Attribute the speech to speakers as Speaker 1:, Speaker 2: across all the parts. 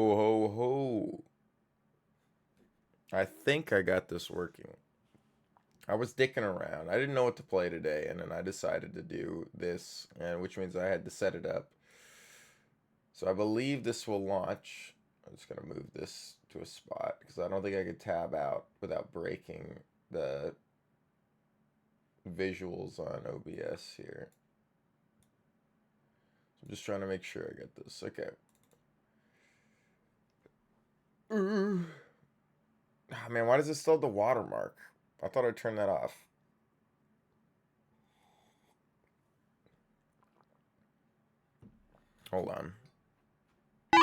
Speaker 1: Oh ho ho. I think I got this working. I was dicking around. I didn't know what to play today, and then I decided to do this, and which means I had to set it up. So I believe this will launch. I'm just gonna move this to a spot because I don't think I could tab out without breaking the visuals on OBS here. So I'm just trying to make sure I get this. Okay. Oh man, why does it still have the watermark? I thought I'd turn that off. Hold on. I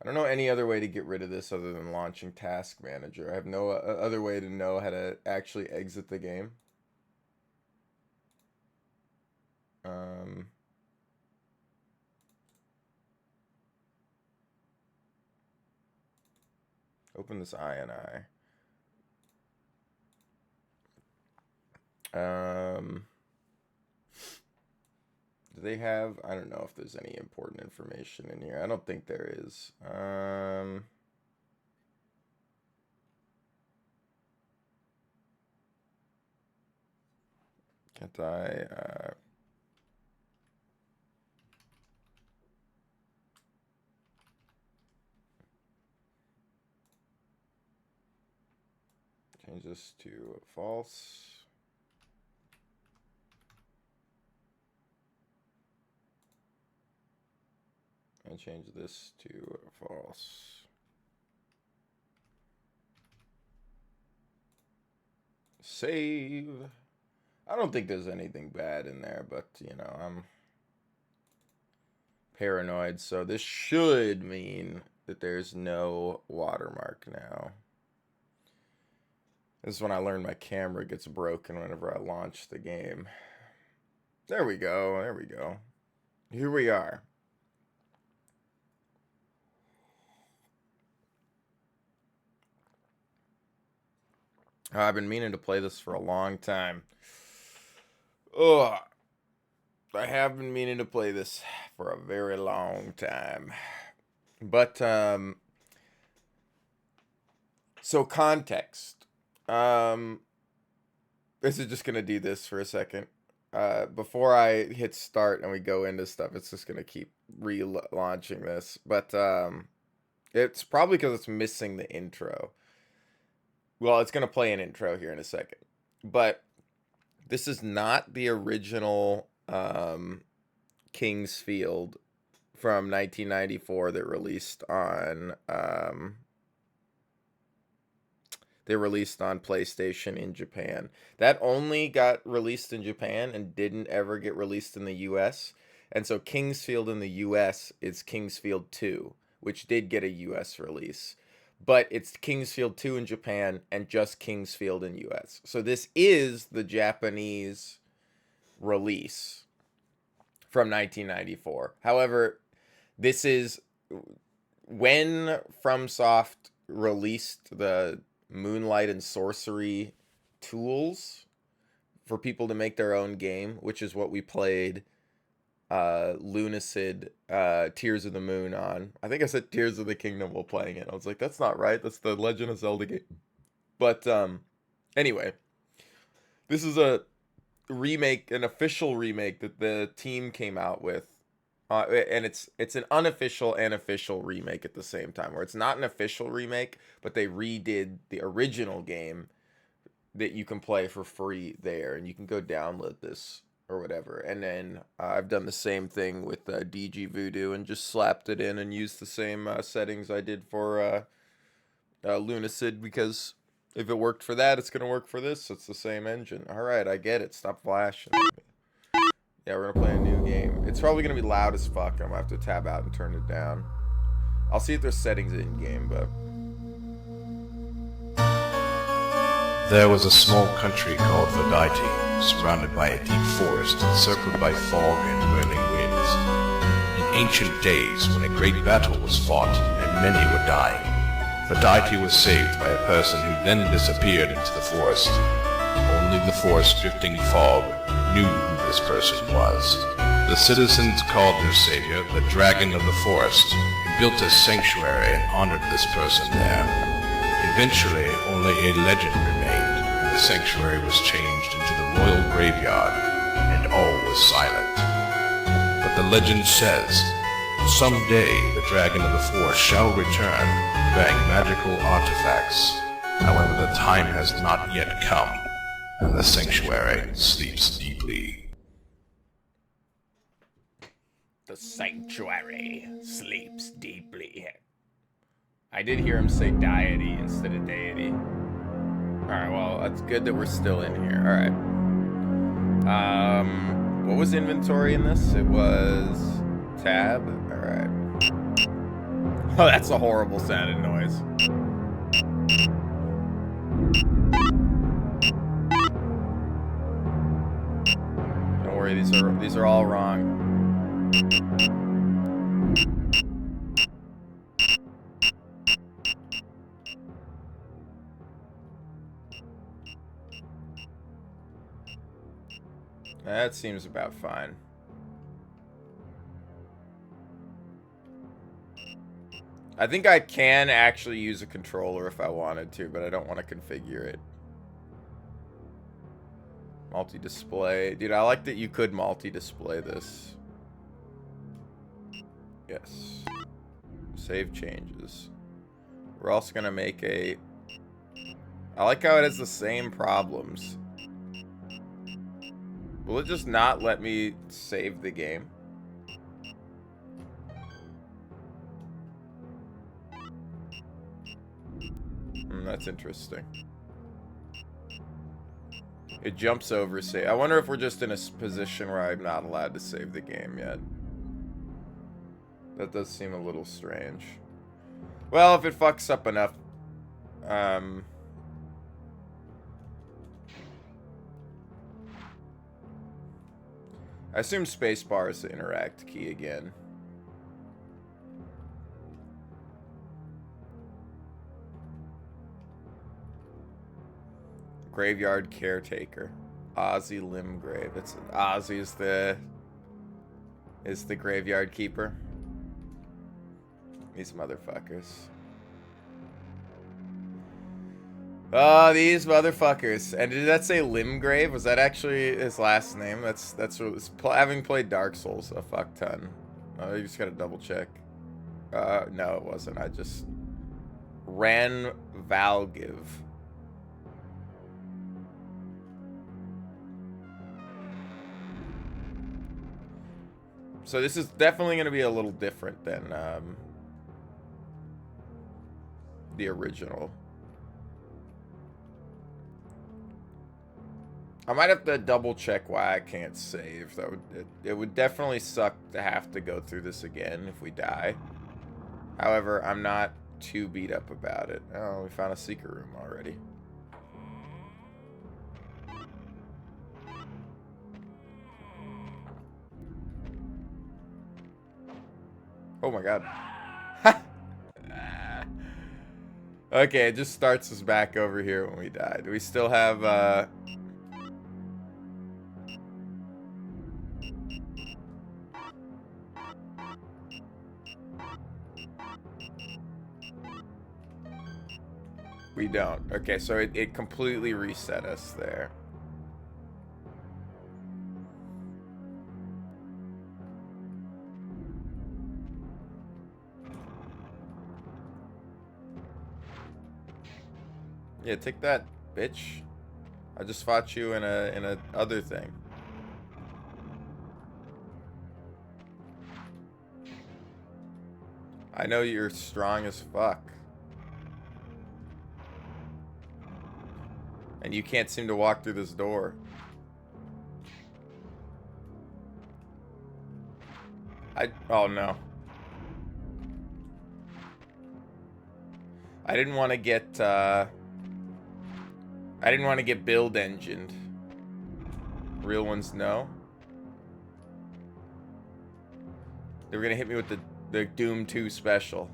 Speaker 1: don't know any other way to get rid of this other than launching Task Manager. I have no other way to know how to actually exit the game. Um, Open this INI. Do they have? I don't know if there's any important information in here. I don't think there is. Can't I? Change this to false. And change this to false. Save. I don't think there's anything bad in there, but you know, I'm paranoid, so this should mean that there's no watermark now. This is when I learned my camera gets broken whenever I launch the game. There we go, there we go. Here we are. I've been meaning to play this for a long time. Ugh. I have been meaning to play this for a very long time. But, so context. This is just gonna do this for a second. Before I hit start and we go into stuff, it's just gonna keep relaunching this. But, it's probably because it's missing the intro. Well, it's gonna play an intro here in a second. But this is not the original King's Field from 1994 that released on they released on PlayStation in Japan. That only got released in Japan and didn't ever get released in the US. And so King's Field in the US is King's Field 2, which did get a US release. But it's King's Field 2 in Japan and just King's Field in US. So this is the Japanese release from 1994. However, this is when FromSoft released the Moonlight and Sorcery tools for people to make their own game, which is what we played Lunacid Tears of the Moon on. I think I said Tears of the Kingdom while playing it. I was like, that's not right. That's the Legend of Zelda game. But anyway, this is a remake, an official remake that the team came out with. And it's an unofficial and official remake at the same time, where it's not an official remake, but they redid the original game that you can play for free there, and you can go download this or whatever. And then I've done the same thing with DG Voodoo and just slapped it in and used the same settings I did for Lunacid, because if it worked for that, it's gonna work for this. It's the same engine. All right, I get it. Stop flashing at me. Yeah, we're gonna play a new game. It's probably gonna be loud as fuck. I'm gonna have to tab out and turn it down. I'll see if there's settings in game, but
Speaker 2: There was a small country called Verdaiti, surrounded by a deep forest, encircled by fog and whirling winds. In ancient days, when a great battle was fought and many were dying, Verdaiti was saved by a person who then disappeared into the forest. Only the forest-drifting fog knew who this person was. The citizens called their savior the Dragon of the Forest and built a sanctuary and honored this person there. Eventually, only a legend remained, and the sanctuary was changed into the royal graveyard, and all was silent. But the legend says, someday the Dragon of the Forest shall return, bearing magical artifacts. However, the time has not yet come, and the sanctuary sleeps deeply.
Speaker 1: The sanctuary sleeps deeply. I did hear him say deity instead of deity. Alright, well, that's good that we're still in here. Alright. What was inventory in this? It was tab. Alright. Oh, that's a horrible sounding noise. Don't worry, these are all wrong. That seems about fine. I think I can actually use a controller if I wanted to, but I don't want to configure it. Multi-display. Dude, I like that you could multi-display this. Yes. Save changes. We're also going to make a... I like how it has the same problems. Will it just not let me save the game? That's interesting. It jumps over save. I wonder if we're just in a position where I'm not allowed to save the game yet. That does seem a little strange. Well, if it fucks up enough... I assume spacebar is the interact key again. Graveyard caretaker. Ozzy Limgrave. It's Ozzy is the graveyard keeper. These motherfuckers. Oh, these motherfuckers. And did that say Limgrave? Was that actually his last name? That's what having played Dark Souls a fuck ton. Oh, you just gotta double check. No, it wasn't. I just ran Valgiv. So this is definitely going to be a little different than the original. I might have to double check why I can't save. That would it would definitely suck to have to go through this again if we die. However, I'm not too beat up about it. Oh, we found a secret room already. Oh my god. Okay, it just starts us back over here when we die. Do we still have, We don't. Okay, so it completely reset us there. Yeah, take that, bitch. I just fought you in a other thing. I know you're strong as fuck. And you can't seem to walk through this door. Oh no. I didn't want to get build engined. Real ones, no. They were gonna hit me with the Doom 2 special.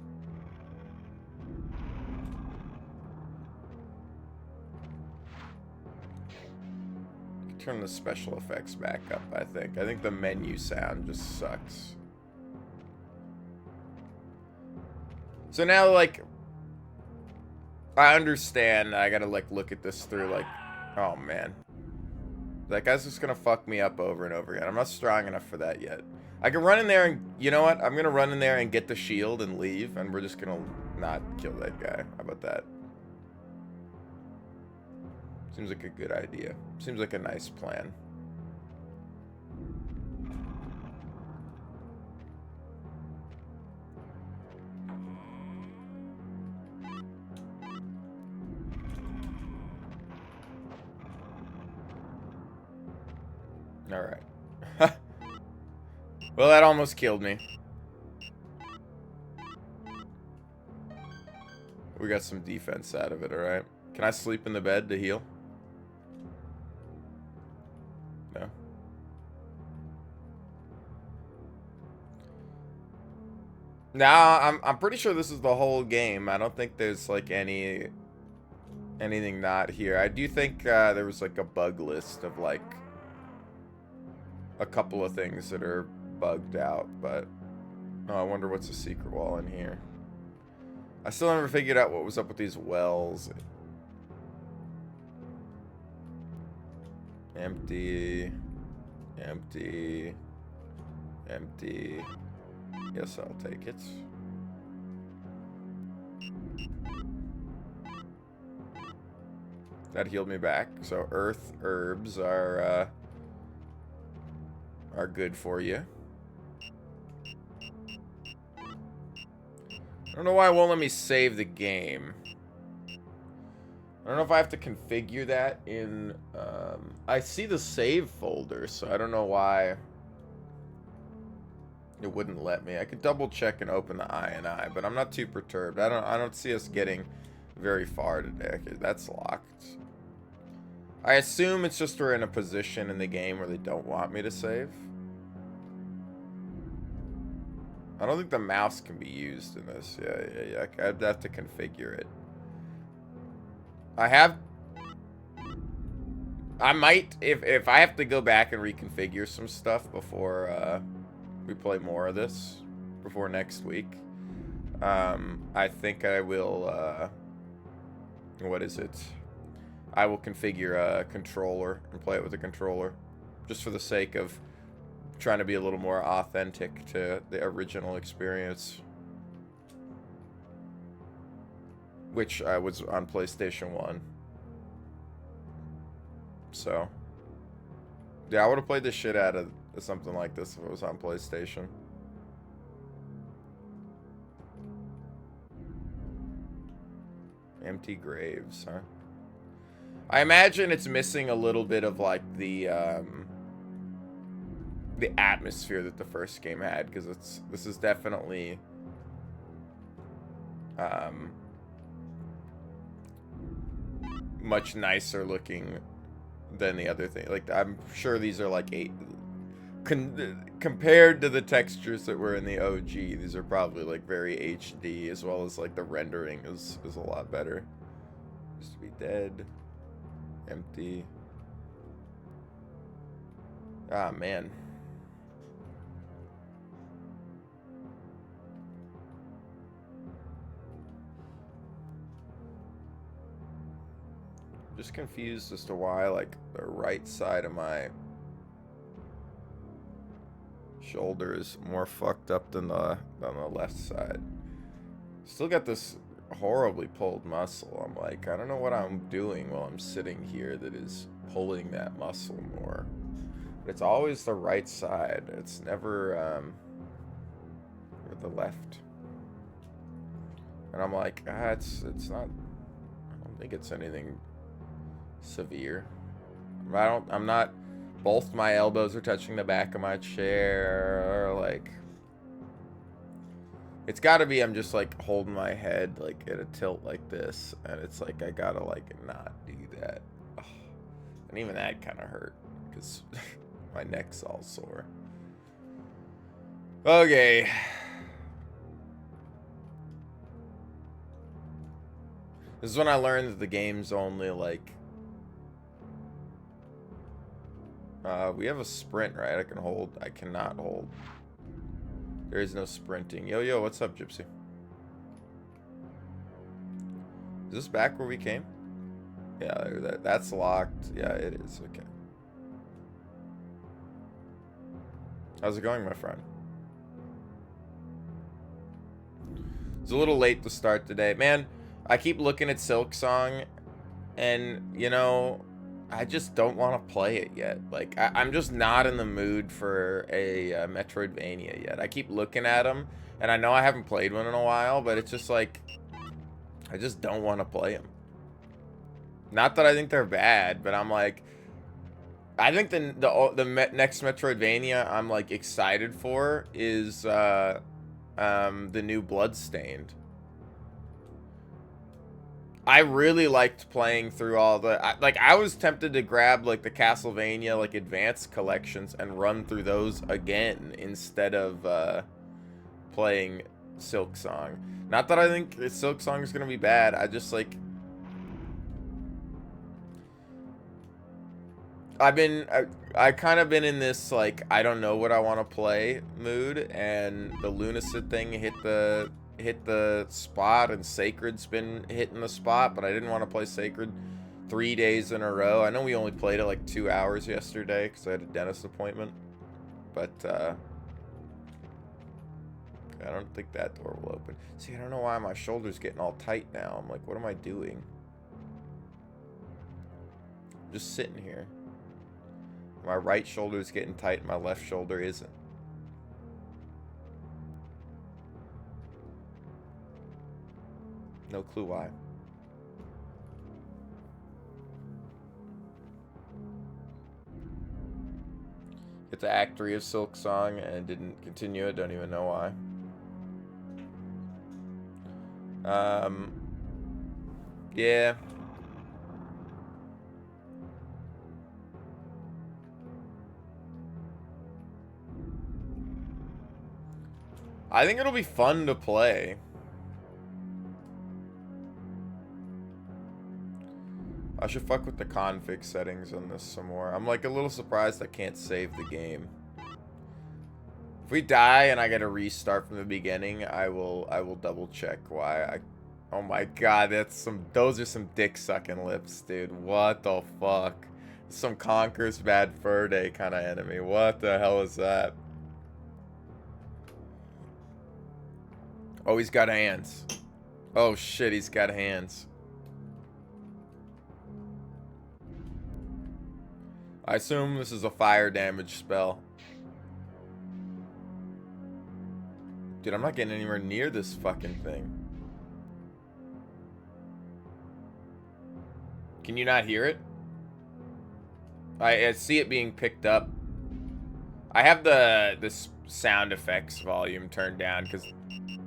Speaker 1: turn the special effects back up, I think. I think the menu sound just sucks. So now, like, I understand I gotta, like, look at this through, like, oh, man. That guy's just gonna fuck me up over and over again. I'm not strong enough for that yet. I can run in there and, you know what? I'm gonna run in there and get the shield and leave, and we're just gonna not kill that guy. How about that? Seems like a good idea. Seems like a nice plan. Alright. Well, that almost killed me. We got some defense out of it, alright? Can I sleep in the bed to heal? No. Nah, I'm pretty sure this is the whole game. I don't think there's like anything not here. I do think there was like a bug list of like a couple of things that are bugged out, but oh, I wonder what's the secret wall in here. I still never figured out what was up with these wells. Empty. Empty. Empty. Yes, I'll take it. That healed me back. So earth herbs are good for you. I don't know why it won't let me save the game. I don't know if I have to configure that in... I see the save folder, so I don't know why it wouldn't let me. I could double check and open the INI, but I'm not too perturbed. I don't see us getting very far today. Okay, that's locked. I assume it's just we're in a position in the game where they don't want me to save. I don't think the mouse can be used in this. Yeah. I'd have to configure it. I might, if I have to go back and reconfigure some stuff before we play more of this, before next week, I think I will, what is it? I will configure a controller and play it with a controller, just for the sake of trying to be a little more authentic to the original experience, which I was on PlayStation 1. So, yeah, I would have played the shit out of something like this if it was on PlayStation. Empty graves, huh? I imagine it's missing a little bit of like the atmosphere that the first game had, because this is definitely much nicer looking than the other thing. Like, I'm sure these are like compared to the textures that were in the OG, these are probably like very HD, as well as like the rendering is a lot better. Used to be dead. Empty. Ah, man. Just confused as to why, like, the right side of my shoulder is more fucked up than the left side. Still got this horribly pulled muscle. I'm like, I don't know what I'm doing while I'm sitting here that is pulling that muscle more. But it's always the right side. It's never the left. And I'm like, it's not, I don't think it's anything severe. I'm not, both my elbows are touching the back of my chair, or like, it's gotta be I'm just like holding my head like at a tilt like this, and it's like I gotta like not do that. Ugh. And even that kind of hurt because my neck's all sore. Okay. This is when I learned that the game's only like We have a sprint, right? I can hold. I cannot hold. There is no sprinting. Yo, what's up, Gypsy? Is this back where we came? Yeah, that's locked. Yeah, it is. Okay. How's it going, my friend? It's a little late to start today. Man, I keep looking at Silksong, and, you know, I just don't want to play it yet. Like, I'm just not in the mood for a Metroidvania yet. I keep looking at them, and I know I haven't played one in a while, but it's just like, I just don't want to play them. Not that I think they're bad, but I'm like, I think the next Metroidvania I'm like excited for is the new Bloodstained. I really liked playing through all the I was tempted to grab like the Castlevania like advanced collections and run through those again instead of playing Silksong. Not that I think Silksong is gonna be bad. I just like I kind of been in this like I don't know what I want to play mood, and the Lunacid thing hit the spot, and Sacred's been hitting the spot, but I didn't want to play Sacred 3 days in a row. I know we only played it like 2 hours yesterday because I had a dentist appointment, but I don't think that door will open. See, I don't know why my shoulder's getting all tight now. I'm like, what am I doing? I'm just sitting here. My right shoulder is getting tight, and my left shoulder isn't. No clue why. Get to Act 3 of Silksong and didn't continue it. Don't even know why. Yeah. I think it'll be fun to play. I should fuck with the config settings on this some more. I'm like a little surprised I can't save the game. If we die and I get a restart from the beginning, I will double check why. Oh my god, those are some dick sucking lips, dude. What the fuck? Some Conker's Bad Fur Day kind of enemy. What the hell is that? Oh, he's got hands. Oh shit, he's got hands. I assume this is a fire damage spell. Dude, I'm not getting anywhere near this fucking thing. Can you not hear it? I see it being picked up. I have this sound effects volume turned down because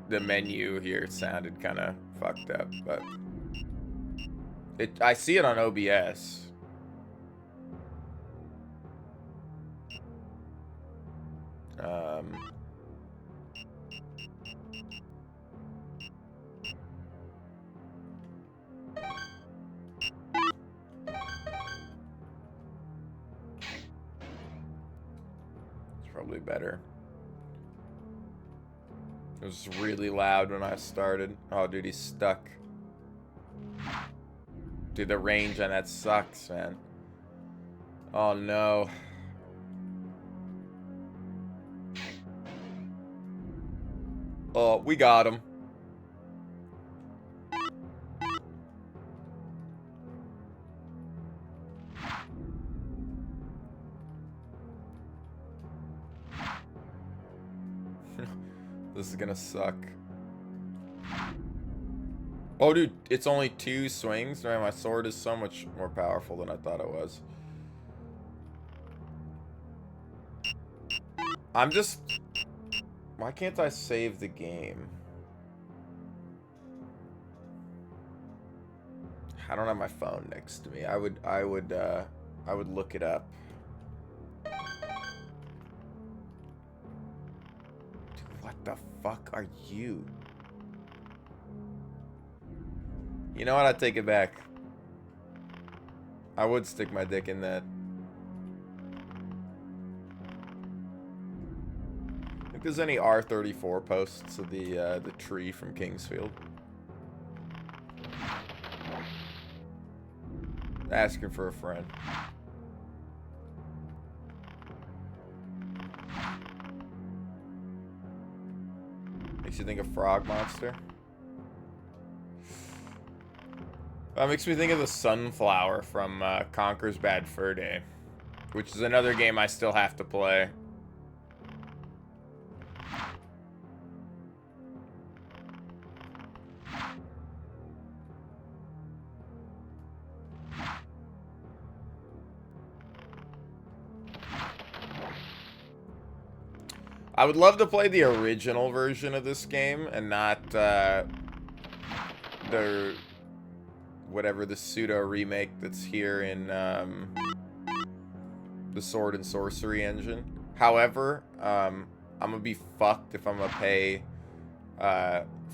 Speaker 1: the menu here sounded kind of fucked up, but I see it on OBS. It's probably better. It was really loud when I started. Oh, dude, he's stuck. Dude, the range on that sucks, man. Oh, no. Oh, we got him. This is gonna suck. Oh, dude, it's only 2 swings. Man, my sword is so much more powerful than I thought it was. I'm just... Why can't I save the game? I don't have my phone next to me. I would look it up. Dude, what the fuck are you? You know what? I'd take it back. I would stick my dick in that. there's any R34 posts of the tree from Kingsfield. Asking for a friend. Makes you think of Frog Monster. Makes me think of the Sunflower from Conker's Bad Fur Day, which is another game I still have to play. I would love to play the original version of this game and not the whatever the pseudo remake that's here in the Sword and Sorcery engine. However, I'm gonna be fucked if I'm gonna pay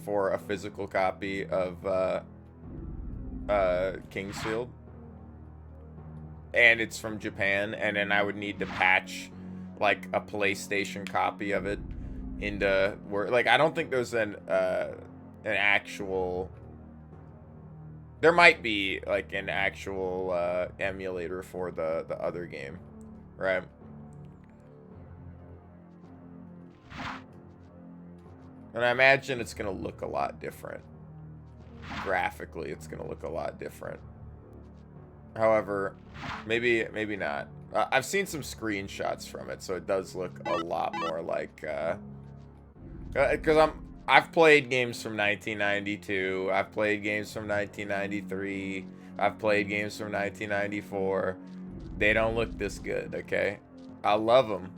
Speaker 1: for a physical copy of Kingsfield, and it's from Japan, and then I would need to patch like a PlayStation copy of it into where, like, I don't think there's an actual, there might be like an actual emulator for the other game, right? And I imagine it's gonna look a lot different. Graphically, it's gonna look a lot different. However, maybe not. I've seen some screenshots from it, so it does look a lot more like, because I've played games from 1992, I've played games from 1993, I've played games from 1994. They don't look this good, okay? I love them.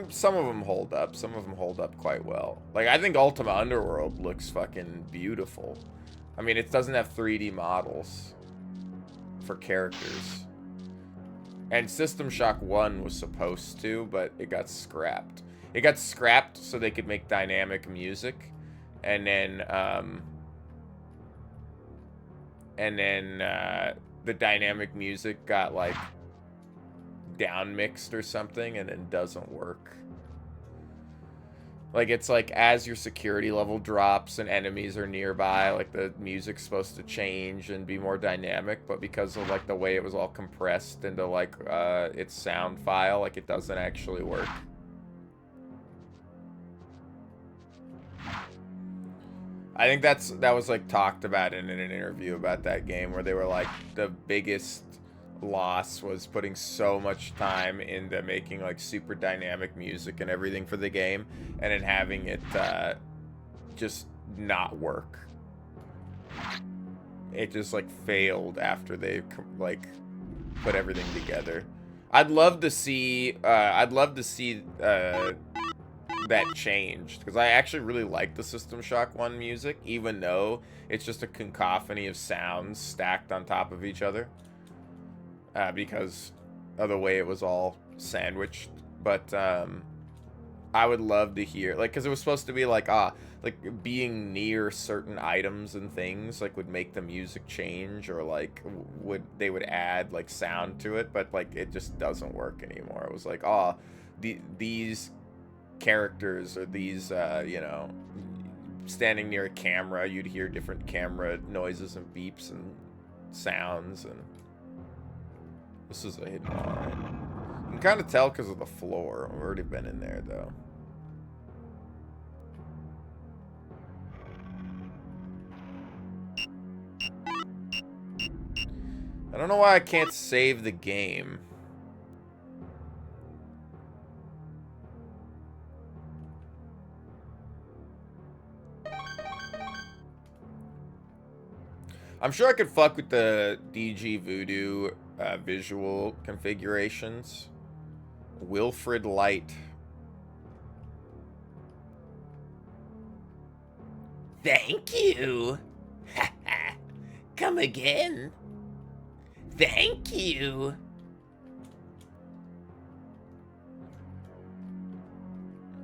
Speaker 1: Some of them hold up. Some of them hold up quite well. Like, I think Ultima Underworld looks fucking beautiful. I mean, it doesn't have 3D models for characters. And System Shock 1 was supposed to, but it got scrapped. It got scrapped so they could make dynamic music. And then, the dynamic music got, like, down mixed or something, and then doesn't work. Like, it's like as your security level drops and enemies are nearby, like the music's supposed to change and be more dynamic, but because of like the way it was all compressed into like its sound file, like it doesn't actually work. I think that was like talked about in an interview about that game, where they were like, the biggest loss was putting so much time into making like super dynamic music and everything for the game, and then having it just not work. It just like failed after they like put everything together. I'd love to see that changed, because I actually really like the System Shock 1 music, even though it's just a cacophony of sounds stacked on top of each other. Because of the way it was all sandwiched. But I would love to hear, like, because it was supposed to be like, like being near certain items and things like would make the music change, or like they would add like sound to it, but like it just doesn't work anymore. It was like, these characters, or these you know, standing near a camera, you'd hear different camera noises and beeps and sounds. And this is a hidden wall, right? You can kind of tell because of the floor. I've already been in there, though. I don't know why I can't save the game. I'm sure I could fuck with the DG Voodoo visual configurations. Wilfred Light.
Speaker 3: Thank you. Come again. Thank you.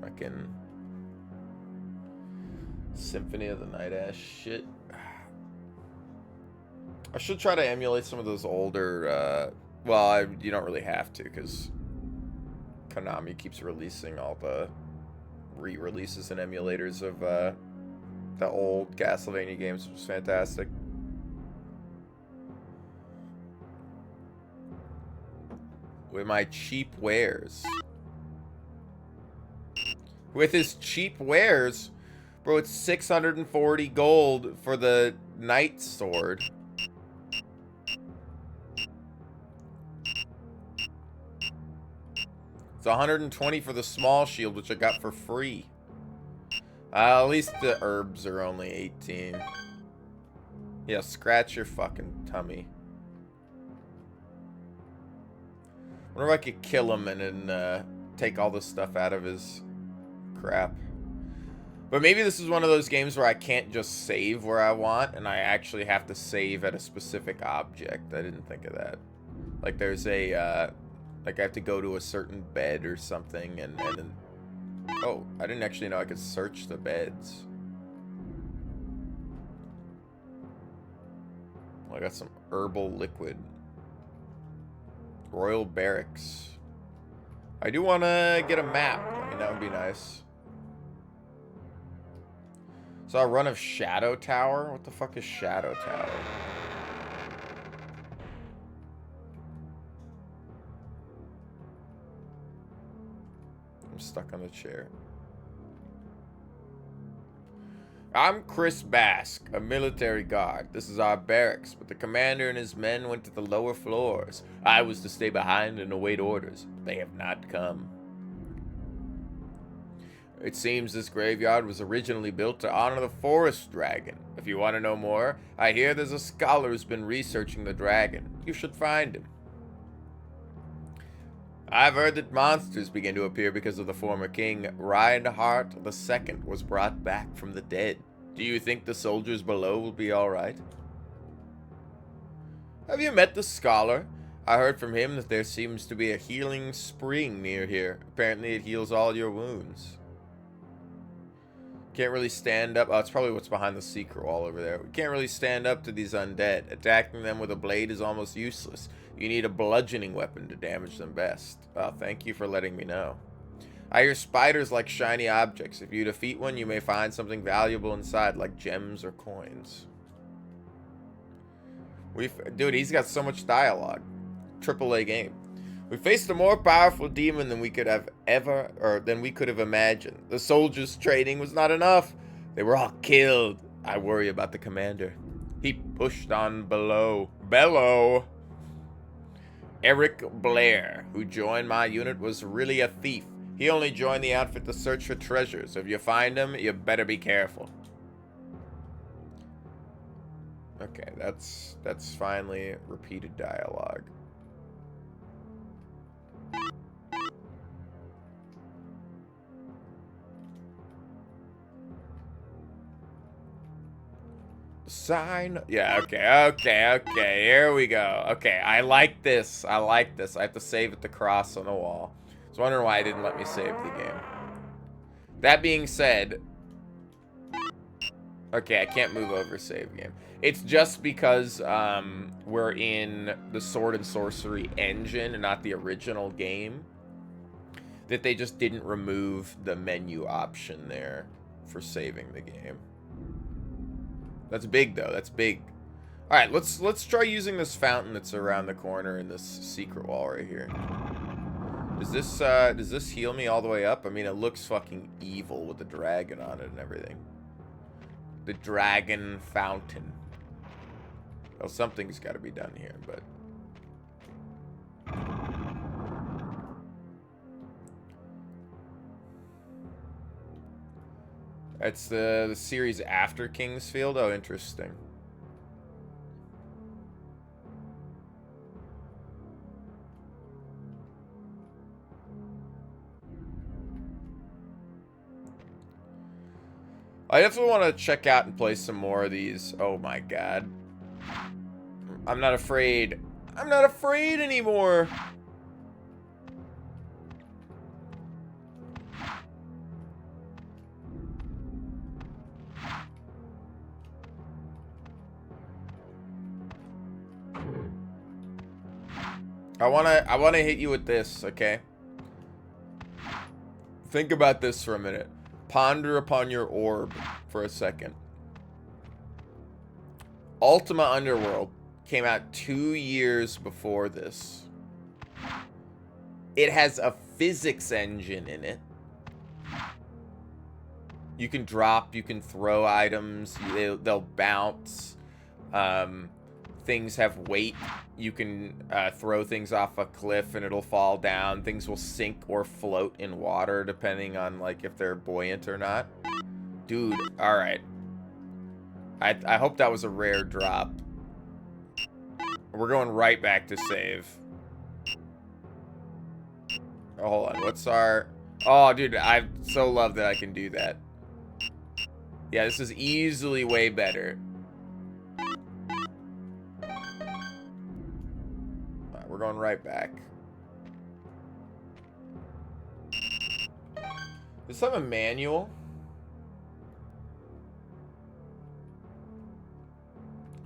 Speaker 1: Fucking Symphony of the Night ass shit. I should try to emulate some of those older, well, you don't really have to, because Konami keeps releasing all the re-releases and emulators of the old Castlevania games, which was fantastic. With my cheap wares. With his cheap wares? Bro, it's 640 gold for the Knight Sword. It's 120 for the small shield, which I got for free. At least the herbs are only 18. Yeah, scratch your fucking tummy. Wonder if I could kill him and then take all this stuff out of his crap. But maybe this is one of those games where I can't just save where I want, and I actually have to save at a specific object. I didn't think of that. Like there's a, like I have to go to a certain bed or something, and then... Oh, I didn't actually know I could search the beds. I got some herbal liquid. Royal Barracks. I do want to get a map. I mean, that would be nice. So a run of Shadow Tower? What the fuck is Shadow Tower? I'm stuck on the chair. I'm Chris Bask, a military guard. This is our barracks, but the commander and his men went to the lower floors. I was to stay behind and await orders. They have not come. It seems this graveyard was originally built to honor the forest dragon. If you want to know more, I hear there's a scholar who's been researching the dragon. You should find him. I've heard that monsters began to appear because of the former king. Reinhardt II was brought back from the dead. Do you think the soldiers below will be alright? Have you met the scholar? I heard from him that there seems to be a healing spring near here. Apparently it heals all your wounds. Can't really stand up. Oh, it's probably what's behind the secret wall over there. We can't really stand up to these undead. Attacking them with a blade is almost useless. You need a bludgeoning weapon to damage them best. Well, thank you for letting me know. I hear spiders like shiny objects. If you defeat one, you may find something valuable inside, like gems or coins. Dude, he's got so much dialogue. AAA game. We faced a more powerful demon than we could have imagined. The soldiers' training was not enough. They were all killed. I worry about the commander. He pushed on below. Bellow. Eric Blair, who joined my unit, was really a thief. He only joined the outfit to search for treasures. If you find him, you better be careful. Okay, that's finally repeated dialogue. Sign. Yeah, okay. Here we go. Okay, I like this. I have to save at the cross on the wall. I was wondering why it didn't let me save the game. That being said... Okay, I can't move over save game. It's just because we're in the Sword and Sorcery engine and not the original game that they just didn't remove the menu option there for saving the game. That's big, though. That's big. All right, let's try using this fountain that's around the corner in this secret wall right here. Does this heal me all the way up? I mean, it looks fucking evil with the dragon on it and everything. The dragon fountain. Well, something's got to be done here, but... It's the series after Kingsfield? Oh, interesting. I definitely want to check out and play some more of these. Oh my god. I'm not afraid. I'm not afraid anymore. I wanna hit you with this, okay? Think about this for a minute. Ponder upon your orb for a second. Ultima Underworld came out 2 years before this. It has a physics engine in it. You can drop, you can throw items, they'll bounce. Things have weight. You can throw things off a cliff and it'll fall down. Things will sink or float in water depending on like if they're buoyant or not. Dude, alright. I hope that was a rare drop. We're going right back to save. Oh, hold on. What's our... Oh, dude, I so love that I can do that. Yeah, this is easily way better. Alright, we're going right back. Does this have a manual?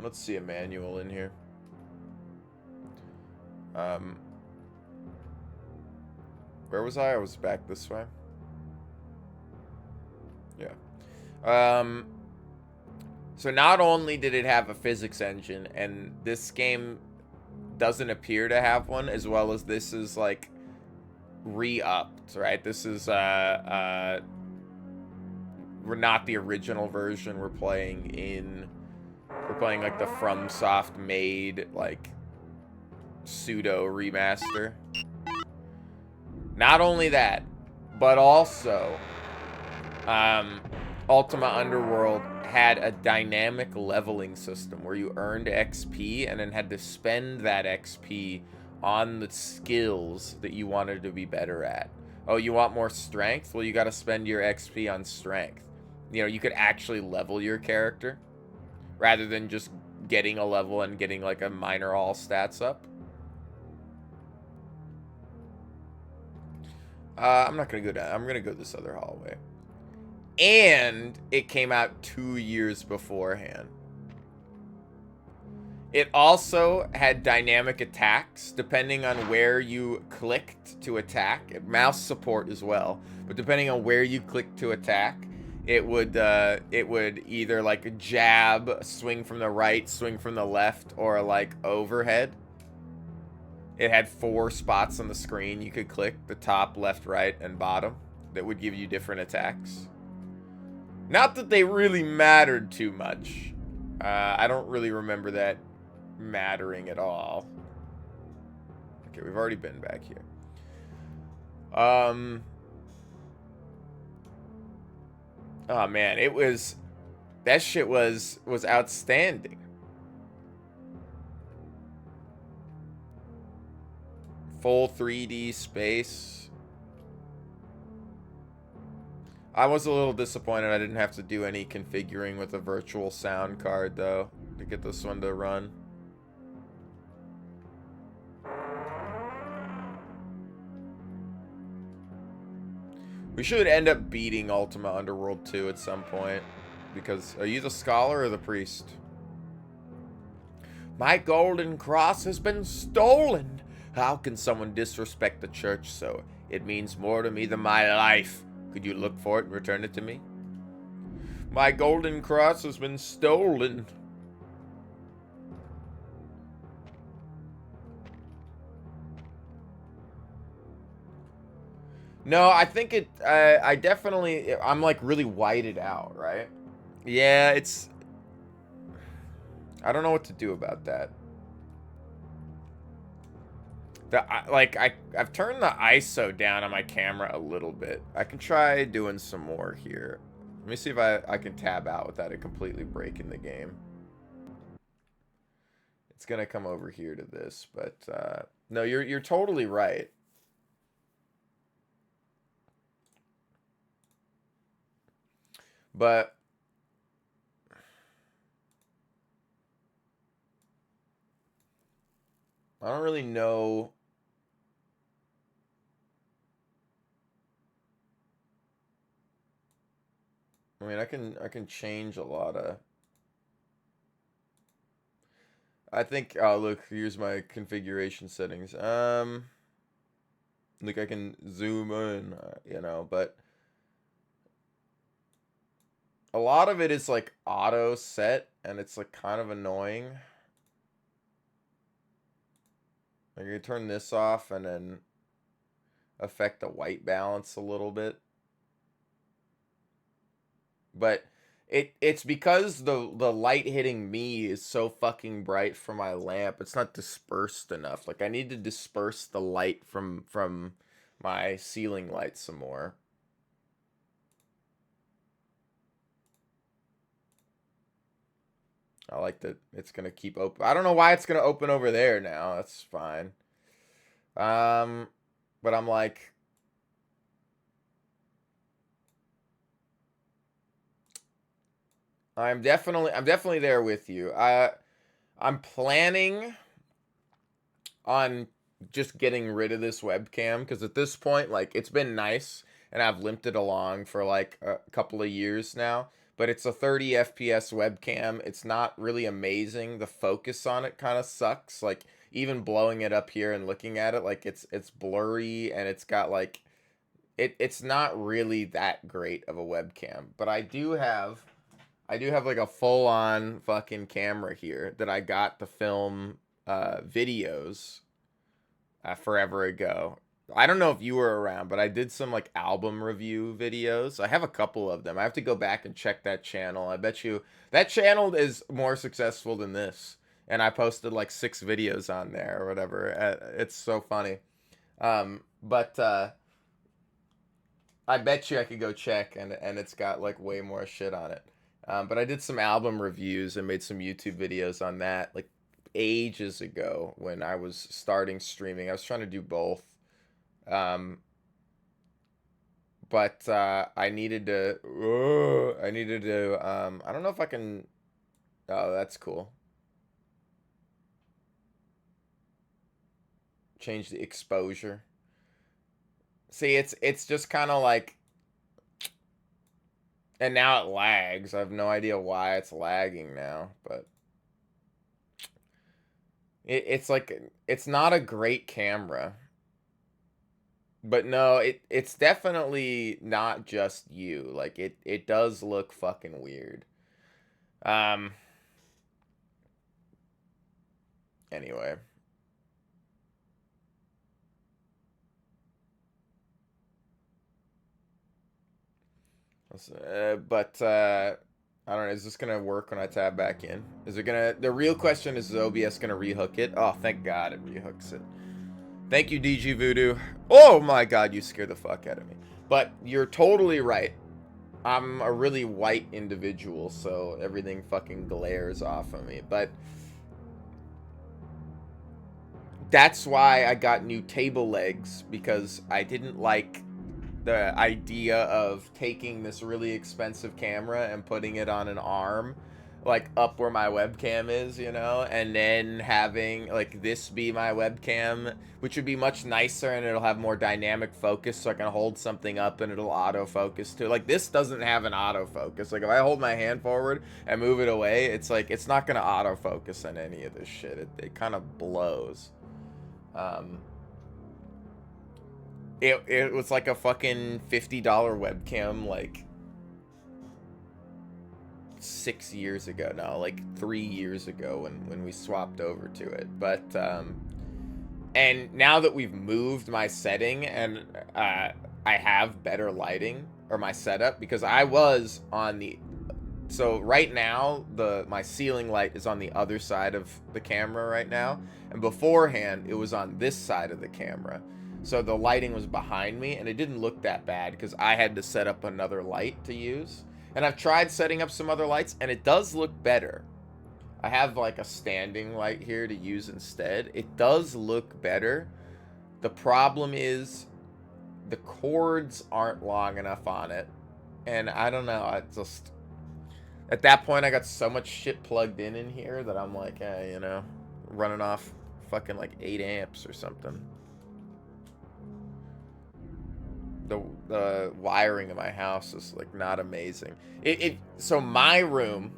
Speaker 1: Let's see a manual in here. Where was I? I was back this way. Yeah. So not only did it have a physics engine, and this game doesn't appear to have one, as well as this is like re-upped, right? This is we're not the original version. We're playing like the FromSoft made like pseudo remaster. Not only that, but also Ultima Underworld had a dynamic leveling system where you earned XP and then had to spend that XP on the skills that you wanted to be better at. Oh, you want more strength? Well, you got to spend your XP on strength. You know, you could actually level your character rather than just getting a level and getting like a minor all stats up. I'm not gonna go down. I'm gonna go this other hallway. And it came out 2 years beforehand. It also had dynamic attacks depending on where you clicked to attack. Mouse support as well, but depending on where you clicked to attack, it would either like jab, swing from the right, swing from the left, or like overhead. It had 4 spots on the screen you could click, the top, left, right, and bottom, that would give you different attacks. Not that they really mattered too much. I don't really remember that mattering at all. Okay, we've already been back here. Oh man, that shit was outstanding. Full 3D space. I was a little disappointed I didn't have to do any configuring with a virtual sound card though to get this one to run. We should end up beating Ultima Underworld 2 at some point. Because, are you the scholar or the priest? My golden cross has been stolen. How can someone disrespect the church so? It means more to me than my life. Could you look for it and return it to me? My golden cross has been stolen. No, I think I definitely, I'm like really whited out, right? Yeah, it's, I don't know what to do about that. I've turned the ISO down on my camera a little bit. I can try doing some more here. Let me see if I can tab out without it completely breaking the game. It's gonna come over here to this, but no, you're totally right. But I don't really know. I mean, I can change a lot of. I think, oh look, here's my configuration settings. Like I can zoom in, you know, but a lot of it is like auto set and it's like kind of annoying. Like you turn this off and then affect the white balance a little bit. But it's because the light hitting me is so fucking bright from my lamp. It's not dispersed enough. Like I need to disperse the light from my ceiling light some more. I like that it's gonna keep open. I don't know why it's gonna open over there now. That's fine. But I'm like, I'm definitely there with you. I'm planning on just getting rid of this webcam because at this point, like, it's been nice and I've limped it along for like a couple of years now. But it's a 30 FPS webcam. It's not really amazing. The focus on it kind of sucks. Like even blowing it up here and looking at it, like it's blurry and it's got like it's not really that great of a webcam. But I do have like a full-on fucking camera here that I got to film videos forever ago. I don't know if you were around, but I did some like album review videos. I have a couple of them. I have to go back and check that channel. I bet you that channel is more successful than this. And I posted like 6 videos on there or whatever. It's so funny. But I bet you I could go check and it's got like way more shit on it. But I did some album reviews and made some YouTube videos on that like ages ago when I was starting streaming. I was trying to do both. But I needed to I don't know if I can. Oh, that's cool. Change the exposure. See, it's just kind of like, and now it lags. I have no idea why it's lagging now, but it's like it's not a great camera. But no, it's definitely not just you. Like it does look fucking weird. Anyway. But I don't know, is this gonna work when I tab back in? Is it gonna, the real question is OBS gonna rehook it? Oh, thank God it rehooks it. Thank you, DG Voodoo. Oh my God, you scared the fuck out of me. But you're totally right. I'm a really white individual, so everything fucking glares off of me. But that's why I got new table legs, because I didn't like the idea of taking this really expensive camera and putting it on an arm, like up where my webcam is, you know, and then having like this be my webcam, which would be much nicer and it'll have more dynamic focus, so I can hold something up and it'll autofocus too. Like this doesn't have an autofocus. Like if I hold my hand forward and move it away, it's like it's not gonna autofocus on any of this shit. It kind of blows. It was like a fucking $50 webcam like 6 years ago now, like 3 years ago when we swapped over to it. But and now that we've moved my setting and I have better lighting, or my setup, because I was on the, so right now my ceiling light is on the other side of the camera right now, and beforehand it was on this side of the camera. So the lighting was behind me and it didn't look that bad because I had to set up another light to use. And I've tried setting up some other lights and it does look better. I have like a standing light here to use instead. It does look better. The problem is the cords aren't long enough on it. And I don't know, I just, at that point I got so much shit plugged in here that I'm like, you know, running off fucking like 8 amps or something. The wiring of my house is like not amazing. So my room,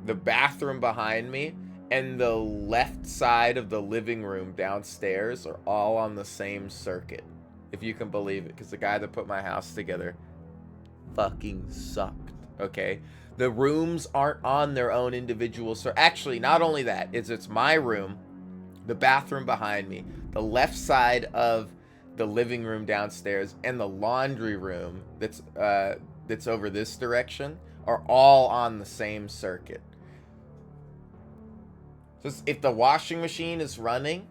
Speaker 1: the bathroom behind me, and the left side of the living room downstairs are all on the same circuit. if you can believe it, because the guy that put my house together fucking sucked, okay? The rooms aren't on their own individual, so actually, not only that, it's my room, the bathroom behind me, the left side of the living room downstairs, and the laundry room that's over this direction are all on the same circuit. So if the washing machine is running,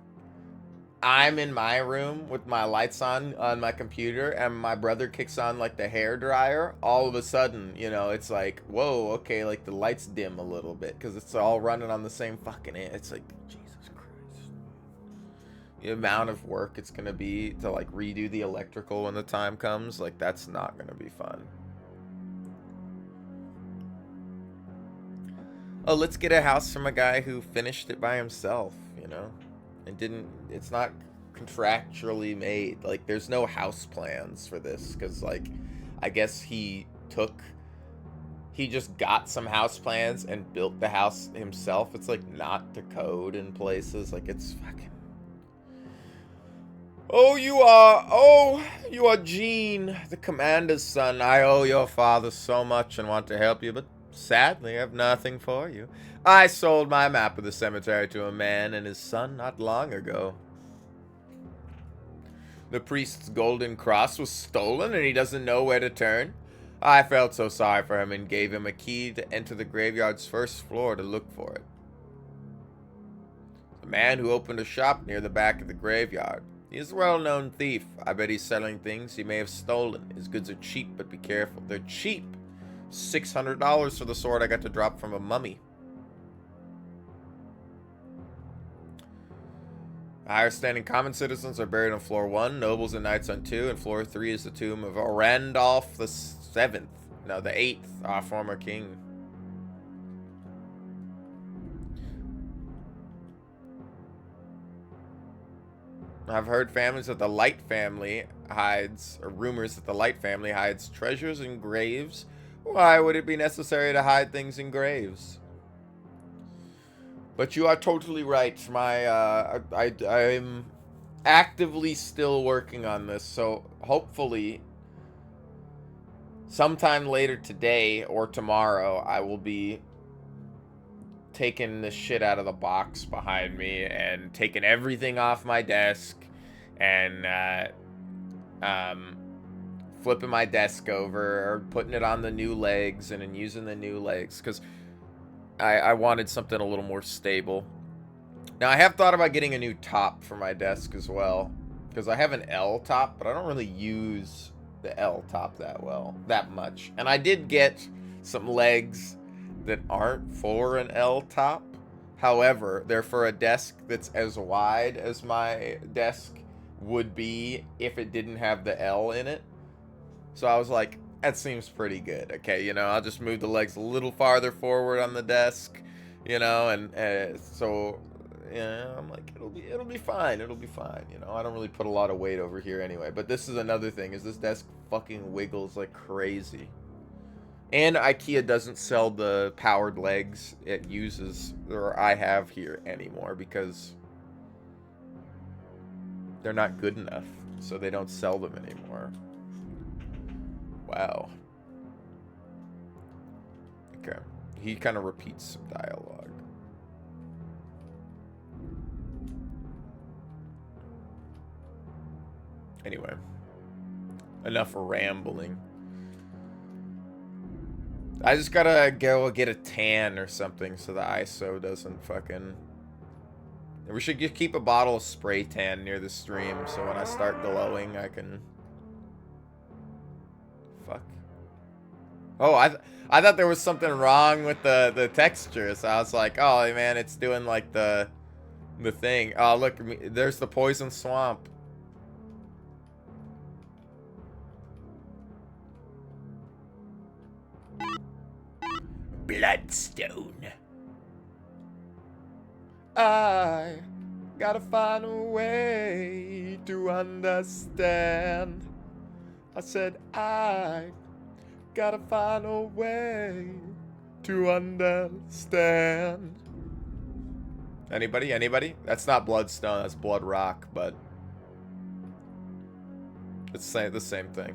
Speaker 1: I'm in my room with my lights on my computer, and my brother kicks on like the hair dryer. All of a sudden, you know, it's like, whoa, okay, like the lights dim a little bit because it's all running on the same fucking end. It's like, Jesus Christ. The amount of work it's gonna be to like redo the electrical when the time comes, like that's not gonna be fun. Oh, let's get a house from a guy who finished it by himself, you know? And it's not contractually made. Like, there's no house plans for this, because, like, I guess he just got some house plans and built the house himself. It's, like, not to code in places. Like, it's fucking... Oh, you are Gene, the commander's son. I owe your father so much and want to help you, but sadly, I have nothing for you. I sold my map of the cemetery to a man and his son not long ago. The priest's golden cross was stolen and he doesn't know where to turn. I felt so sorry for him and gave him a key to enter the graveyard's first floor to look for it. The man who opened a shop near the back of the graveyard. He is a well-known thief. I bet he's selling things he may have stolen. His goods are cheap, but be careful. They're cheap. $600 for the sword I got to drop from a mummy. Higher standing common citizens are buried on floor 1, nobles and knights on 2, and floor 3 is the tomb of Randolph the 7th. No, the 8th, our former king. I've heard families that the Light family hides, or rumors that the Light family hides treasures in graves. Why would it be necessary to hide things in graves? But you are totally right. I'm actively still working on this, so hopefully sometime later today or tomorrow I will be taking this shit out of the box behind me and taking everything off my desk and flipping my desk over or putting it on the new legs and then using the new legs, because I wanted something a little more stable. Now, I have thought about getting a new top for my desk as well, because I have an L top, but I don't really use the L top that much. And I did get some legs that aren't for an L top. However, they're for a desk that's as wide as my desk would be if it didn't have the L in it. So I was like, that seems pretty good. Okay, you know, I'll just move the legs a little farther forward on the desk, you know, and so yeah, I'm like, it'll be fine. It'll be fine. You know, I don't really put a lot of weight over here anyway. But this is another thing, is this desk fucking wiggles like crazy. And IKEA doesn't sell the powered legs it uses, or I have here anymore, because they're not good enough. So they don't sell them anymore. Wow. Okay. He kind of repeats some dialogue. Anyway. Enough rambling. I just gotta go get a tan or something so the ISO doesn't fucking... We should just keep a bottle of spray tan near the stream so when I start glowing I can... Fuck. Oh, I thought there was something wrong with the texture, so I was like, oh man, it's doing like the thing. Oh look, there's the poison swamp.
Speaker 3: Bloodstone.
Speaker 1: I gotta find a way to understand. I said I gotta find a way to understand. Anybody? That's not Bloodstone, that's Blood Rock, but It's the same thing.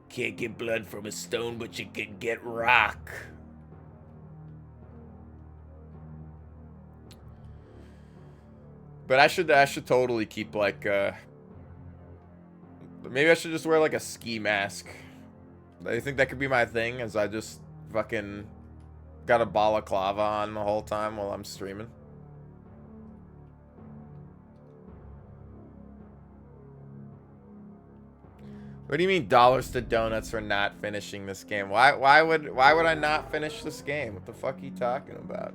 Speaker 3: Can't get blood from a stone, but you can get rock.
Speaker 1: But I should totally keep like maybe I should just wear like a ski mask. I think that could be my thing, as I just fucking got a balaclava on the whole time while I'm streaming. What do you mean dollars to donuts for not finishing this game? Why would I not finish this game? What the fuck are you talking about?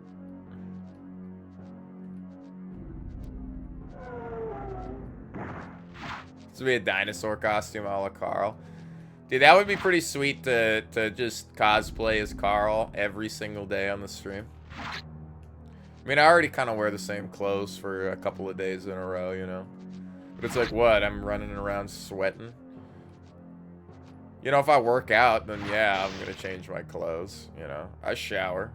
Speaker 1: This would be a dinosaur costume a la Carl. Dude, that would be pretty sweet to just cosplay as Carl every single day on the stream. I mean, I already kind of wear the same clothes for a couple of days in a row, you know? But it's like, what? I'm running around sweating? You know, if I work out, then yeah, I'm gonna change my clothes, you know? I shower.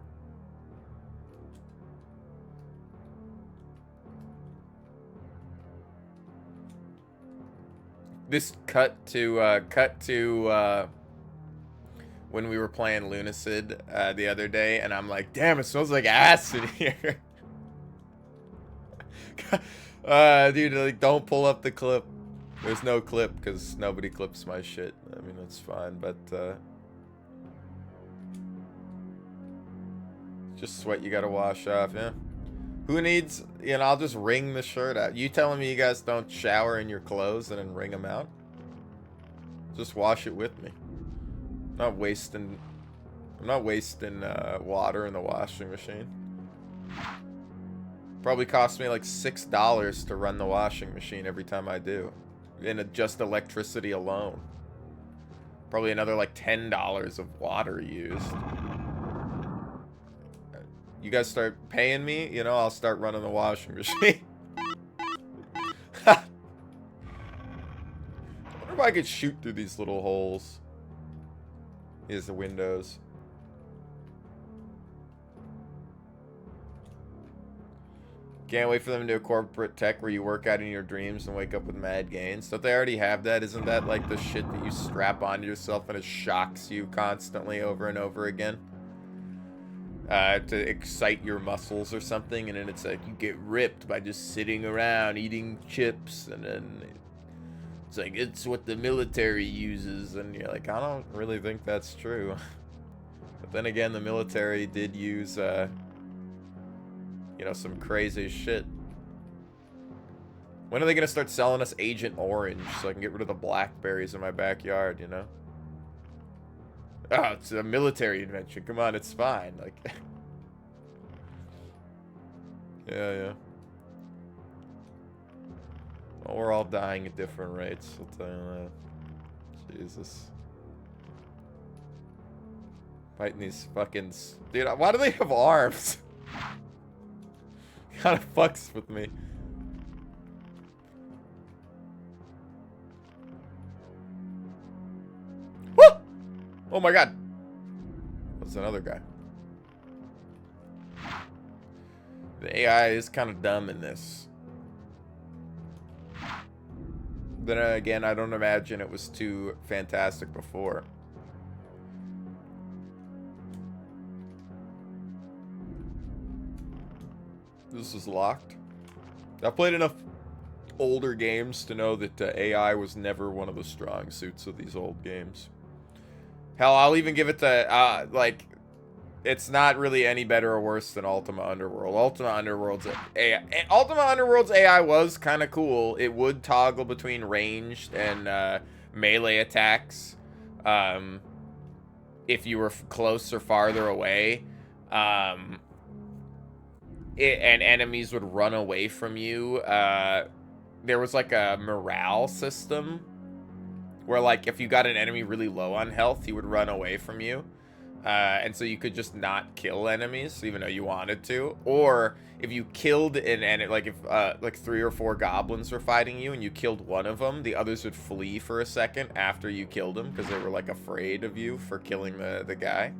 Speaker 1: This cut to when we were playing Lunacid the other day, and I'm like, damn, it smells like ass in here. Dude, like, don't pull up the clip. There's no clip because nobody clips my shit. I mean, that's fine, but just sweat you gotta wash off, yeah. Who needs, you know, I'll just wring the shirt out. You telling me you guys don't shower in your clothes and then wring them out? Just wash it with me. I'm not wasting water in the washing machine. Probably costs me like $6 to run the washing machine every time I do. In just electricity alone. Probably another like $10 of water used. You guys start paying me, you know, I'll start running the washing machine. I wonder if I could shoot through these little holes. Here's the windows. Can't wait for them to do a corporate tech where you work out in your dreams and wake up with mad gains. Don't they already have that? Isn't that like the shit that you strap onto yourself and it shocks you constantly over and over again? To excite your muscles or something, and then it's like you get ripped by just sitting around eating chips, and then it's like it's what the military uses, and you're like, I don't really think that's true. But then again, the military did use you know, some crazy shit. When are they gonna start selling us Agent Orange so I can get rid of the blackberries in my backyard, you know? Oh, it's a military invention. Come on, it's fine. Like, yeah. Well, we're all dying at different rates. I'll tell you that. Jesus. Fighting these fucking... Dude, why do they have arms? Kind of fucks with me. Oh my god. That's another guy. The AI is kind of dumb in this. Then again, I don't imagine it was too fantastic before. This is locked. I've played enough older games to know that AI was never one of the strong suits of these old games. Hell, I'll even give it to, like, it's not really any better or worse than Ultima Underworld. Ultima Underworld's AI was kind of cool. It would toggle between ranged and melee attacks if you were close or farther away. And enemies would run away from you. There was like a morale system where, like, if you got an enemy really low on health, he would run away from you. And so you could just not kill enemies, even though you wanted to. Or if you killed an enemy, like if like 3 or 4 goblins were fighting you and you killed one of them, the others would flee for a second after you killed them because they were, like, afraid of you for killing the guy.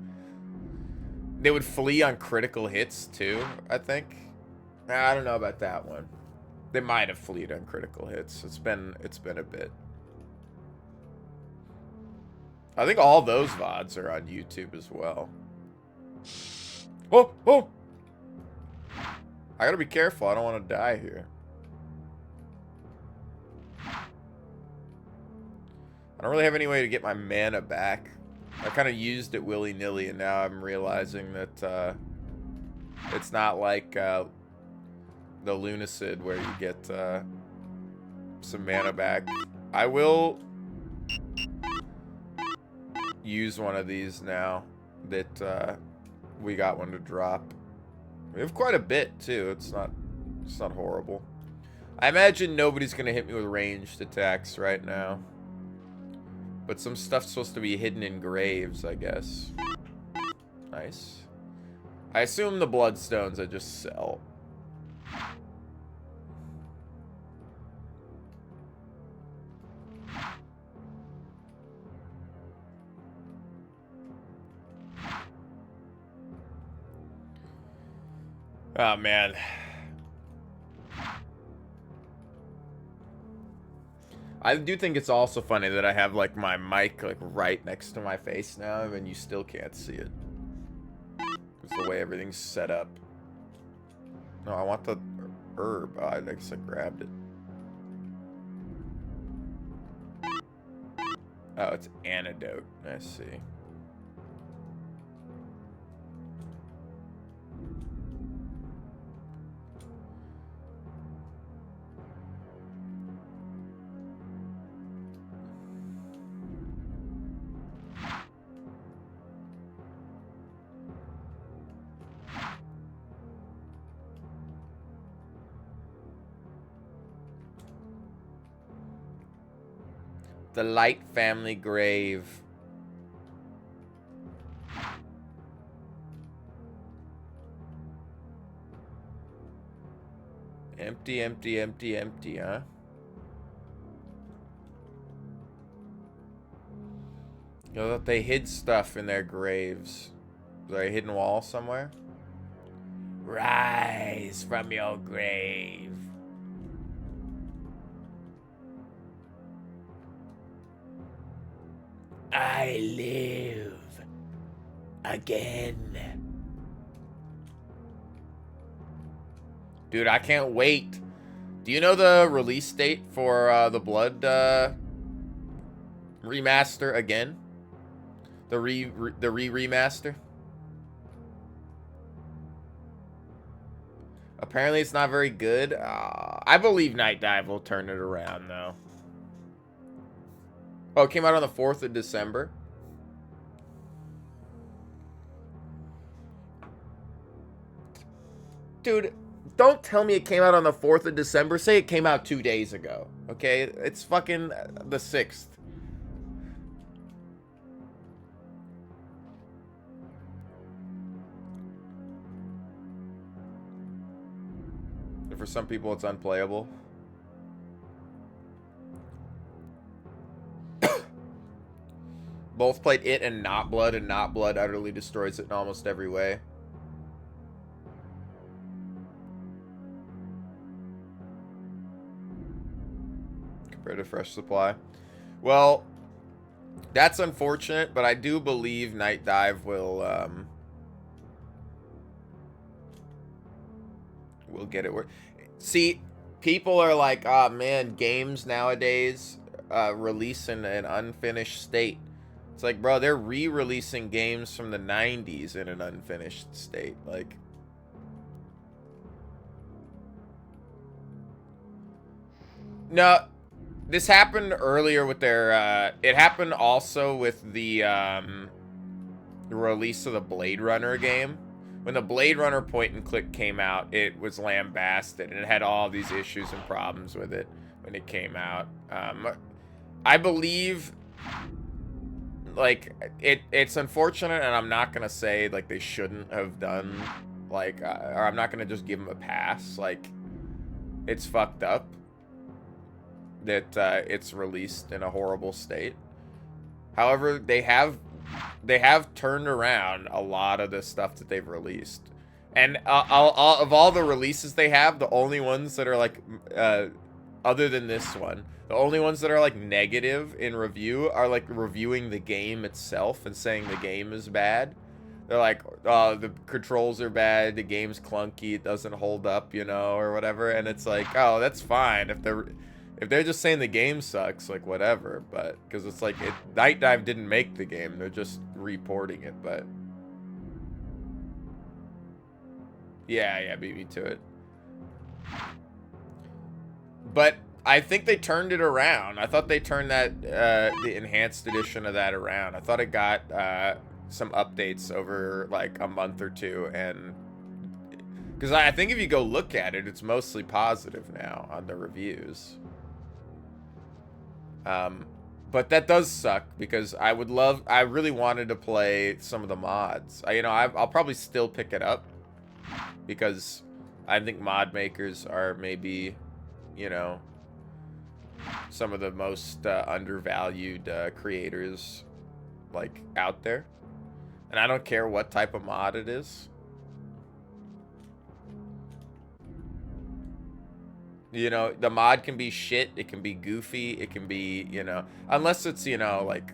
Speaker 1: They would flee on critical hits too, I think. I don't know about that one. They might have fleet on critical hits. It's been a bit. I think all those VODs are on YouTube as well. Oh, oh! I gotta be careful. I don't want to die here. I don't really have any way to get my mana back. I kind of used it willy-nilly, and now I'm realizing that it's not like the Lunacid where you get some mana back. I will use one of these now that we got one to drop. We have quite a bit too. It's not horrible. I imagine nobody's gonna hit me with ranged attacks right now. But some stuff's supposed to be hidden in graves, I guess. Nice. I assume the bloodstones I just sell. Oh, man. I do think it's also funny that I have, like, my mic, like, right next to my face now, and you still can't see it. It's the way everything's set up. No, I want the herb. Oh, I guess I grabbed it. Oh, it's antidote. I see. The Light family grave. Empty, empty, empty, empty, huh? You know that they hid stuff in their graves. Is there a hidden wall somewhere?
Speaker 3: Rise from your grave. I live again.
Speaker 1: Dude, I can't wait. Do you know the release date for the Blood remaster again? The remaster? Apparently it's not very good. I believe Night Dive will turn it around, though. Oh, it came out on the 4th of December. Dude, don't tell me it came out on the 4th of December. Say it came out 2 days ago. Okay? It's fucking the 6th. And for some people, it's unplayable. Both played it and Not Blood utterly destroys it in almost every way. Compared to Fresh Supply. Well, that's unfortunate, but I do believe Night Dive will get it. See, people are like, oh man, games nowadays release in an unfinished state. It's like, bro, they're re-releasing games from the 90s in an unfinished state. Like, no, this happened earlier with their, it happened also with the release of the Blade Runner game. When the Blade Runner point and click came out, it was lambasted, and it had all these issues and problems with it when it came out. I believe, like, it's unfortunate, and I'm not gonna say like they shouldn't have done, like, or I'm not gonna just give them a pass. Like, it's fucked up that it's released in a horrible state. However, they have turned around a lot of the stuff that they've released. And of all the releases they have, the only ones that are like, other than this one, the only ones that are like negative in review are like reviewing the game itself and saying the game is bad. They're like, oh, the controls are bad, the game's clunky, it doesn't hold up, you know, or whatever. And it's like, oh, that's fine if they're just saying the game sucks, like whatever. But because it's like, Night Dive didn't make the game, they're just reporting it. But yeah, beat me to it. But I think they turned it around. I thought they turned that the enhanced edition of that around. I thought it got some updates over like a month or two, and because I think if you go look at it, it's mostly positive now on the reviews. But that does suck because I really wanted to play some of the mods. I'll probably still pick it up because I think mod makers are maybe, you know, some of the most undervalued creators like out there. And I don't care what type of mod it is. You know, the mod can be shit, it can be goofy, it can be, you know, unless it's, you know, like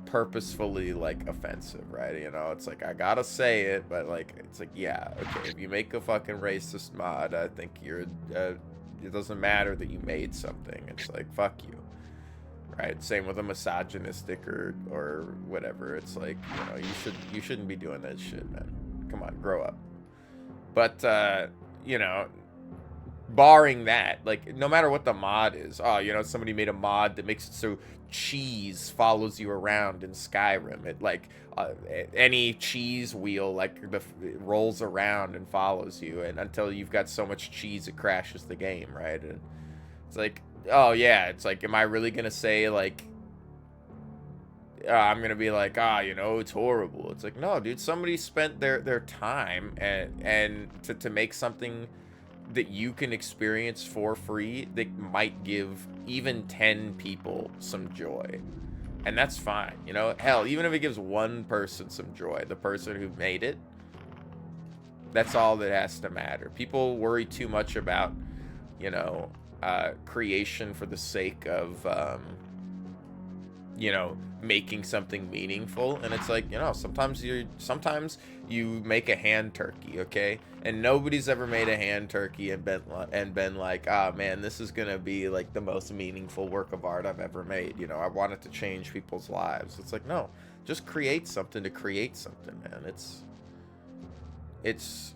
Speaker 1: purposefully like offensive, right? You know, it's like I gotta say it, but like it's like, yeah, okay, if you make a fucking racist mod, I think you're it doesn't matter that you made something. It's like, fuck you. Right? Same with a misogynistic or whatever. It's like, you know, you shouldn't be doing that shit, man. Come on, grow up. But you know, barring that, like no matter what the mod is, oh, you know, somebody made a mod that makes it so cheese follows you around in Skyrim. It like any cheese wheel like it rolls around and follows you, and until you've got so much cheese it crashes the game, right? And it's like, oh yeah, it's like, am I really gonna say like I'm gonna be like, you know, it's horrible? It's like, no, dude, somebody spent their time and to make something that you can experience for free that might give even 10 people some joy. And that's fine, you know? Hell, even if it gives one person some joy, the person who made it, that's all that has to matter. People worry too much about, you know, creation for the sake of, you know, making something meaningful. And it's like, you know, sometimes you make a hand turkey, okay? And nobody's ever made a hand turkey and been like, man, this is gonna be like the most meaningful work of art I've ever made. You know, I want it to change people's lives. It's like, no, just create something to create something, man. It's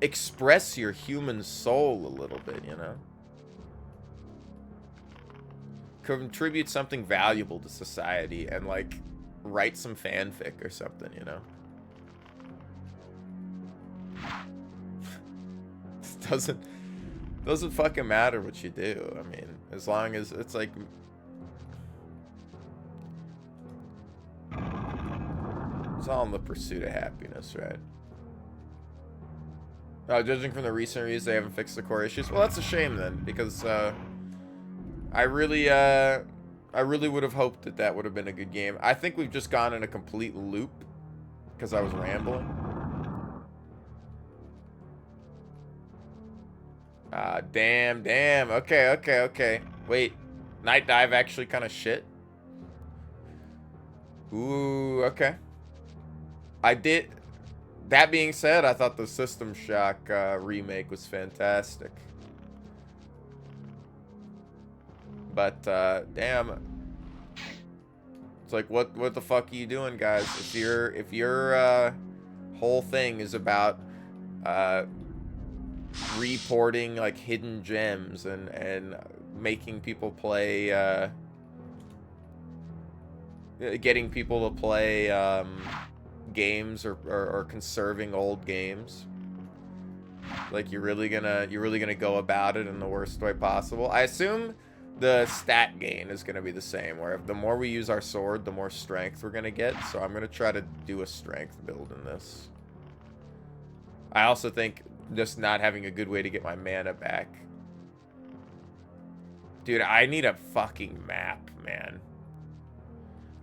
Speaker 1: express your human soul a little bit, you know? Contribute something valuable to society and like write some fanfic or something, you know? It doesn't fucking matter what you do. I mean, as long as it's like, it's all in the pursuit of happiness, right? Judging from the recent reviews, they haven't fixed the core issues. Well, that's a shame then, because I really would have hoped that would have been a good game. I think we've just gone in a complete loop because I was rambling. Damn. Okay. Wait, Night Dive actually kind of shit. Ooh, okay. That being said, I thought the System Shock remake was fantastic. But damn, it's like, what the fuck are you doing, guys? If your whole thing is about reporting like hidden gems and making people play, getting people to play games or conserving old games, like you're really gonna go about it in the worst way possible. I assume the stat gain is going to be the same, where the more we use our sword, the more strength we're going to get. So I'm going to try to do a strength build in this. I also think just not having a good way to get my mana back. Dude, I need a fucking map, man.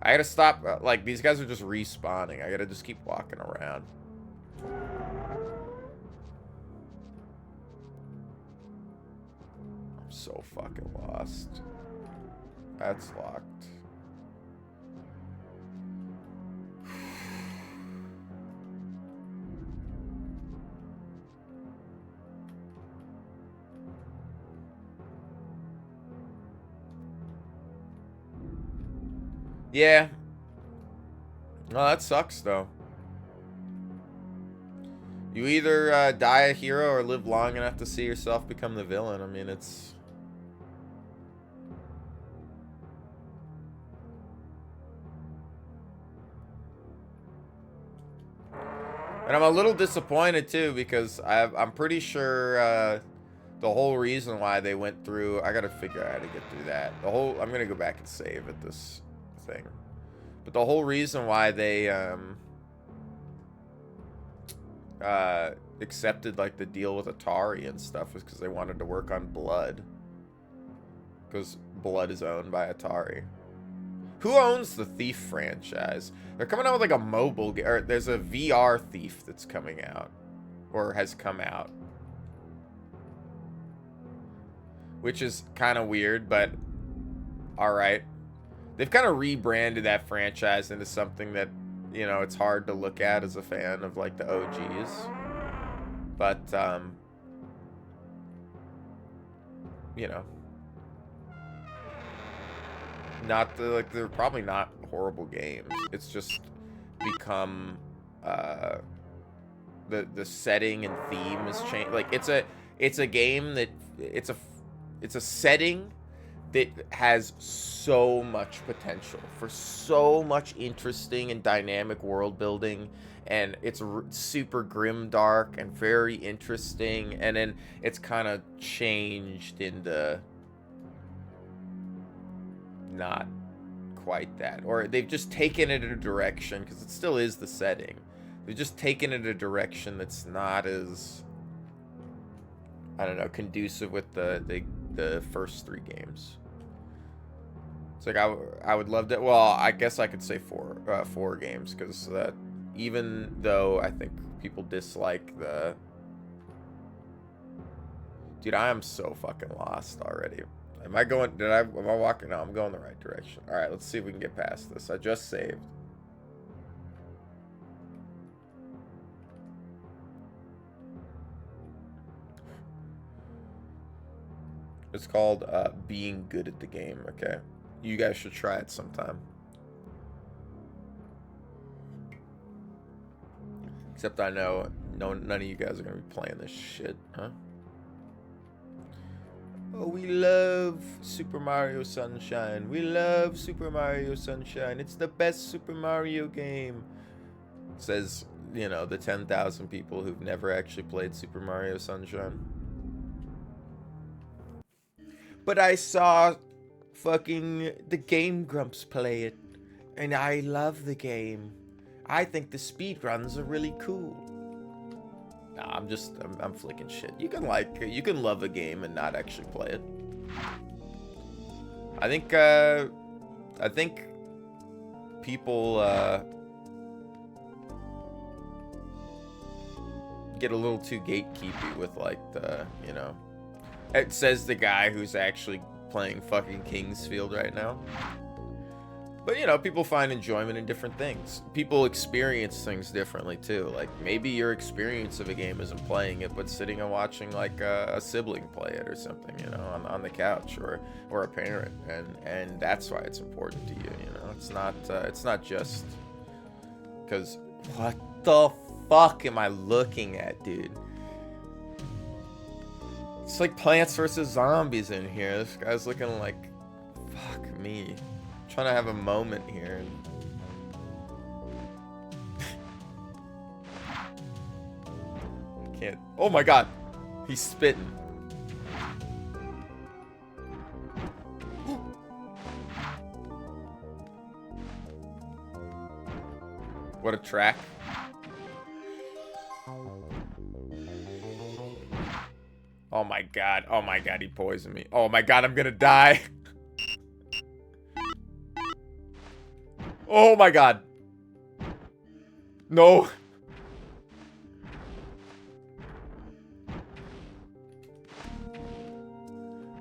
Speaker 1: I gotta stop. Like, these guys are just respawning. I gotta just keep walking around. I'm so fucking lost. That's locked. Yeah. Oh, that sucks, though. You either die a hero or live long enough to see yourself become the villain. I mean, it's... And I'm a little disappointed, too, because I'm pretty sure the whole reason why they went through... I gotta figure out how to get through that. I'm gonna go back and save at this thing. But the whole reason why they accepted like the deal with Atari and stuff was because they wanted to work on Blood, because Blood is owned by Atari. Who owns the Thief franchise? They're coming out with like a mobile game, or there's a VR Thief that's coming out, or has come out, which is kind of weird, but all right. They've kind of rebranded that franchise into something that, you know, it's hard to look at as a fan of, like, the OGs. But, you know. Not, like, they're probably not horrible games. It's just become, the setting and theme has changed. Like, it's a game that, it's a setting that has so much potential for so much interesting and dynamic world building, and it's super grim dark and very interesting, and then it's kind of changed into not quite that, or they've just taken it in a direction, because it still is the setting, they've just taken it in a direction that's not as, I don't know, conducive with the first 3 games. It's like I would love to. Well, I guess I could say 4 games, because even though I think people dislike the. Dude, I am so fucking lost already. Am I going? Am I walking? No, I'm going the right direction. All right, let's see if we can get past this. I just saved. It's called being good at the game. Okay. You guys should try it sometime. Except I know none of you guys are going to be playing this shit, huh? Oh, we love Super Mario Sunshine. We love Super Mario Sunshine. It's the best Super Mario game. Says, you know, the 10,000 people who've never actually played Super Mario Sunshine. But I saw fucking the Game Grumps play it, and I love the game. I think the speedruns are really cool. Nah, I'm flicking shit. You can love a game and not actually play it. I think people get a little too gatekeepy with, like, the, you know. It says the guy who's actually playing fucking Kingsfield right now. But, you know, people find enjoyment in different things. People experience things differently, too. Like, maybe your experience of a game isn't playing it, but sitting and watching, like, a sibling play it or something, you know, on the couch, or a parent. And that's why it's important to you, you know. It's not just because... What the fuck am I looking at, dude? It's like Plants vs. Zombies in here. This guy's looking like... Fuck me. I'm trying to have a moment here. I can't... Oh my god! He's spitting. What a track. Oh my god. Oh my god, he poisoned me. Oh my god, I'm gonna die. Oh my god. No.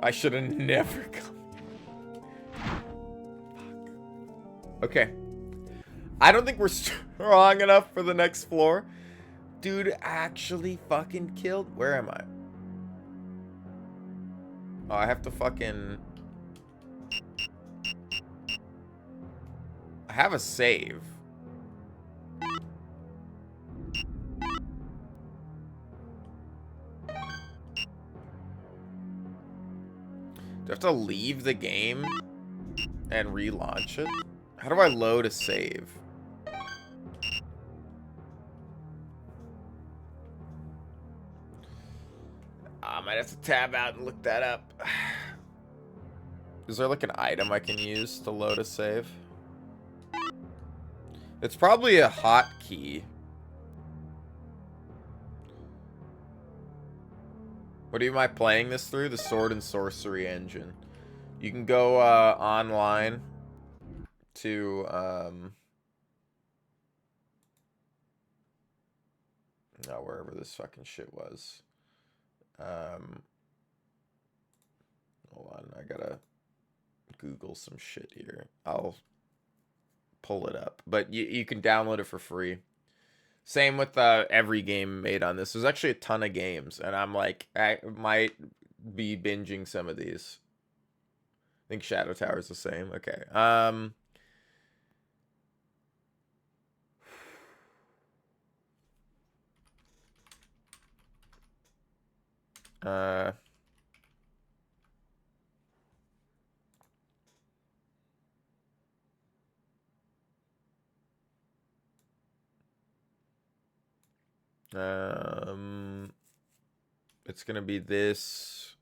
Speaker 1: I should have never come. Fuck. Okay. I don't think we're strong enough for the next floor. Dude actually fucking killed. Where am I? Oh, I have to fucking... I have a save. Do I have to leave the game and relaunch it? How do I load a save? I might have to tab out and look that up. Is there like an item I can use to load a save? It's probably a hotkey. What am I playing this through? The Sword and Sorcery engine. You can go online to wherever this fucking shit was. Hold on, I gotta Google some shit here. I'll pull it up, but you can download it for free. Same with every game made on this. There's actually a ton of games, and I'm like, I might be binging some of these. I think Shadow Tower is the same. Okay. It's gonna be this.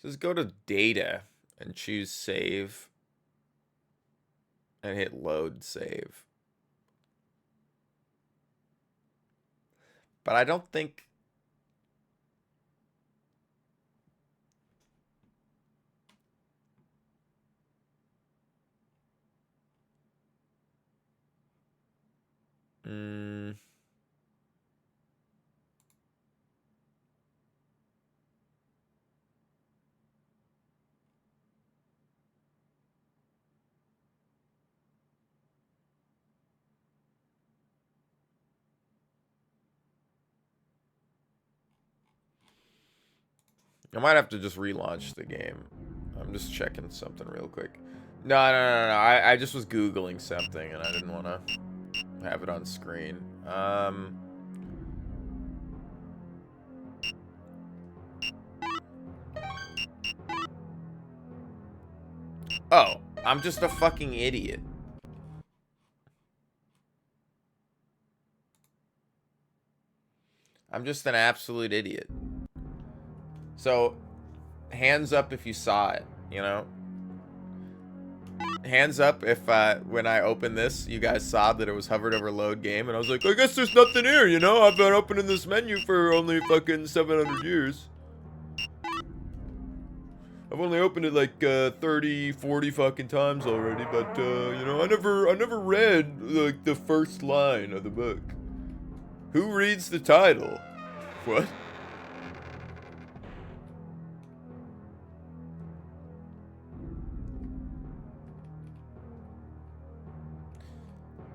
Speaker 1: Just go to data and choose save and hit load save. But I don't think... I might have to just relaunch the game. I'm just checking something real quick. No. I just was Googling something and I didn't want to have it on screen. Oh, I'm just a fucking idiot. I'm just an absolute idiot. So, hands up if you saw it, you know? Hands up if, when I opened this, you guys saw that it was hovered over load game, and I was like, I guess there's nothing here, you know? I've been opening this menu for only fucking 700 years. I've only opened it like 30, 40 fucking times already, but, you know, I never read, like, the first line of the book. Who reads the title? What?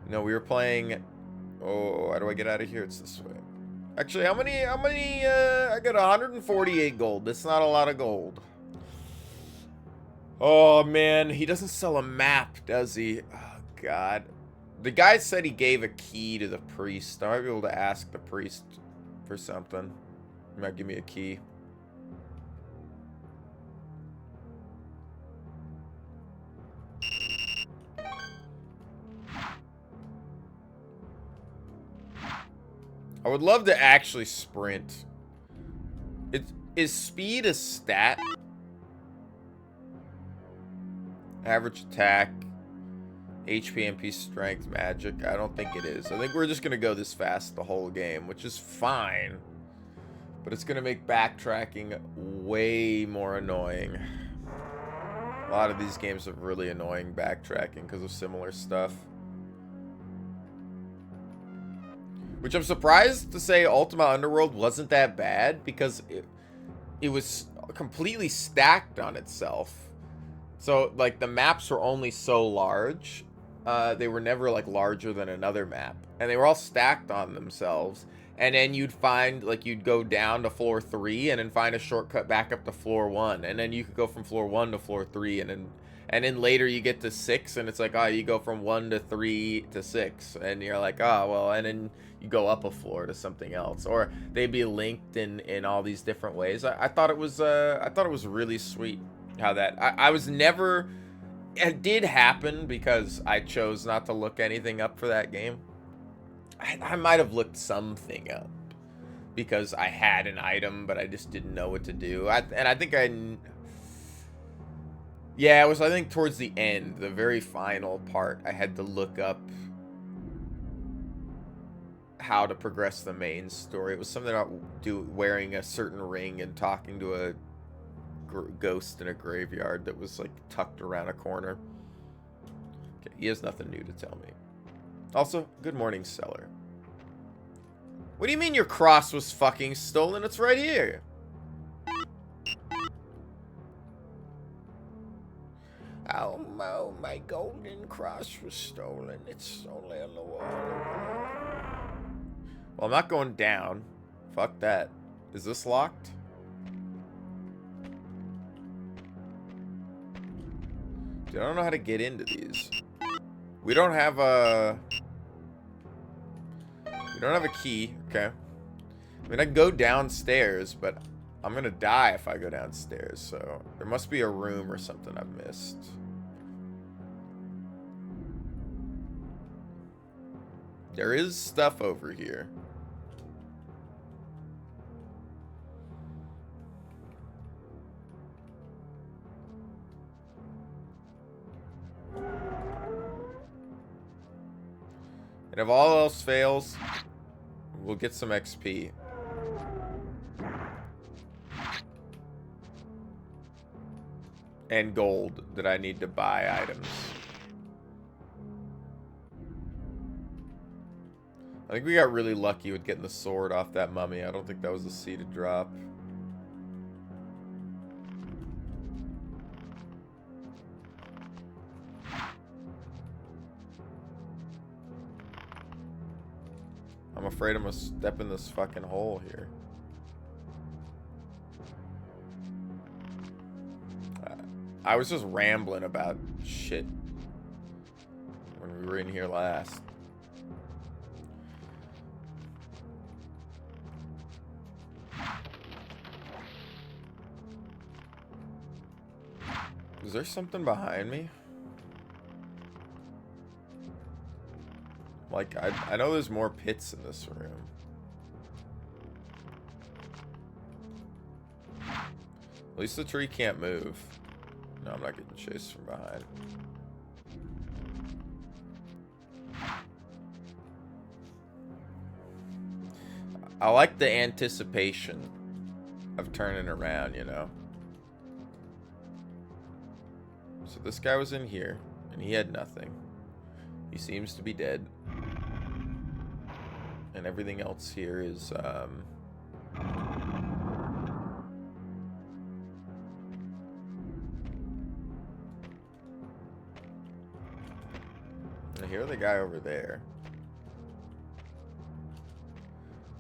Speaker 1: No, we were playing... Oh, how do I get out of here? It's this way. Actually, how many, I got 148 gold. That's not a lot of gold. Oh, man. He doesn't sell a map, does he? Oh, God. The guy said he gave a key to the priest. I might be able to ask the priest for something. He might give me a key. I would love to actually sprint. Is speed a stat? Average attack, HP, MP, strength, magic. I don't think it is. I think we're just going to go this fast the whole game, which is fine. But it's going to make backtracking way more annoying. A lot of these games have really annoying backtracking because of similar stuff. Which I'm surprised to say Ultima Underworld wasn't that bad, because it was completely stacked on itself. So, like, the maps were only so large. They were never, like, larger than another map. And they were all stacked on themselves. And then you'd find, like, you'd go down to floor 3 and then find a shortcut back up to floor 1. And then you could go from floor 1 to floor 3. And then later you get to 6 and it's like, oh, you go from 1 to 3 to 6. And you're like, oh, well, and then you go up a floor to something else. Or they'd be linked in all these different ways. I thought it was really sweet how that... I was never... It did happen because I chose not to look anything up for that game. I might have looked something up because I had an item, but I just didn't know what to do. I think yeah, it was, I think, towards the end, the very final part, I had to look up how to progress the main story. It was something about wearing a certain ring and talking to a ghost in a graveyard that was, like, tucked around a corner. Okay, he has nothing new to tell me. Also, good morning, seller. What do you mean your cross was fucking stolen? It's right here. Oh, my golden cross was stolen. It's only on the wall. Well, I'm not going down. Fuck that. Is this locked? Dude, I don't know how to get into these. We don't have a key. Okay. I mean, I can go downstairs, but I'm gonna die if I go downstairs. So there must be a room or something I've missed. There is stuff over here. And if all else fails, we'll get some XP. And gold that I need to buy items. I think we got really lucky with getting the sword off that mummy. I don't think that was a seeded drop. I'm afraid I'm gonna step in this fucking hole here. I was just rambling about shit when we were in here last. Is there something behind me? Like, I know there's more pits in this room. At least the tree can't move. No, I'm not getting chased from behind. I like the anticipation of turning around, you know? So this guy was in here, and he had nothing. He seems to be dead. And everything else here is, I hear the guy over there.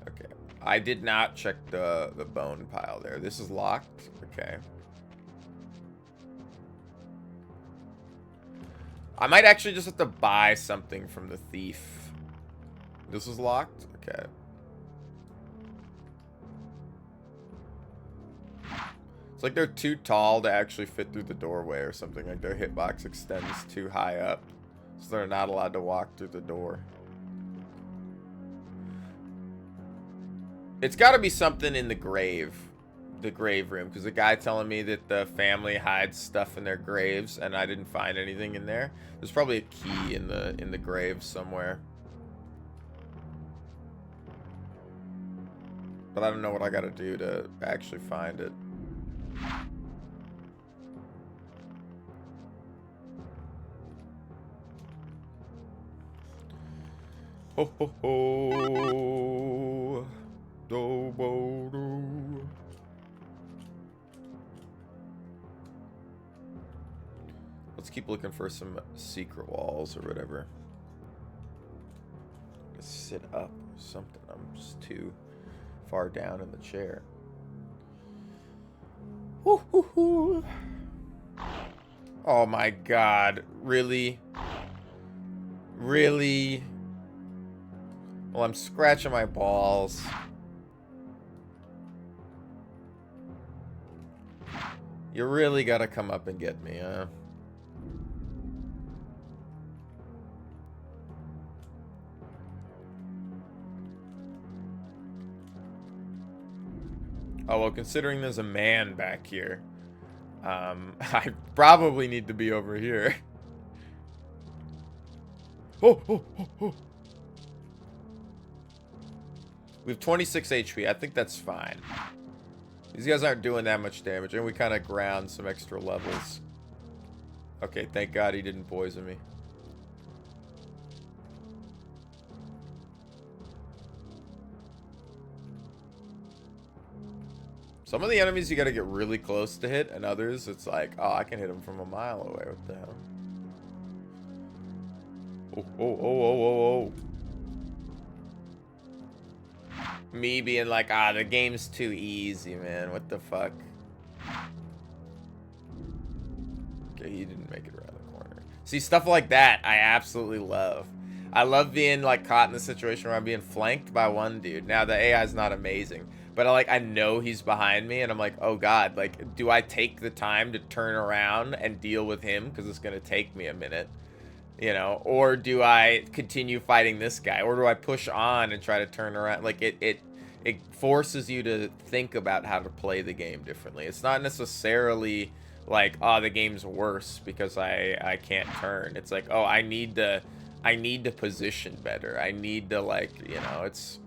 Speaker 1: Okay. I did not check the bone pile there. This is locked. Okay. I might actually just have to buy something from the thief. This is locked? Okay. It's like they're too tall to actually fit through the doorway or something. Like their hitbox extends too high up. So they're not allowed to walk through the door. It's got to be something in the grave the grave room, because the guy telling me that the family hides stuff in their graves, and I didn't find anything in there. There's probably a key in the grave somewhere. But I don't know what I gotta do to actually find it. Ho ho ho. Do bo do. Let's keep looking for some secret walls or whatever. Let's sit up or something. I'm just too far down in the chair. Woo, hoo, hoo. Oh my god. Really? Really? Well, I'm scratching my balls. You really gotta come up and get me, huh? Oh, well, considering there's a man back here, I probably need to be over here. Oh, oh, oh, oh. We have 26 HP. I think that's fine. These guys aren't doing that much damage, and we kind of ground some extra levels. Okay, thank God he didn't poison me. Some of the enemies you gotta get really close to hit, and others it's like, oh, I can hit them from a mile away. What the hell? Oh, oh, oh, oh, oh, oh. Me being like, ah, the game's too easy, man. What the fuck? Okay, he didn't make it around the corner. See, stuff like that, I absolutely love. I love being like caught in the situation where I'm being flanked by one dude. Now the AI is not amazing, but I know he's behind me, and I'm like, oh god, like, do I take the time to turn around and deal with him because it's gonna take me a minute, you know, or do I continue fighting this guy, or do I push on and try to turn around? Like it forces you to think about how to play the game differently. It's not necessarily like, oh, the game's worse because I can't turn. It's like, oh, I need to position better. I need to, like, you know, it's...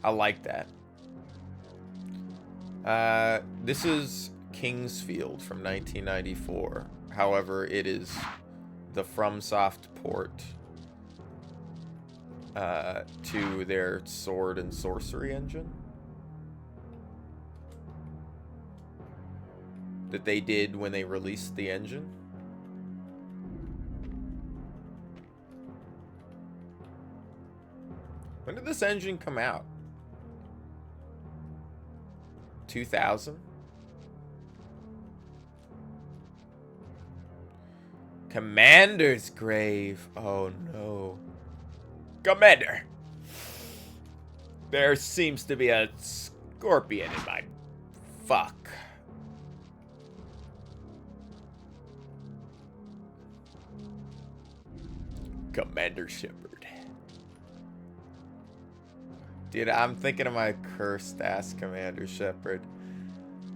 Speaker 1: I like that. This is Kingsfield from 1994. However, it is the FromSoft port to their sword and sorcery engine that they did when they released the engine. When did this engine come out? 2000? Commander's grave. Oh no. Commander. There seems to be a scorpion in my fuck. Commander Shepard. Dude, I'm thinking of my cursed ass Commander Shepard.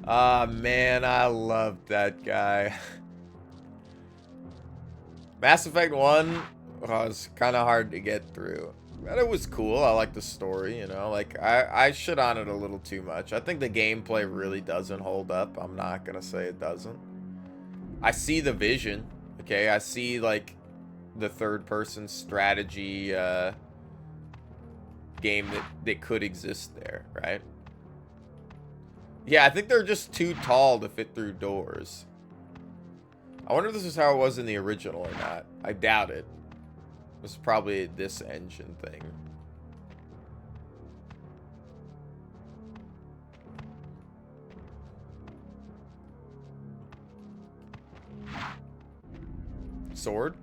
Speaker 1: Ah, man, I loved that guy. Mass Effect 1 was kind of hard to get through. But it was cool. I like the story, you know. Like, I shit on it a little too much. I think the gameplay really doesn't hold up. I'm not going to say it doesn't. I see the vision, okay? I see, like, the third-person strategy game that could exist there, right? Yeah, I think they're just too tall to fit through doors. I wonder if this is how it was in the original or not. I doubt it. This is probably this engine thing. Sword?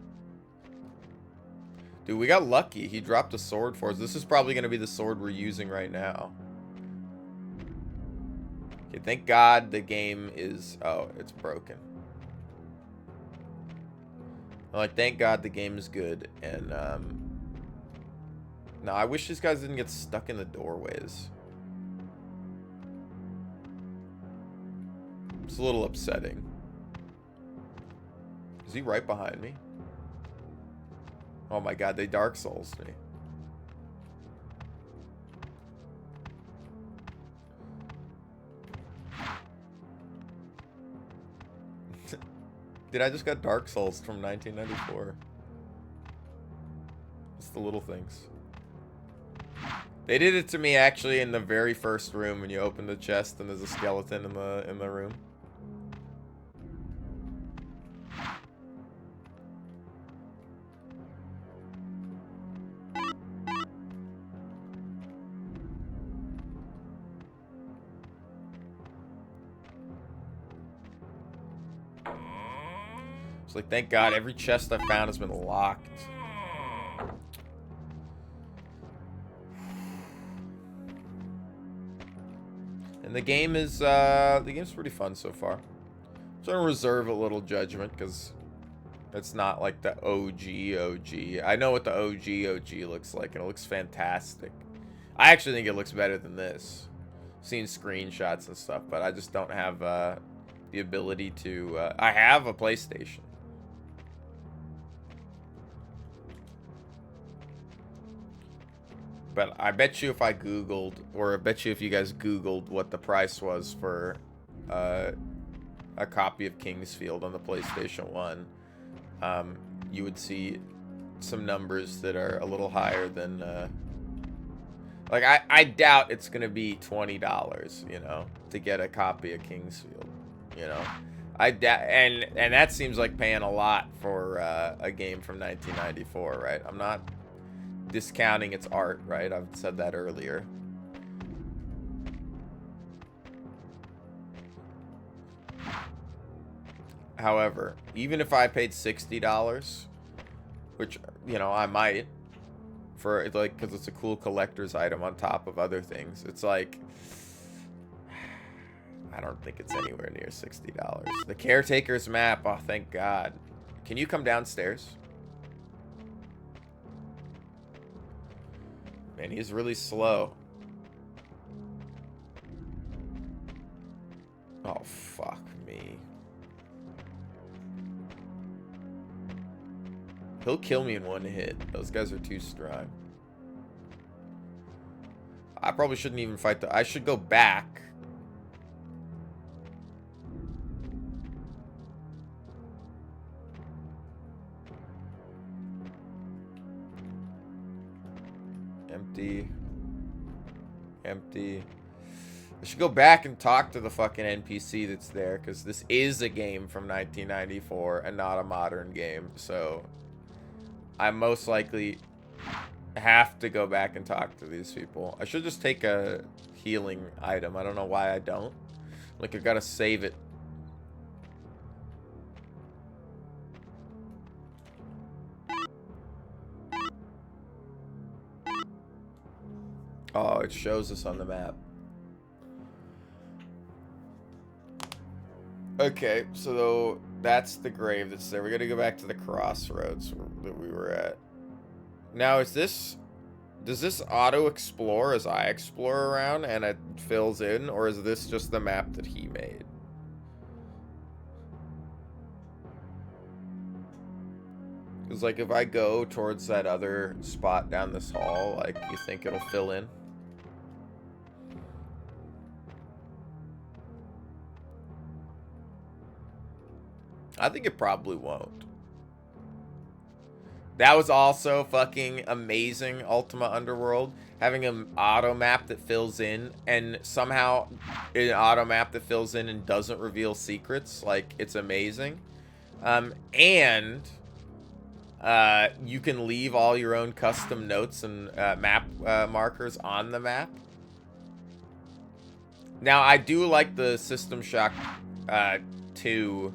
Speaker 1: Dude, we got lucky. He dropped a sword for us. This is probably going to be the sword we're using right now. Okay, thank God the game is... Oh, it's broken. Like, thank God the game is good. And, No, I wish these guys didn't get stuck in the doorways. It's a little upsetting. Is he right behind me? Oh my god, they Dark Souls me. Dude, I just got Dark Souls from 1994. It's the little things. They did it to me actually in the very first room when you open the chest and there's a skeleton in the room. It's like, thank God, every chest I've found has been locked. And the game's pretty fun so far. I'm trying to reserve a little judgment because it's not like the OG. I know what the OG looks like, and it looks fantastic. I actually think it looks better than this. I've seen screenshots and stuff, but I just don't have the ability to. I have a PlayStation. But I bet you if I Googled, or I bet you if you guys Googled what the price was for a copy of Kingsfield on the PlayStation 1, you would see some numbers that are a little higher than, like, I doubt it's going to be $20, you know, to get a copy of Kingsfield, you know. And that seems like paying a lot for a game from 1994, right? I'm not discounting its art, right? I've said that earlier. However, even if I paid $60, which, you know, I might, for like, because it's a cool collector's item on top of other things, it's like, I don't think it's anywhere near $60. The Caretaker's map, oh, thank God. Can you come downstairs? Man, he's really slow. Oh, fuck me. He'll kill me in one hit. Those guys are too strong. I probably shouldn't even fight the... I should go back. Empty. I should go back and talk to the fucking NPC that's there, because this is a game from 1994 and not a modern game, so I most likely have to go back and talk to these people. I should just take a healing item. I don't know why I don't. Like, I gotta save it. Oh, it shows us on the map. Okay, so that's the grave that's there. We gotta go back to the crossroads that we were at. Now, is this... Does this auto-explore as I explore around and it fills in? Or is this just the map that he made? Because, like, if I go towards that other spot down this hall, like, you think it'll fill in? I think it probably won't. That was also fucking amazing, Ultima Underworld. Having an auto map that fills in, and somehow an auto map that fills in and doesn't reveal secrets. Like, it's amazing. And you can leave all your own custom notes and map markers on the map. Now, I do like the System Shock 2.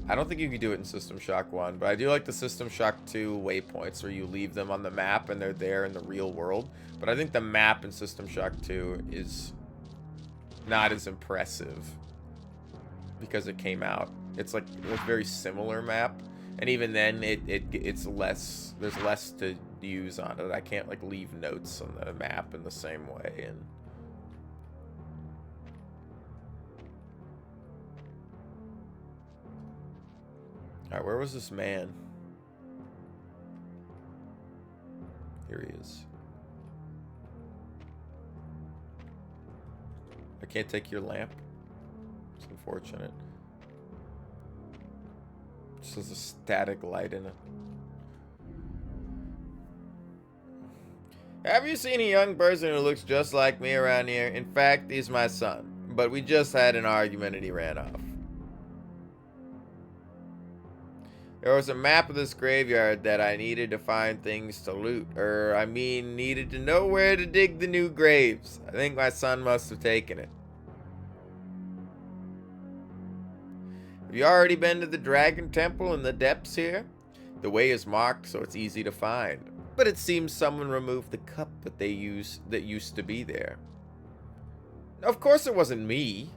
Speaker 1: I don't think you can do it in System Shock 1, but I do like the System Shock 2 waypoints where you leave them on the map and they're there in the real world. But I think the map in System Shock 2 is not as impressive because it came out. It's like a very similar map, and even then it's less, there's less to use on it. I can't like leave notes on the map in the same way. And all right, where was this man? Here he is. I can't take your lamp. It's unfortunate. Just has a static light in it. Have you seen a young person who looks just like me around here? In fact, he's my son. But we just had an argument and he ran off. There was a map of this graveyard that I needed to find things to loot. Needed to know where to dig the new graves. I think my son must have taken it. Have you already been to the Dragon Temple in the depths here? The way is marked so it's easy to find. But it seems someone removed the cup that used to be there. Of course it wasn't me.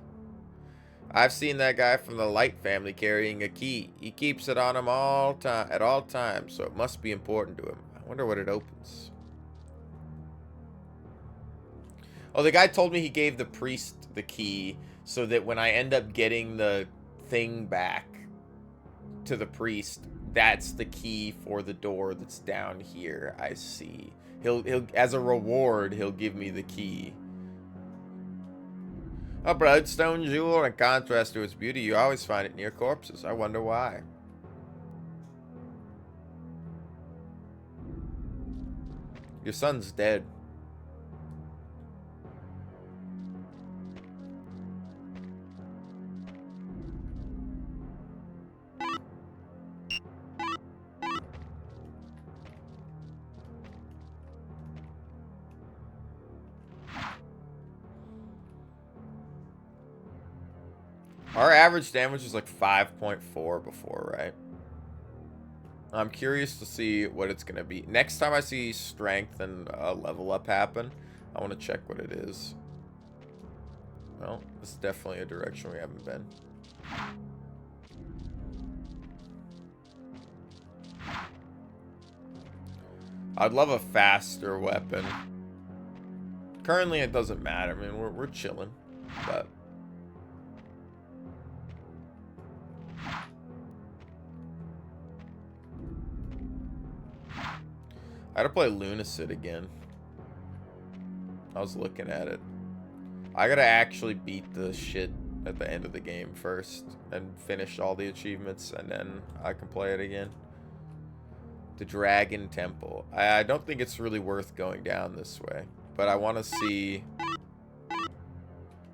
Speaker 1: I've seen that guy from the Light family carrying a key. He keeps it on him at all times, so it must be important to him. I wonder what it opens. Oh, the guy told me he gave the priest the key so that when I end up getting the thing back to the priest, that's the key for the door that's down here. I see. He'll as a reward, he'll give me the key. A bloodstone jewel, in contrast to its beauty, you always find it near corpses. I wonder why. Your son's dead. Our average damage was like 5.4 before, right? I'm curious to see what it's going to be. Next time I see strength and a level up happen, I want to check what it is. Well, this is definitely a direction we haven't been. I'd love a faster weapon. Currently, it doesn't matter. I mean, we're chilling, but... I gotta play Lunacid again. I was looking at it. I gotta actually beat the shit at the end of the game first and finish all the achievements, and then I can play it again. The Dragon Temple. I don't think it's really worth going down this way, but I want to see...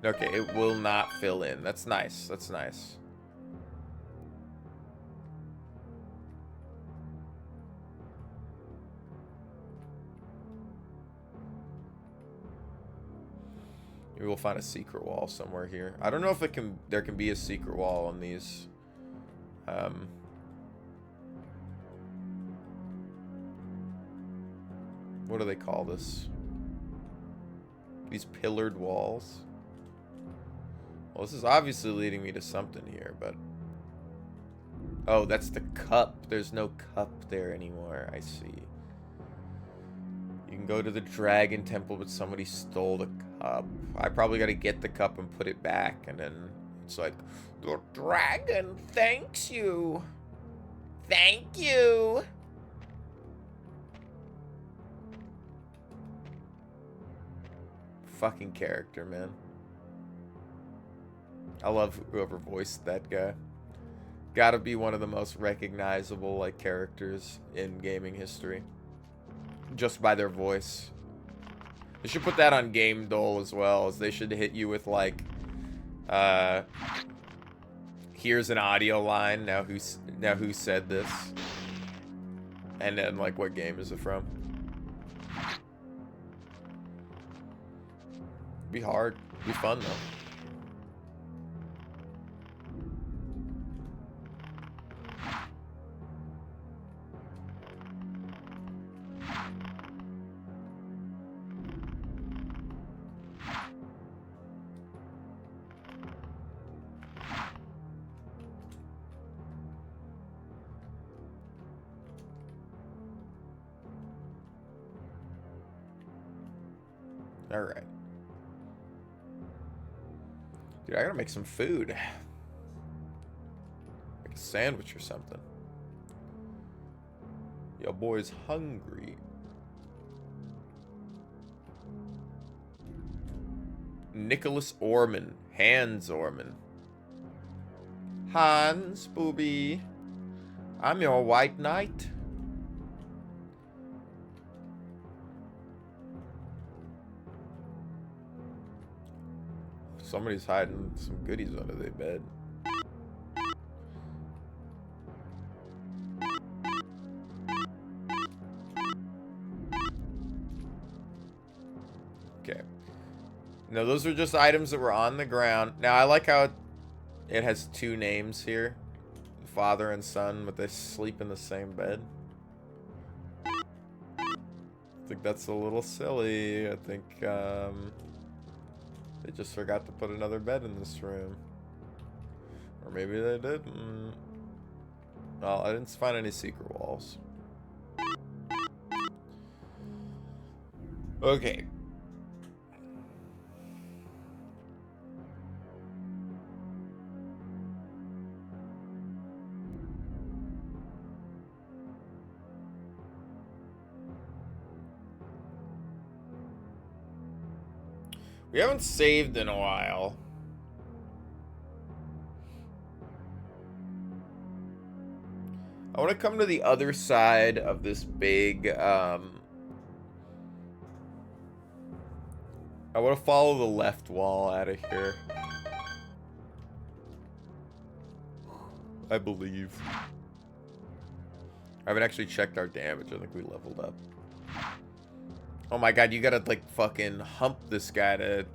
Speaker 1: Okay, it will not fill in. That's nice. That's nice. Maybe we'll find a secret wall somewhere here. I don't know if there can be a secret wall on these. What do they call this? These pillared walls. Well, this is obviously leading me to something here, but... Oh, that's the cup. There's no cup there anymore. I see. You can go to the Dragon Temple, but somebody stole the cup. I probably got to get the cup and put it back, and then it's like, the dragon thanks you. Thank you. Fucking character, man. I love whoever voiced that guy. Gotta be one of the most recognizable, like, characters in gaming history. Just by their voice. They should put that on Game Dole as well, as they should hit you with like, here's an audio line. Now who said this? And then like, what game is it from? Be hard. Be fun though. Alright. Dude, I gotta make some food. Make a sandwich or something. Yo, boy's hungry. Nicholas Orman. Hans Orman. Hans, booby. I'm your white knight. Somebody's hiding some goodies under their bed. Okay. No, those are just items that were on the ground. Now, I like how it has two names here. Father and son, but they sleep in the same bed. I think that's a little silly. I think, they just forgot to put another bed in this room. Or maybe they didn't. Well, I didn't find any secret walls. Okay. We haven't saved in a while. I want to come to the other side of this big, I want to follow the left wall out of here. I believe. I haven't actually checked our damage. I think we leveled up. Oh my god, you gotta, like, fucking hump this guy to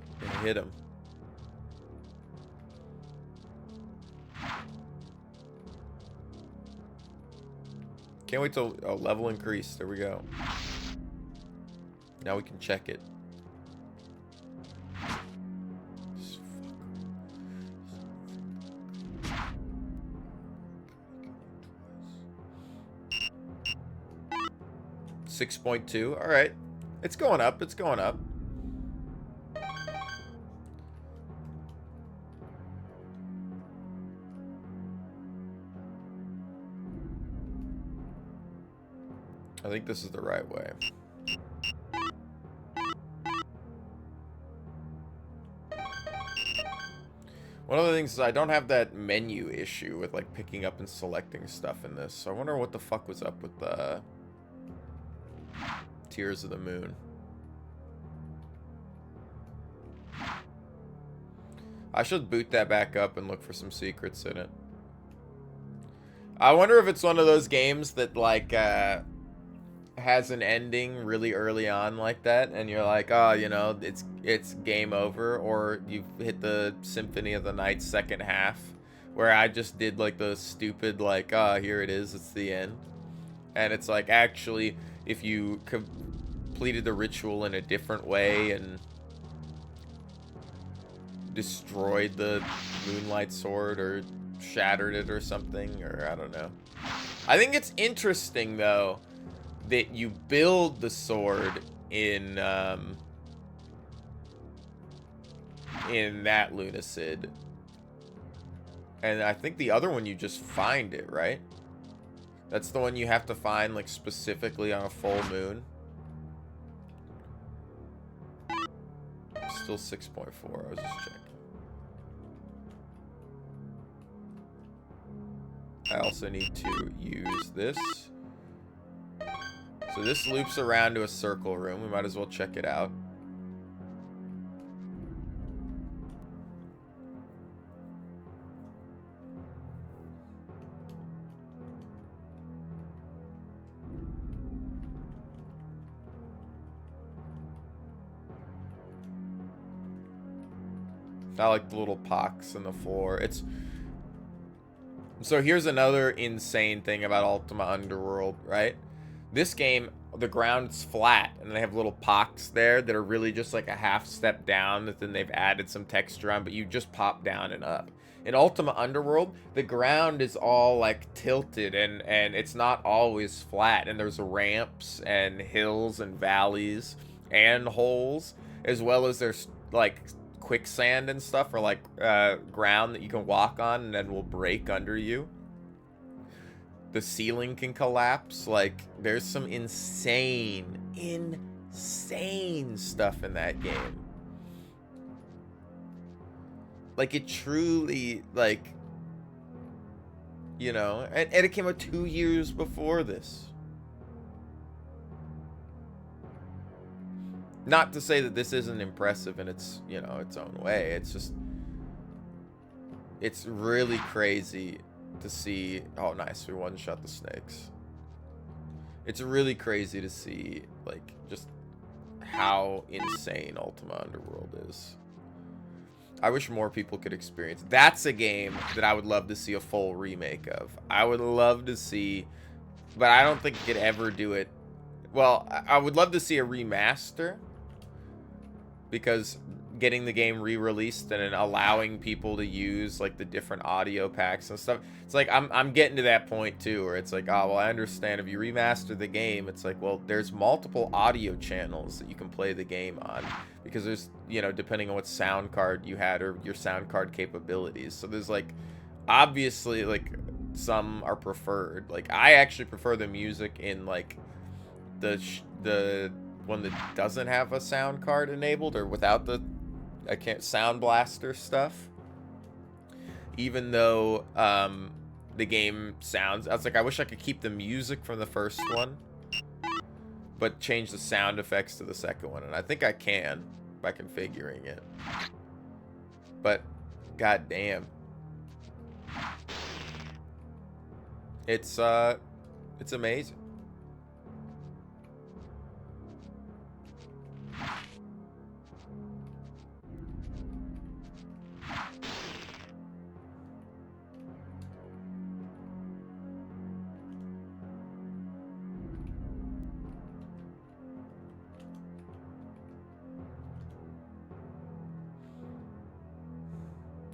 Speaker 1: hit him. Can't wait till... Oh, level increase. There we go. Now we can check it. 6.2. All right. It's going up. It's going up. I think this is the right way. One of the things is I don't have that menu issue with like picking up and selecting stuff in this. So I wonder what the fuck was up with the Tears of the Moon. I should boot that back up and look for some secrets in it. I wonder if it's one of those games that like has an ending really early on like that, and you're like, oh, you know, it's game over, or you've hit the Symphony of the Night second half, where I just did like the stupid like, here it is, it's the end, and it's like actually if you completed the ritual in a different way and destroyed the Moonlight Sword or shattered it or something, or I don't know. I think it's interesting though that you build the sword in that Lunacid, and I think the other one you just find it, right? That's the one you have to find like specifically on a full moon. Still 6.4. I was just checking. I also need to use this. So this loops around to a circle room. We might as well check it out. I like the little pox in the floor. So here's another insane thing about Ultima Underworld, right? This game, the ground's flat, and they have little pox there that are really just like a half step down that then they've added some texture on, but you just pop down and up. In Ultima Underworld, the ground is all like tilted, and it's not always flat, and there's ramps and hills and valleys and holes. as well as there's like quicksand and stuff, or like ground that you can walk on and then will break under you. The ceiling can collapse. Like, there's some insane stuff in that game. Like, it truly, like, you know, and it came out 2 years before this. Not to say that this isn't impressive in its, you know, its own way. It's just, it's really crazy to see. Oh, nice. We one-shot the snakes. It's really crazy to see, like, just how insane Ultima Underworld is. I wish more people could experience. That's a game that I would love to see a full remake of. I would love to see, but I don't think it could ever do it. Well, I would love to see a remaster, because getting the game re-released and then allowing people to use like the different audio packs and stuff. It's like I'm getting to that point too, where it's like, oh well, I understand if you remaster the game, it's like, well, there's multiple audio channels that you can play the game on, because there's, you know, depending on what sound card you had or your sound card capabilities. So there's like, obviously, like, some are preferred. Like, I actually prefer the music in like the one that doesn't have a sound card enabled, or without the Sound Blaster stuff. Even though the game sounds, I was like, I wish I could keep the music from the first one, but change the sound effects to the second one, and I think I can by configuring it. But god damn, it's amazing.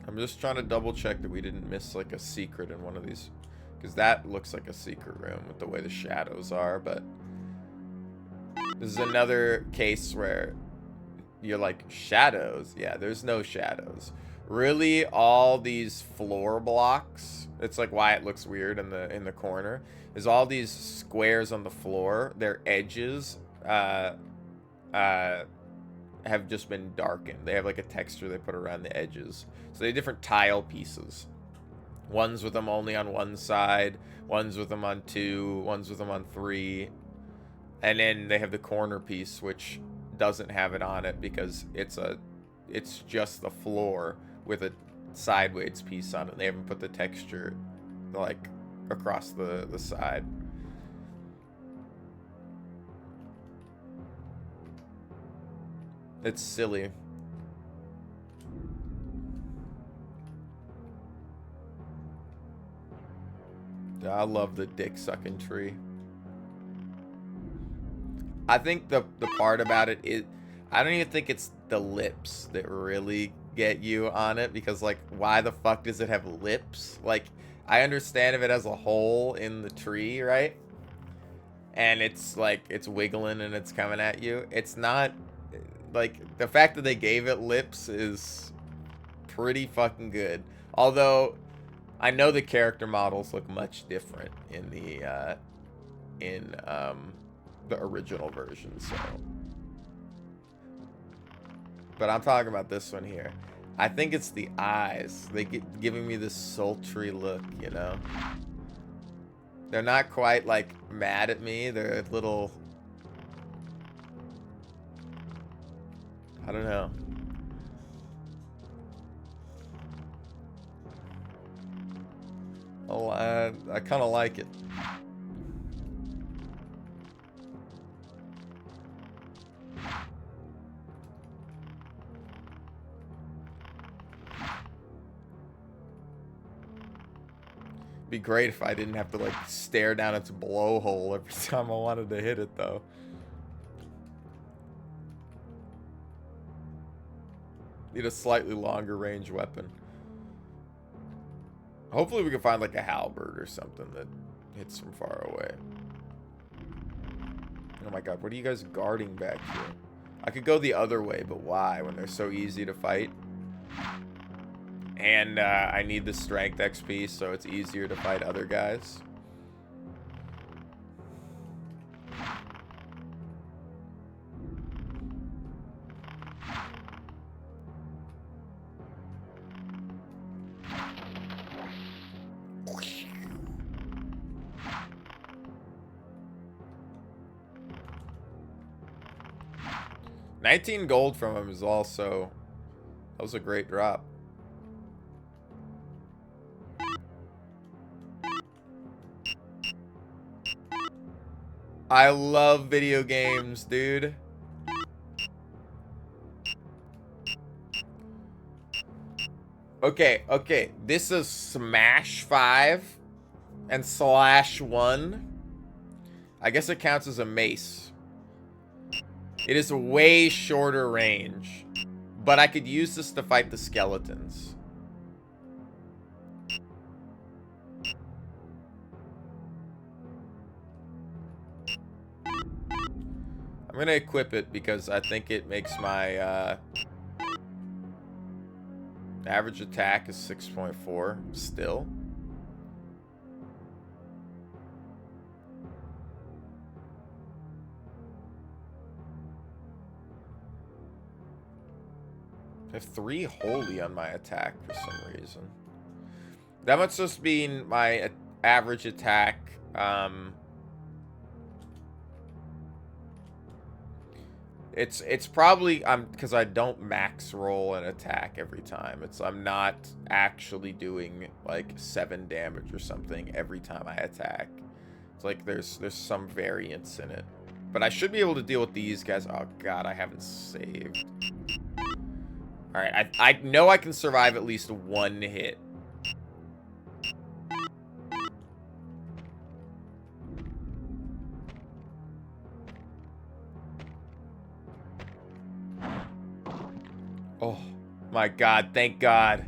Speaker 1: I'm just trying to double check that we didn't miss like a secret in one of these, because that looks like a secret room with the way the shadows are. But this is another case where you're like, shadows? Yeah, there's no shadows. Really, all these floor blocks, it's like why it looks weird in the corner, is all these squares on the floor, their edges have just been darkened. They have like a texture they put around the edges. So they have different tile pieces. Ones with them only on one side, ones with them on two, ones with them on three. And then they have the corner piece, which doesn't have it on it because it's just the floor with a sideways piece on it. They haven't put the texture like across the side. It's silly. I love the dick sucking tree. I think the part about it is, I don't even think it's the lips that really get you on it, because like, why the fuck does it have lips? Like, I understand if it has a hole in the tree, right? And it's like, it's wiggling and it's coming at you. It's not, like, the fact that they gave it lips is pretty fucking good. Although, I know the character models look much different in the original version, so. But I'm talking about this one here. I think it's the eyes. They get giving me this sultry look, you know? They're not quite, like, mad at me. They're a little... I don't know. Oh, I kind of like it. Be great if I didn't have to like stare down its blowhole every time I wanted to hit it, though. Need a slightly longer range weapon. Hopefully we can find like a halberd or something that hits from far away. Oh my god, what are you guys guarding back here? I could go the other way, but why when they're so easy to fight? And I need the strength XP, so it's easier to fight other guys. $19 gold from him is also... That was a great drop. I love video games, dude. Okay. This is Smash 5 and Slash 1. I guess it counts as a mace. It is a way shorter range. But I could use this to fight the skeletons. I'm gonna equip it because I think it makes my average attack is 6.4 still. I have 3 holy on my attack for some reason. That must just mean my average attack. It's probably because I don't max roll an attack every time. I'm not actually doing like 7 damage or something every time I attack. It's like there's some variance in it. But I should be able to deal with these guys. Oh god, I haven't saved. Alright, I know I can survive at least 1 hit. Oh my god, thank god.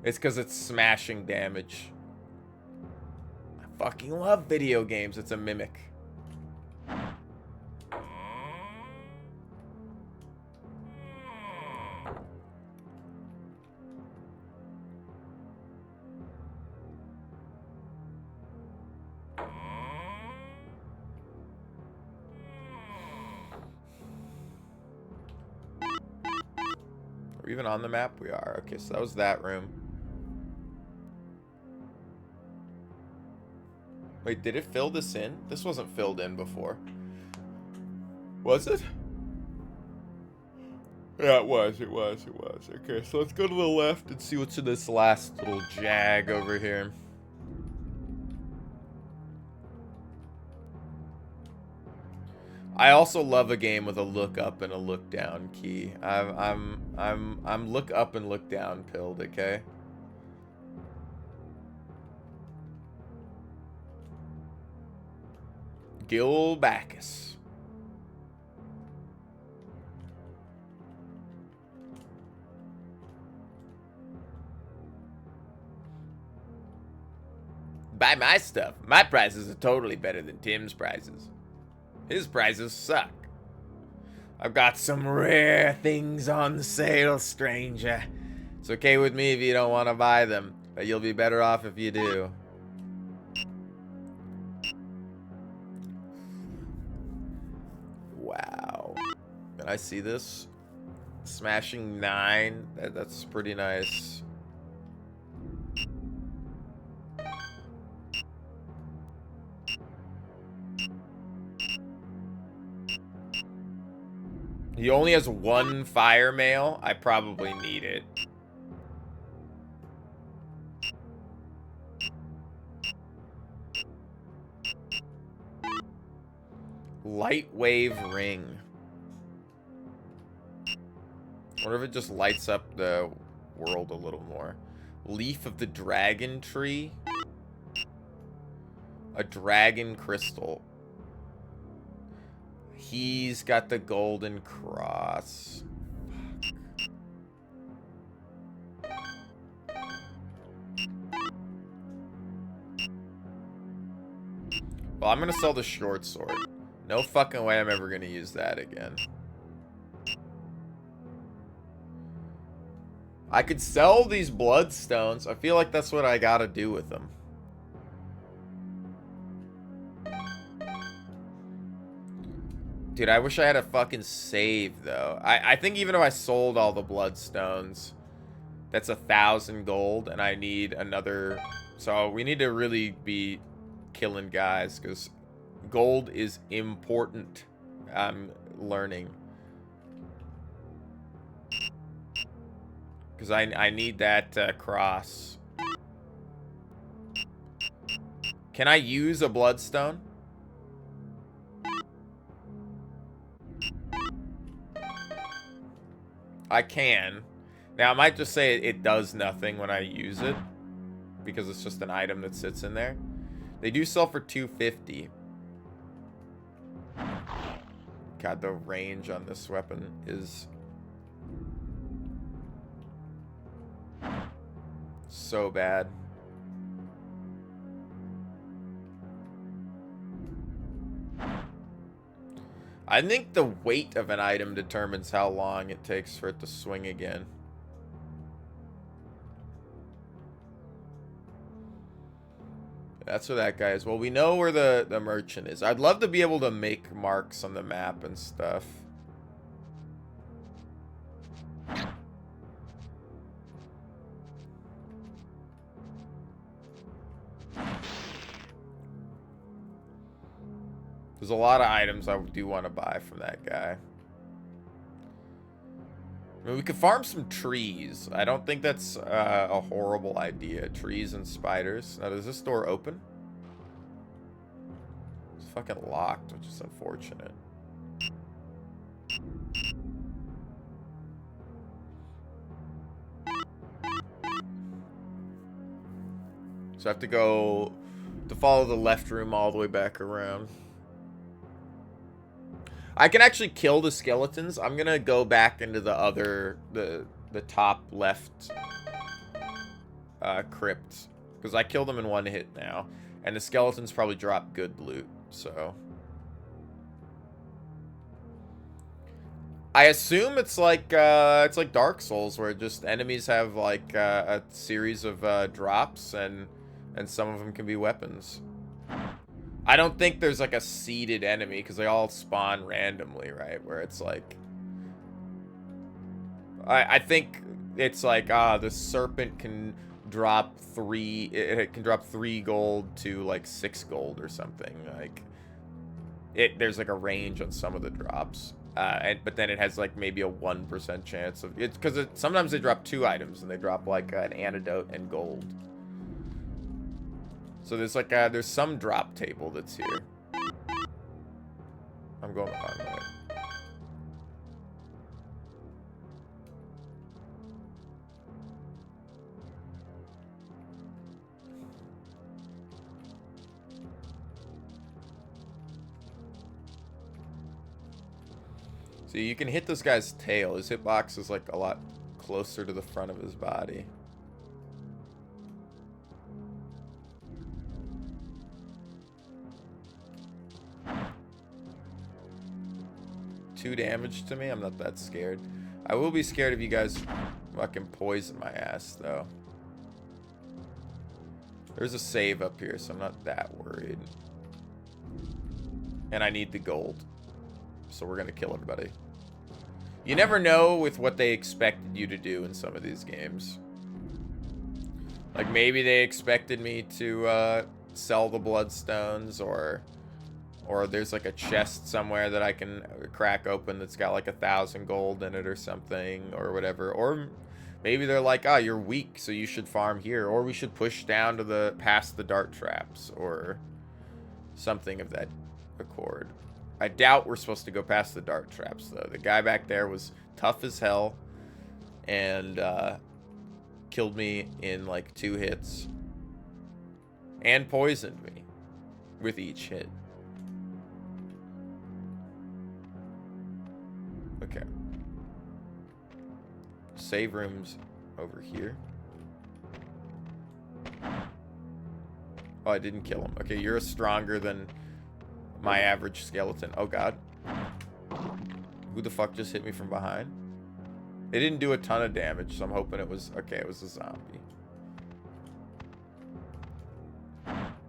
Speaker 1: It's because it's smashing damage. I fucking love video games. It's a mimic. Are we even on the map? We are. Okay, so that was that room. Wait, did it fill this in? This wasn't filled in before. Was it? Yeah, it was. Okay, so let's go to the left and see what's in this last little jag over here. I also love a game with a look up and a look down key. I'm look up and look down pilled, okay? Gil Bacchus. Buy my stuff. My prices are totally better than Tim's prices. His prices suck. I've got some rare things on sale, stranger. It's okay with me if you don't want to buy them, but you'll be better off if you do. Wow. Can I see this? Smashing 9. That's pretty nice. He only has 1 fire mail. I probably need it. Light wave ring. What if it just lights up the world a little more? Leaf of the dragon tree. A dragon crystal. He's got the golden cross. Well, I'm gonna sell the short sword. No fucking way I'm ever gonna use that again. I could sell these bloodstones. I feel like that's what I gotta do with them. Dude, I wish I had a fucking save, though. I think even if I sold all the bloodstones, that's 1,000 gold, and I need another... So we need to really be killing guys, because gold is important. I'm learning. Because I need that cross. Can I use a bloodstone? I can. Now, I might just say it does nothing when I use it, because it's just an item that sits in there. They do sell for 250. God, the range on this weapon is so bad. I think the weight of an item determines how long it takes for it to swing again. That's where that guy is. Well, we know where the merchant is. I'd love to be able to make marks on the map and stuff. There's a lot of items I do want to buy from that guy. I mean, we could farm some trees. I don't think that's a horrible idea. Trees and spiders. Now, does this door open? It's fucking locked, which is unfortunate. So I have to follow the left room all the way back around. I can actually kill the skeletons. I'm gonna go back into the top left crypt, because I killed them in one hit now, and the skeletons probably drop good loot. So I assume it's like Dark Souls, where just enemies have like a series of drops, and some of them can be weapons. I don't think there's like a seeded enemy, because they all spawn randomly, right? Where it's like, I think it's like, the serpent can drop it can drop 3 gold to like 6 gold or something. Like there's like a range on some of the drops, but then it has like maybe a 1% chance of it, because sometimes they drop 2 items and they drop like an antidote and gold. So there's like there's some drop table that's here. I'm going the wrong way. So you can hit this guy's tail. His hitbox is like a lot closer to the front of his body. 2 damage to me. I'm not that scared. I will be scared if you guys fucking poison my ass, though. There's a save up here, so I'm not that worried. And I need the gold, so we're gonna kill everybody. You never know with what they expected you to do in some of these games. Like, maybe they expected me to sell the bloodstones, or there's like a chest somewhere that I can crack open that's got like 1,000 gold in it or something, or whatever. Or maybe they're like, oh, you're weak, so you should farm here, or we should push down to past the dart traps, or something of that accord. I doubt we're supposed to go past the dart traps, though. The guy back there was tough as hell and killed me in like 2 hits and poisoned me with each hit. Okay. Save rooms over here. Oh, I didn't kill him. Okay, you're stronger than my average skeleton. Oh, God. Who the fuck just hit me from behind? It didn't do a ton of damage, so I'm hoping it was... Okay, it was a zombie.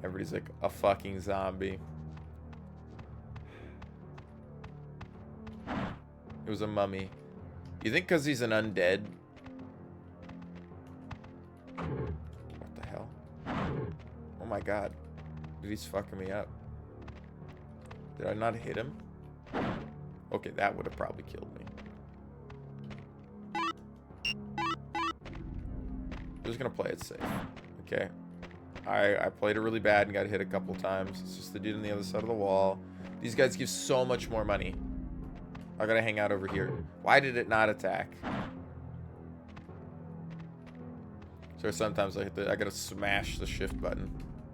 Speaker 1: Everybody's like, a fucking zombie. It was a mummy. You think because he's an undead? What the hell? Oh my god. Dude, he's fucking me up. Did I not hit him? Okay, that would have probably killed me. I'm just gonna play it safe. Okay. I played it really bad and got hit a couple times. It's just the dude on the other side of the wall. These guys give so much more money. I gotta hang out over here. Why did it not attack? So sometimes I gotta smash the shift button.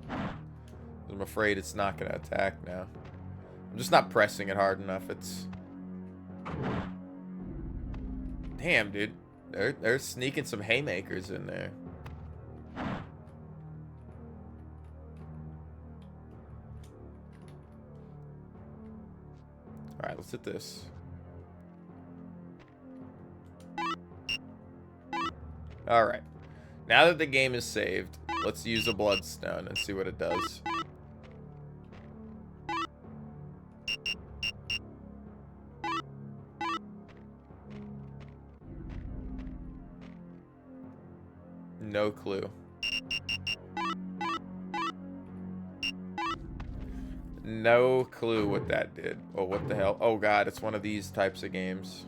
Speaker 1: I'm afraid it's not gonna attack now. I'm just not pressing it hard enough. It's... Damn, dude. They're sneaking some haymakers in there. Alright, let's hit this. Alright. Now that the game is saved, let's use a bloodstone and see what it does. No clue. No clue what that did. Oh, what the hell? Oh god, it's one of these types of games.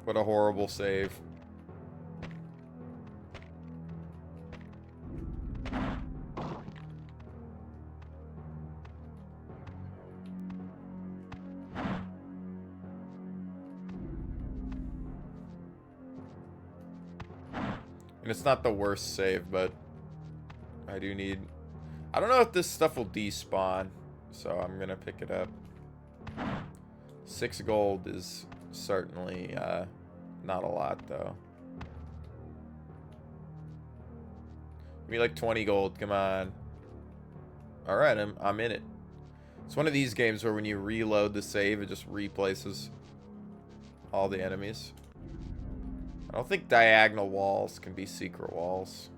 Speaker 1: What a horrible save. And it's not the worst save, but I do need... I don't know if this stuff will despawn, so I'm gonna pick it up. 6 gold is certainly not a lot, though. Give me like 20 gold, come on. Alright, I'm in it. It's one of these games where when you reload the save, it just replaces all the enemies. I don't think diagonal walls can be secret walls.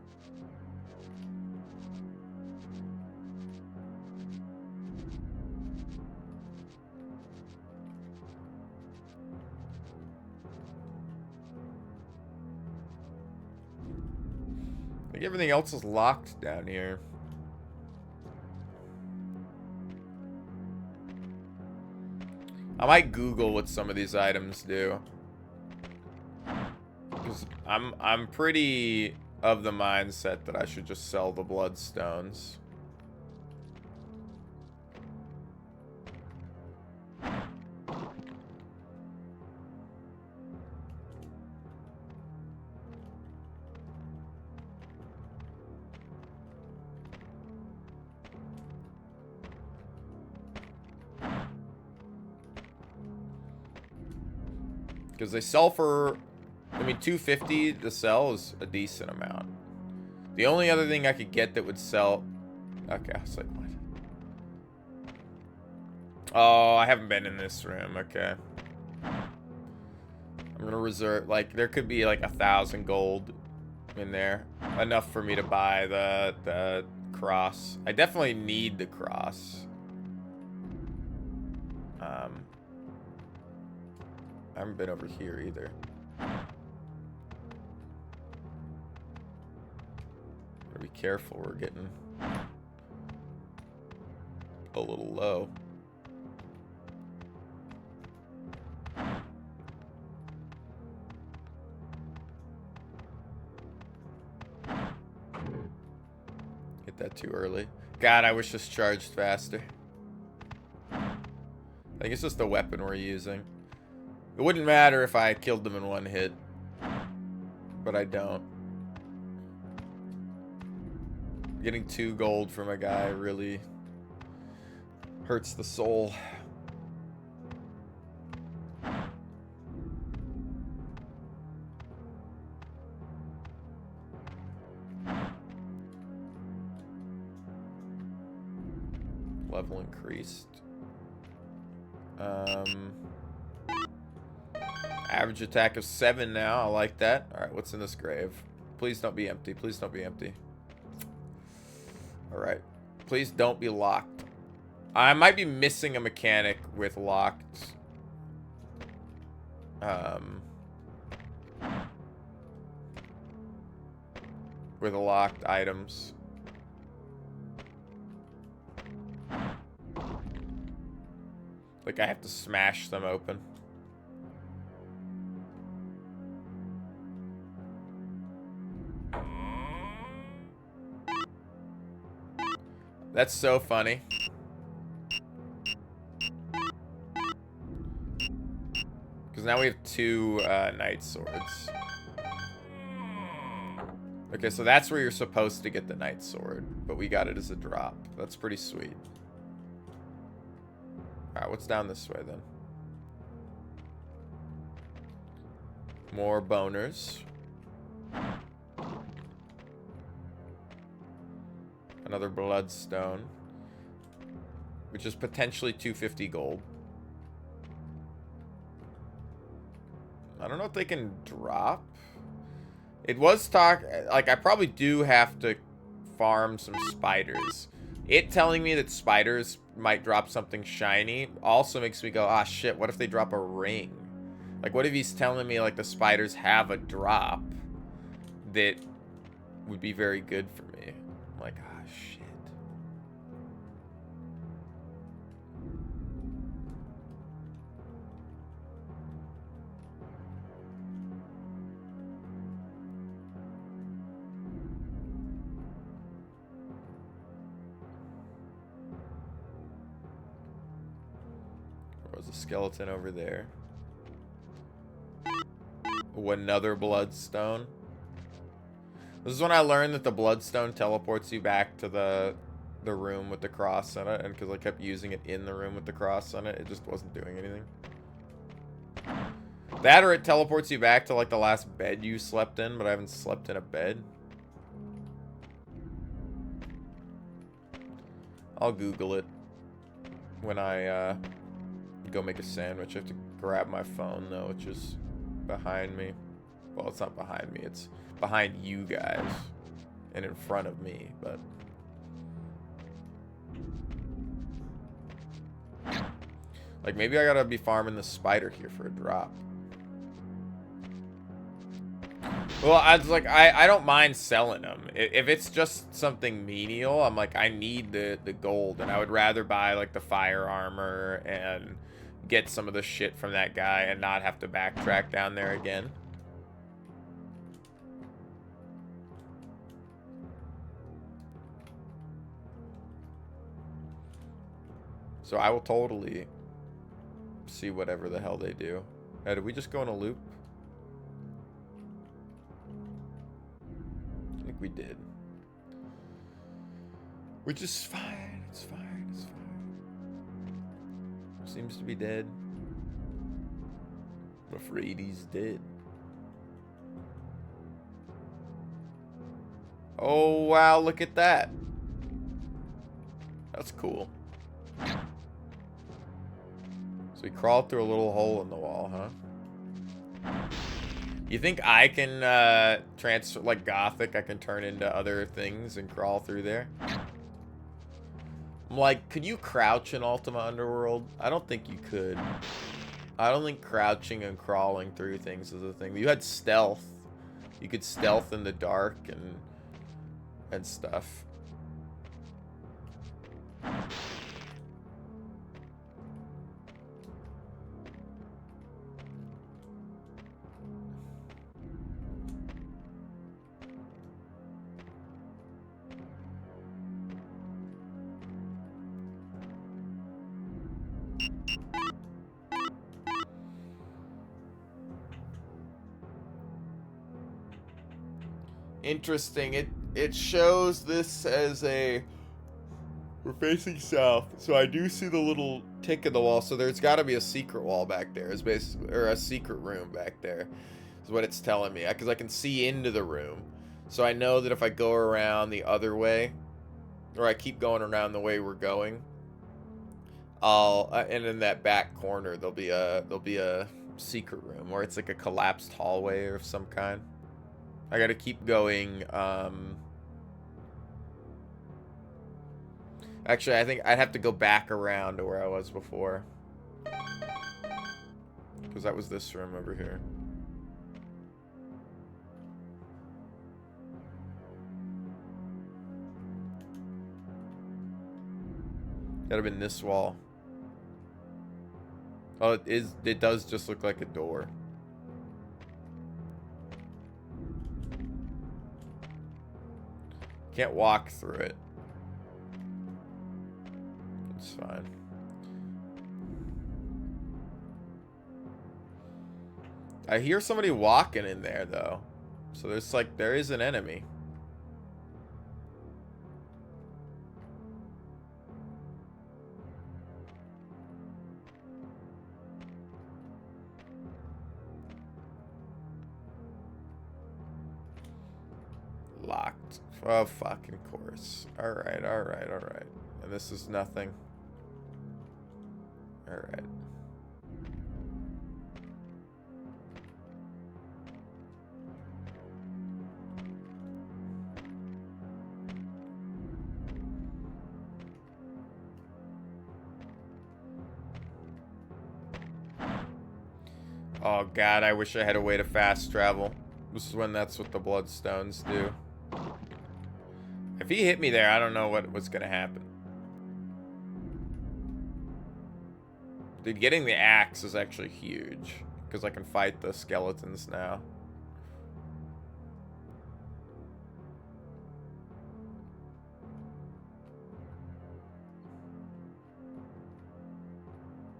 Speaker 1: I think everything else is locked down here. I might Google what some of these items do. Because I'm pretty of the mindset that I should just sell the bloodstones. Because they sell for... I mean, 250 to sell is a decent amount. The only other thing I could get that would sell... Okay, I was like, what? Oh, I haven't been in this room. Okay. I'm gonna reserve... Like, there could be like 1,000 gold in there. Enough for me to buy the cross. I definitely need the cross. I haven't been over here either. Gotta be careful, we're getting a little low. Hit that too early. God, I wish this charged faster. I think it's just the weapon we're using. It wouldn't matter if I killed them in one hit, but I don't. Getting 2 gold from a guy really hurts the soul. level increased. Average attack of 7 now. I like that. Alright, what's in this grave? Please don't be empty. Please don't be empty. Alright. Please don't be locked. I might be missing a mechanic with locked. With locked items. Like I have to smash them open. That's so funny. Because now we have 2 knight swords. Okay, so that's where you're supposed to get the knight sword, but we got it as a drop. That's pretty sweet. Alright, what's down this way then? More boners. Another bloodstone. Which is potentially 250 gold. I don't know if they can drop. It was talk, like I probably do have to farm some spiders. It telling me that spiders might drop something shiny also makes me go, ah shit, what if they drop a ring? Like what if he's telling me like the spiders have a drop that would be very good for me? I'm like, ah shit. There's a skeleton over there. Oh, another bloodstone. This is when I learned that the bloodstone teleports you back to the room with the cross on it, and because I kept using it in the room with the cross on it, it just wasn't doing anything. That or it teleports you back to like the last bed you slept in, but I haven't slept in a bed. I'll Google it when I go make a sandwich. I have to grab my phone though, which is behind me. Well, it's not behind me, it's behind you guys and in front of me, but like maybe I gotta be farming the spider here for a drop. Well, I was like, I don't mind selling them. If it's just something menial, I'm like, I need the gold, and I would rather buy like the fire armor and get some of the shit from that guy and not have to backtrack down there again. So I will totally see whatever the hell they do. Did we just go in a loop? I think we did. Which is fine. It's fine. It's fine. Seems to be dead. I'm afraid he's dead. Oh, wow. Look at that. That's cool. So we crawled through a little hole in the wall, huh? You think I can transfer, like Gothic, I can turn into other things and crawl through there? I'm like, could you crouch in Ultima Underworld? I don't think you could. I don't think crouching and crawling through things is a thing. You had stealth. You could stealth in the dark and stuff. Interesting. It shows this as a... We're facing south, so I do see the little tick in the wall. So there's got to be a secret wall back there. It's basically, or a secret room back there, is what it's telling me. Because I can see into the room, so I know that if I go around the other way, or I keep going around the way we're going, I'll and in that back corner there'll be a secret room where it's like a collapsed hallway of some kind. I gotta keep going. Actually, I think I'd have to go back around to where I was before, because that was this room over here. That'd have been this wall. Oh, it is. It does just look like a door. Can't walk through it. It's fine. I hear somebody walking in there though. So there's like, there is an enemy. Locked. Oh, fucking course. Alright, alright, alright. And this is nothing. Alright. Oh god, I wish I had a way to fast travel. This is when that's what the bloodstones do. If he hit me there, I don't know what's gonna happen. Dude, getting the axe is actually huge, because I can fight the skeletons now.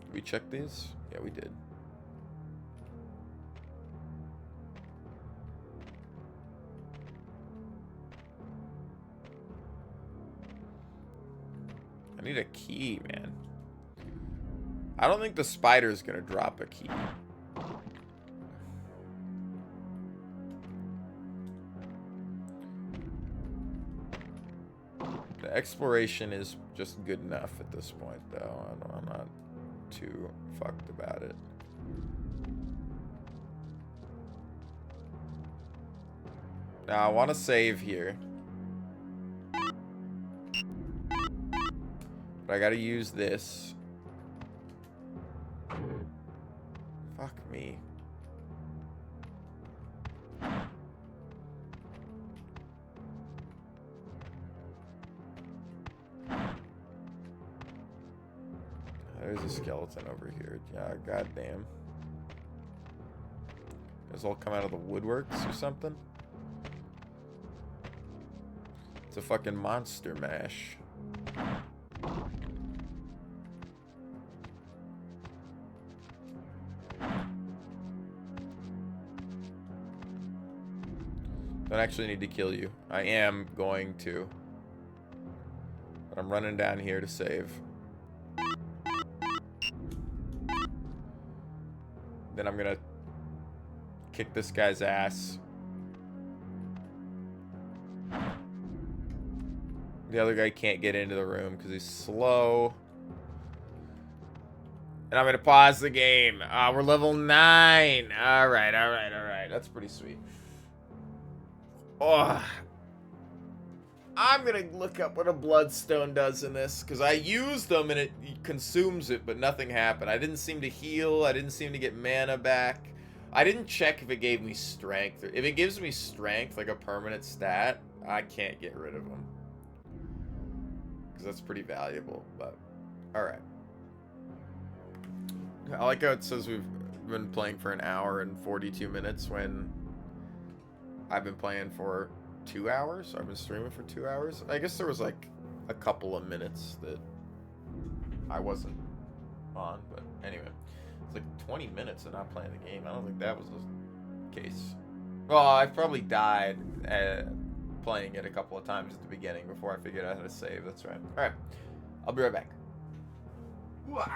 Speaker 1: Did we check these? Yeah, we did. I need a key, man. I don't think the spider's gonna drop a key. The exploration is just good enough at this point, though. I'm not too fucked about it. Now, I want to save here. But I gotta use this. Fuck me. There's a skeleton over here. Yeah, goddamn. Does all come out of the woodworks or something? It's a fucking monster mash. Don't actually need to kill you. I am going to. But I'm running down here to save. Then I'm gonna kick this guy's ass. The other guy can't get into the room because he's slow. And I'm gonna pause the game. We're level 9. Alright, alright, alright. That's pretty sweet. Oh, I'm gonna look up what a bloodstone does in this, because I used them and it consumes it, but nothing happened. I didn't seem to heal. I didn't seem to get mana back. I didn't check if it gave me strength. If it gives me strength, like a permanent stat, I can't get rid of them, because that's pretty valuable. But alright. I like how it says we've been playing for an hour and 42 minutes when I've been playing for 2 hours. I've been streaming for 2 hours. I guess there was like a couple of minutes that I wasn't on, but anyway, it's like 20 minutes of not playing the game. I don't think that was the case. Well, I probably died playing it a couple of times at the beginning before I figured out how to save. That's right. All right, I'll be right back. Wah.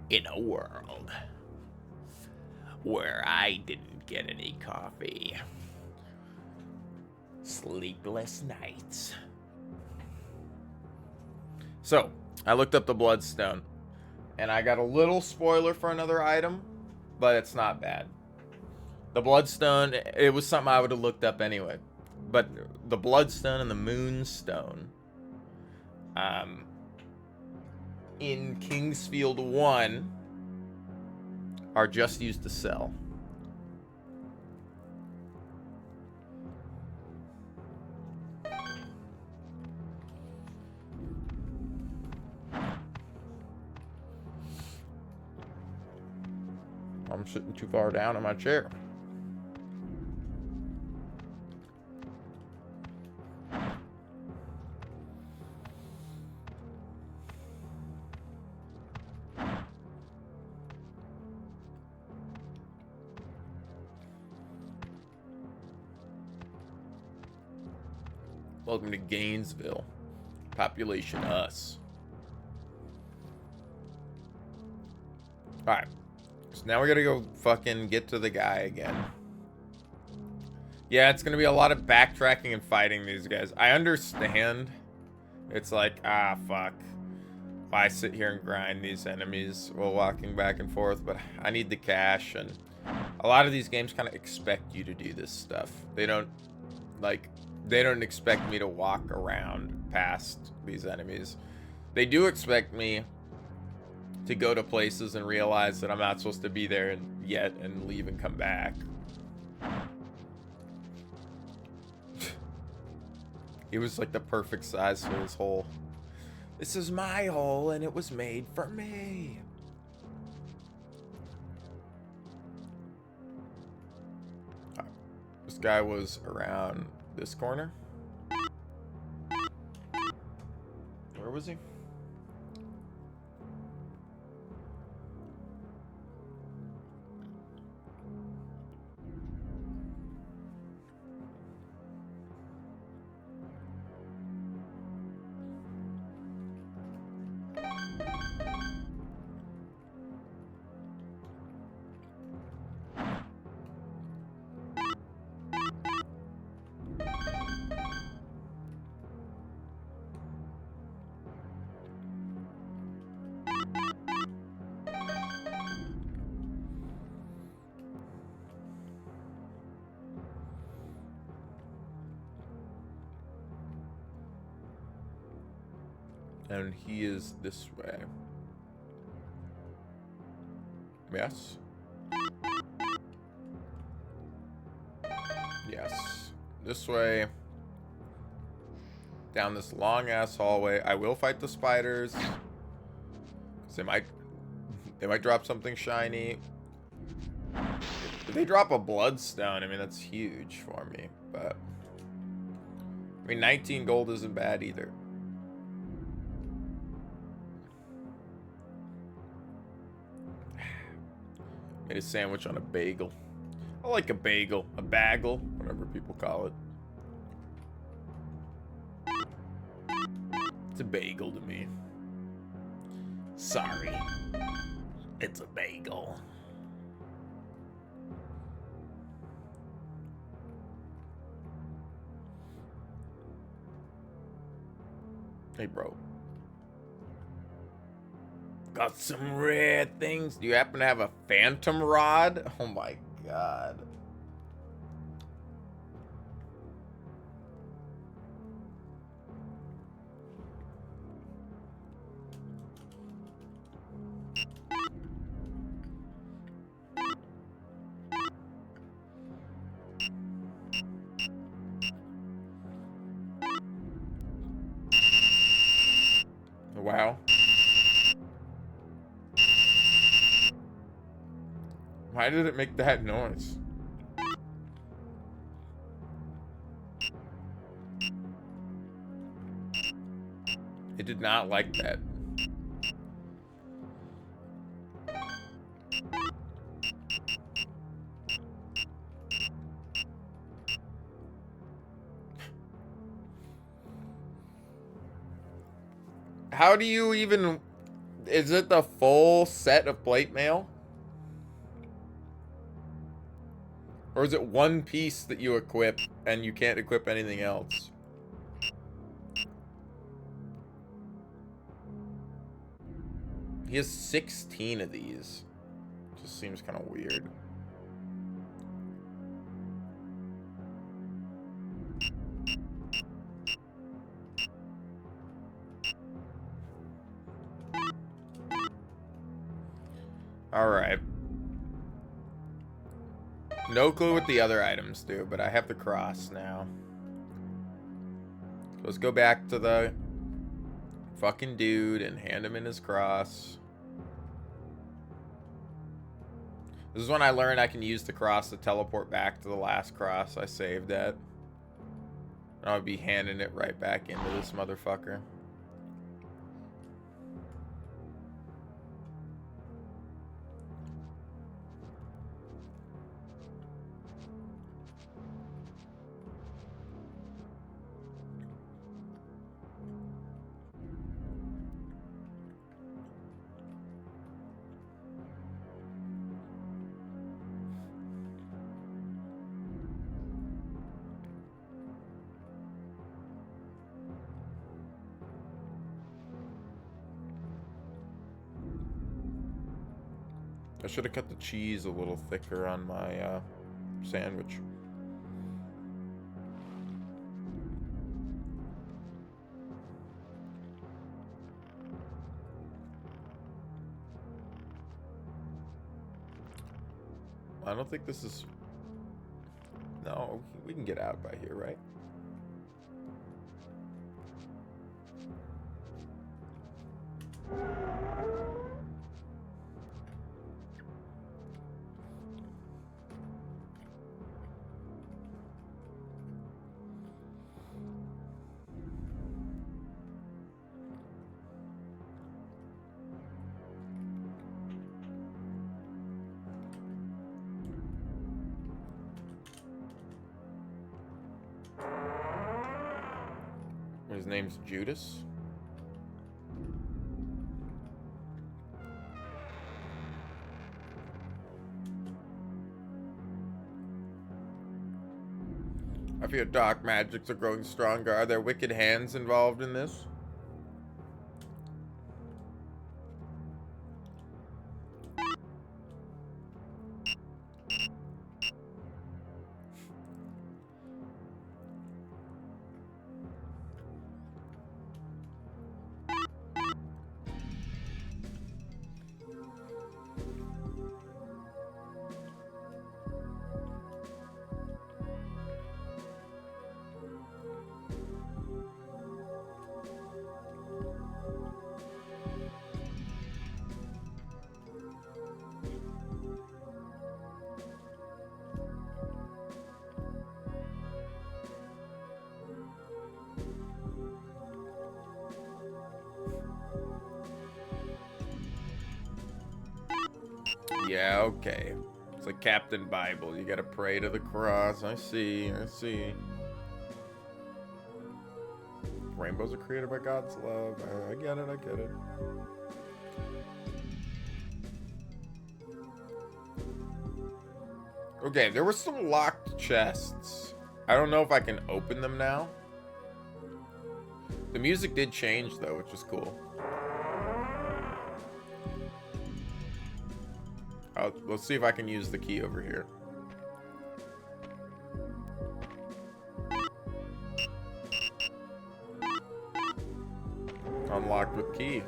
Speaker 3: In a world where I didn't get any coffee. Sleepless nights.
Speaker 1: So, I looked up the Bloodstone, and I got a little spoiler for another item, but it's not bad. The Bloodstone, it was something I would have looked up anyway. But the Bloodstone and the Moonstone, in Kingsfield 1, are just used to sell. I'm sitting too far down in my chair. Welcome to Gainesville. Population us. Alright. So now we gotta go fucking get to the guy again. Yeah, it's gonna be a lot of backtracking and fighting these guys. I understand. It's like, fuck. Why sit here and grind these enemies while walking back and forth? But I need the cash, and a lot of these games kind of expect you to do this stuff. They don't expect me to walk around past these enemies. They do expect me to go to places and realize that I'm not supposed to be there yet and leave and come back. He was like the perfect size for his hole. This is my hole and it was made for me. This guy was around this corner. Where was he? And he is this way. Yes. Yes. This way. Down this long ass hallway. I will fight the spiders. 'Cause they might drop something shiny. If they drop a bloodstone, I mean that's huge for me. But I mean 19 gold isn't bad either. Made a sandwich on a bagel. I like a bagel. A bagel, whatever people call it. It's a bagel to me.
Speaker 3: Sorry. It's a bagel.
Speaker 1: Hey, bro. Got some rare things. Do you happen to have a phantom rod? Oh my god. Wow. Why did it make that noise? It did not like that. How do you even Is it the full set of plate mail? Or is it one piece that you equip and you can't equip anything else? He has 16 of these. Just seems kind of weird. Alright. No clue what the other items do, but I have the cross now. Let's go back to the fucking dude and hand him in his cross. This is when I learned I can use the cross to teleport back to the last cross I saved at. And I'll be handing it right back into this motherfucker. I should have cut the cheese a little thicker on my sandwich. I don't think this is... No, we can get out by here, right? His name's Judas. I fear dark magics are growing stronger. Are there wicked hands involved in this? Yeah, okay. It's like Captain Bible. You gotta pray to the cross. I see, I see. Rainbows are created by God's love. I get it, I get it. Okay, there were some locked chests. I don't know if I can open them now. The music did change though, which is cool. Let's see if I can use the key over here. Unlocked with key.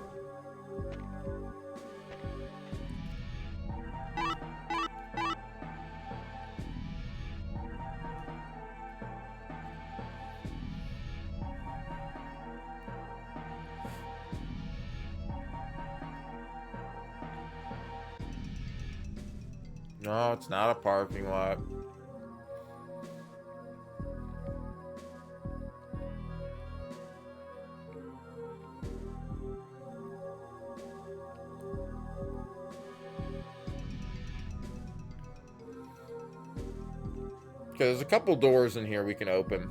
Speaker 1: No, it's not a parking lot. Okay, there's a couple doors in here we can open.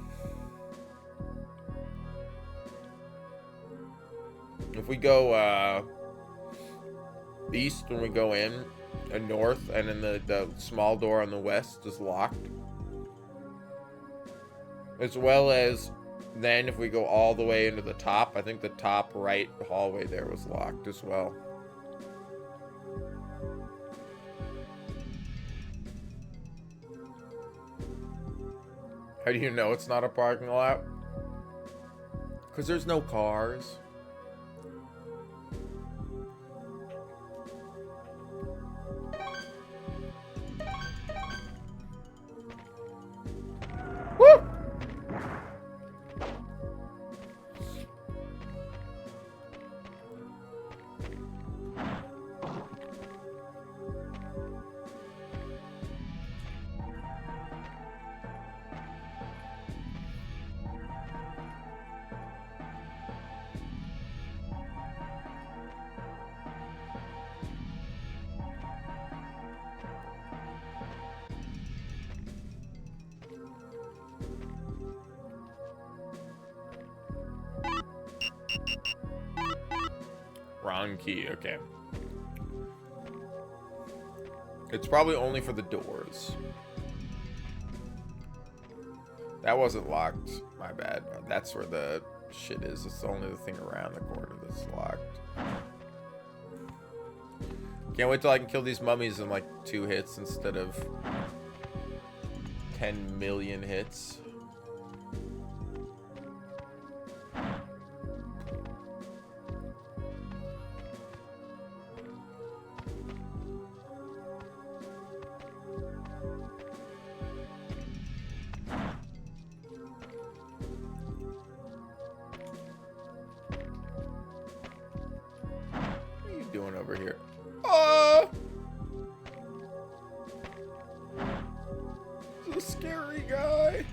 Speaker 1: If we go, east when we go in, and north, and then the small door on the west is locked. As well as then if we go all the way into the top, I think the top right hallway there was locked as well. How do you know it's not a parking lot? Because there's no cars. Woo! Wrong key, okay. It's probably only for the doors. That wasn't locked. My bad. That's where the shit is. It's only the thing around the corner that's locked. Can't wait till I can kill these mummies in like 2 hits instead of 10 million hits. Doing over here? Oh, it's a scary guy.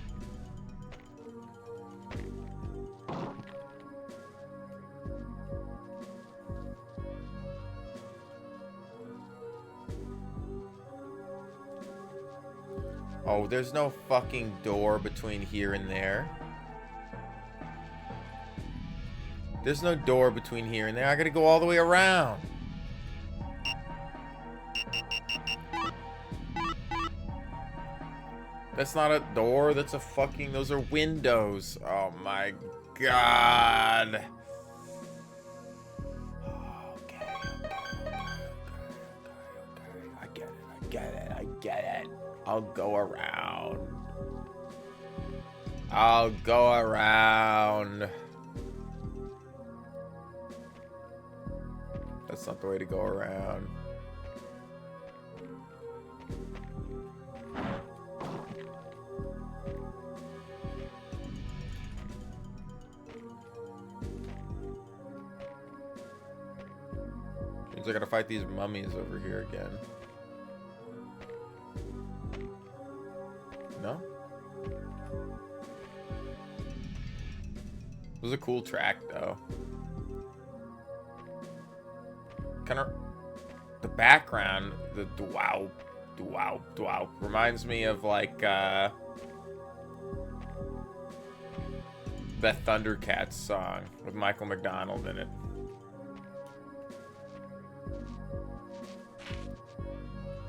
Speaker 1: Oh, there's no fucking door between here and there. There's no door between here and there. I gotta go all the way around. That's not a door. That's a fucking... Those are windows. Oh my god. Okay. I get it. I'll go around. That's not the way to go around. Means I gotta fight these mummies over here again. No? It was a cool track though. Kind of the background, the wow reminds me of like that Thundercats song with Michael McDonald in it.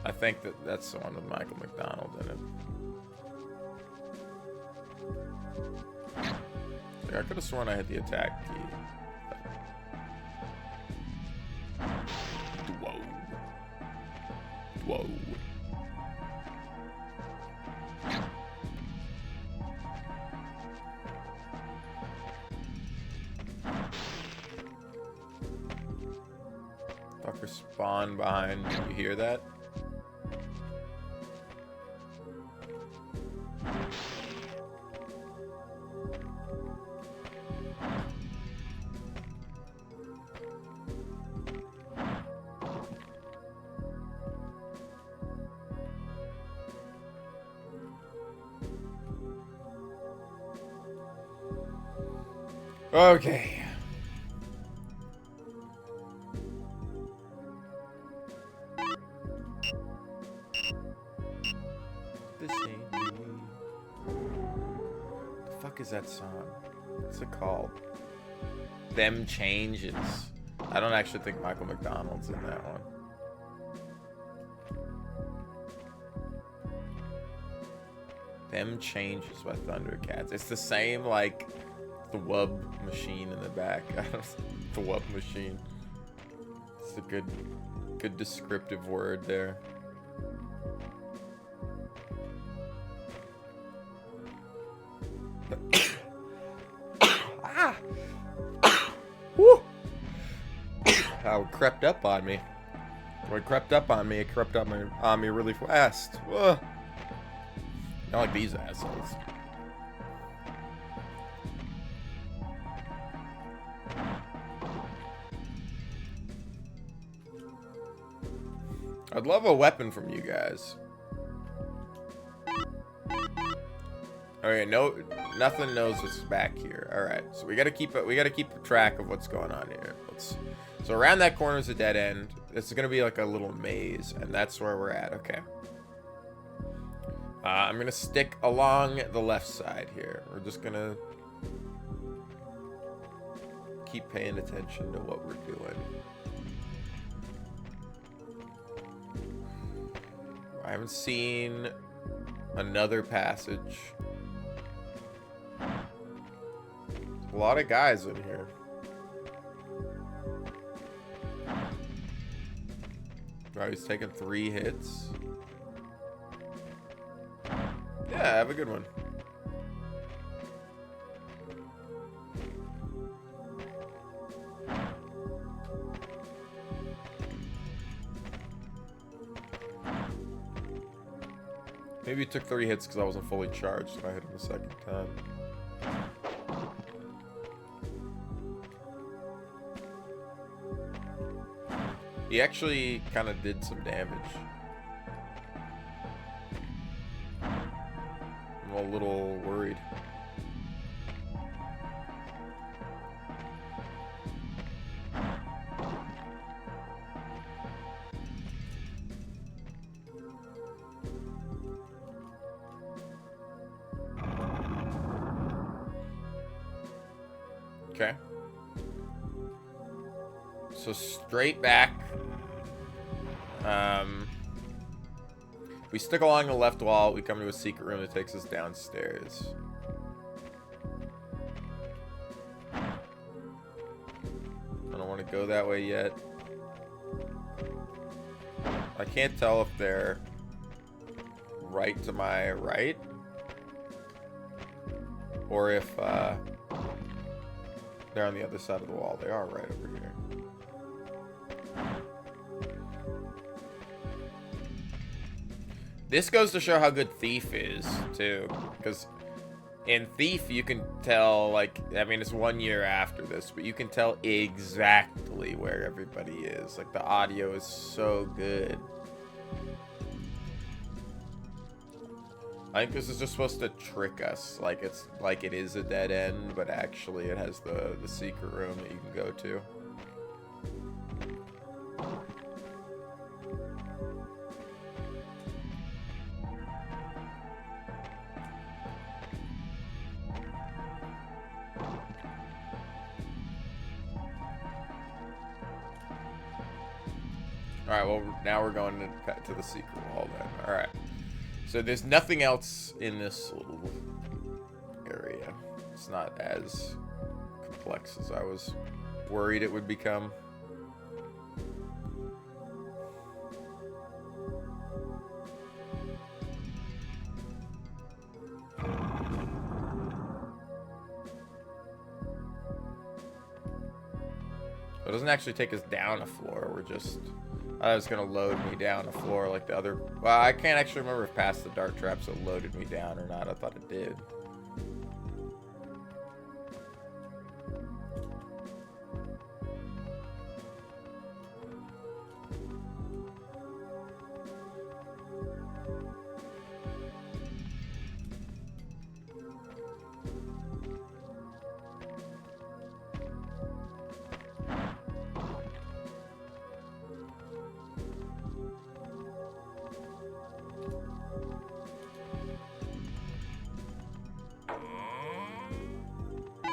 Speaker 1: I think that's the one with Michael McDonald in it. I could have sworn I hit the attack key. Whoa. Fucker spawn behind. Do you hear that? Okay. This ain't me. The fuck is that song? What's it called? Them Changes. I don't actually think Michael McDonald's in that one. Them Changes by Thundercats. It's the same, like, the Wub machine in the back. The Wub machine. It's a good descriptive word there. Ah! Woo! How it crept up on me. When it crept up on me, it crept up on me really fast. Ugh. Not like these assholes. I'd love a weapon from you guys. Okay, no, nothing knows what's back here. All right, so we gotta keep track of what's going on here. So around that corner is a dead end. It's gonna be like a little maze, and that's where we're at. Okay. I'm gonna stick along the left side here. We're just gonna keep paying attention to what we're doing. I haven't seen another passage. A lot of guys in here. Oh, he's taking 3 hits. Yeah, have a good one. Maybe he took 30 hits because I wasn't fully charged and I hit him the second time. He actually kind of did some damage. I'm a little worried. Okay. So straight back. We stick along the left wall. We come to a secret room that takes us downstairs. I don't want to go that way yet. I can't tell if they're right to my right or if they're on the other side of the wall. They are right over here. This goes to show how good Thief is, too. Because in Thief, you can tell, like, I mean, it's 1 year after this, but you can tell exactly where everybody is. Like, the audio is so good. I think this is just supposed to trick us. Like, it's like it is a dead end, but actually it has the secret room that you can go to. Alright, well, now we're going to the secret wall then. Alright. So there's nothing else in this little area. It's not as complex as I was worried it would become. It doesn't actually take us down a floor. We're just... I was going to load me down a floor like the other... Well, I can't actually remember if past the dart traps it loaded me down or not. I thought it did.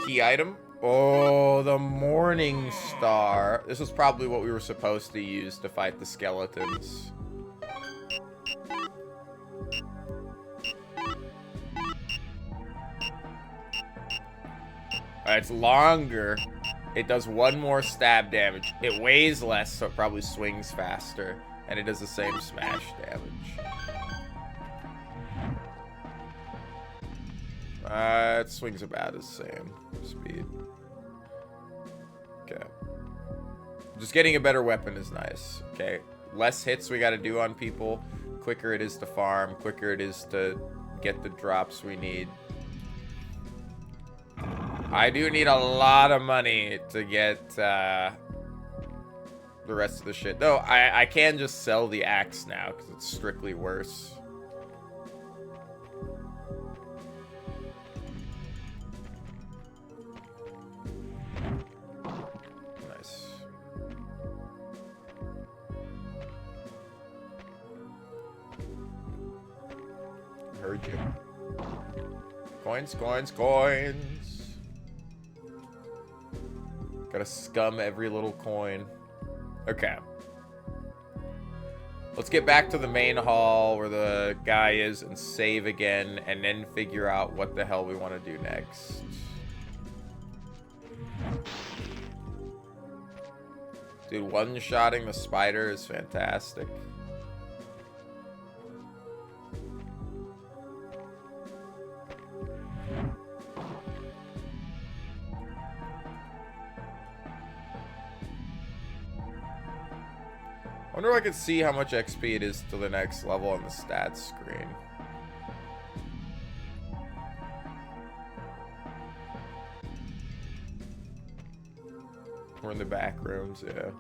Speaker 1: Key item. Oh, the Morning Star. This was probably what we were supposed to use to fight the skeletons. It's longer. It does 1 more stab damage. It weighs less, so it probably swings faster. And it does the same smash damage. It swings about the same speed. Okay. Just getting a better weapon is nice. Okay. Less hits we gotta do on people. Quicker it is to farm. Quicker it is to get the drops we need. I do need a lot of money to get the rest of the shit. Though I can just sell the axe now because it's strictly worse. Nice. Heard you. Coins, coins, coins. Gotta scum every little coin. Okay. Let's get back to the main hall where the guy is and save again, and then figure out what the hell we want to do next. Dude, one-shotting the spider is fantastic. I wonder if I could see how much XP it is to the next level on the stats screen. We're in the back rooms, yeah.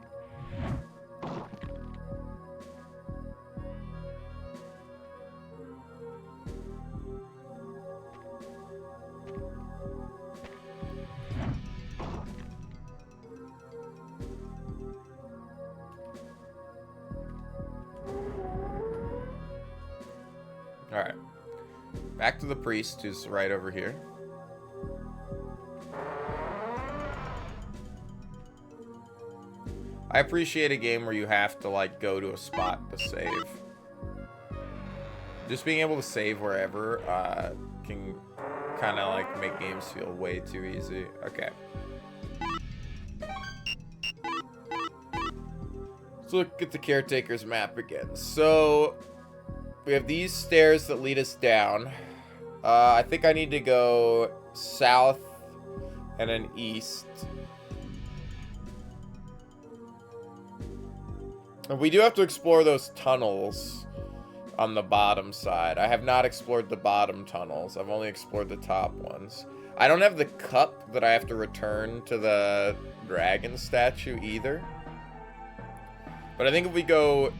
Speaker 1: Alright. Back to the priest, who's right over here. I appreciate a game where you have to, like, go to a spot to save. Just being able to save wherever can kind of, like, make games feel way too easy. Okay. Let's look at the Caretaker's map again. So we have these stairs that lead us down. I think I need to go south and then east. And we do have to explore those tunnels on the bottom side. I have not explored the bottom tunnels. I've only explored the top ones. I don't have the cup that I have to return to the dragon statue either. But I think if we go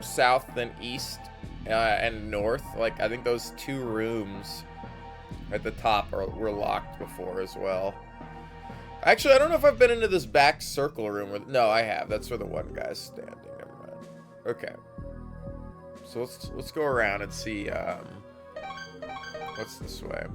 Speaker 1: south then east and north, like, I think those 2 rooms at the top were locked before as well. Actually, I don't know if I've been into this back circle room. No, I have. That's where the one guy's standing. Never mind. Okay. So let's go around and see what's this way.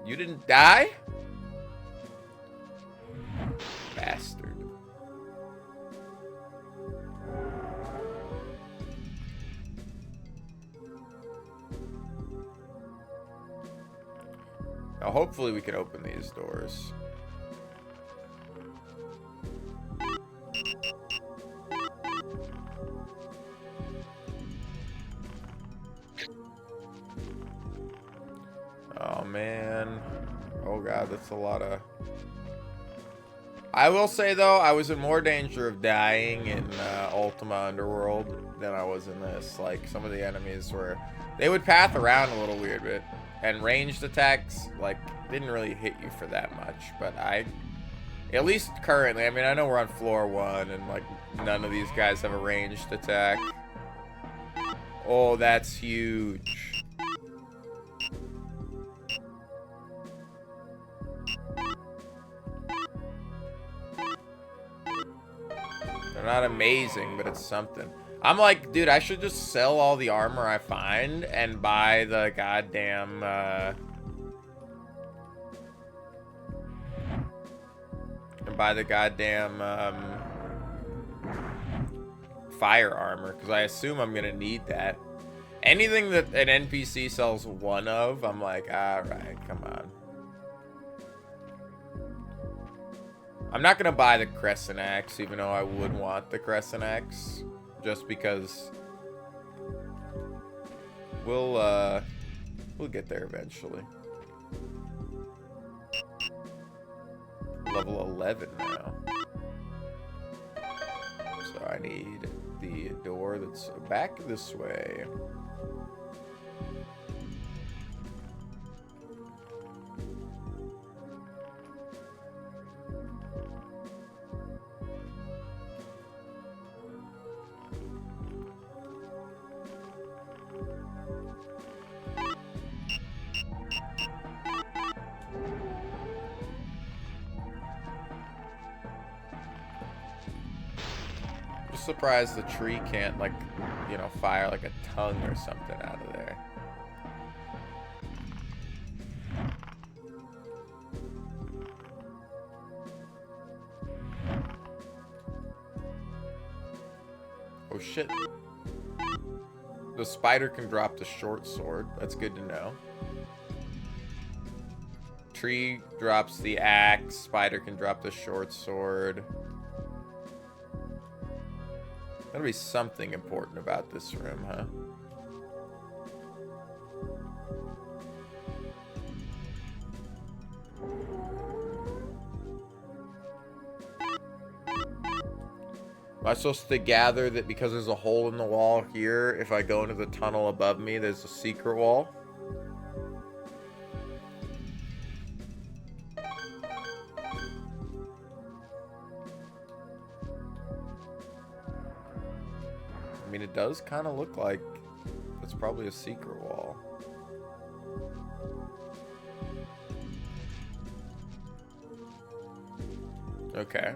Speaker 1: You didn't die? Bastard. Now hopefully we can open these doors. Oh man. Oh god, that's a lot of... I will say though, I was in more danger of dying in Ultima Underworld than I was in this. Like, some of the enemies were... They would path around a little weird bit. And ranged attacks, like, didn't really hit you for that much. But I At least currently. I mean, I know we're on floor 1, and, like, none of these guys have a ranged attack. Oh, that's huge. They're not amazing, but it's something. I'm like, dude, I should just sell all the armor I find and buy the goddamn, fire armor, because I assume I'm gonna need that. Anything that an NPC sells 1 of, I'm like, alright, come on. I'm not gonna buy the Crescent Axe, even though I would want the Crescent Axe, just because we'll get there eventually. Level 11 now. So I need the door that's back this way. Surprised the tree can't, like, you know, fire like a tongue or something out of there. Oh shit. The spider can drop the short sword. That's good to know. Tree drops the axe. Spider can drop the short sword. Gotta be something important about this room, huh? Am I supposed to gather that because there's a hole in the wall here, if I go into the tunnel above me, there's a secret wall? I mean, it does kind of look like it's probably a secret wall. Okay.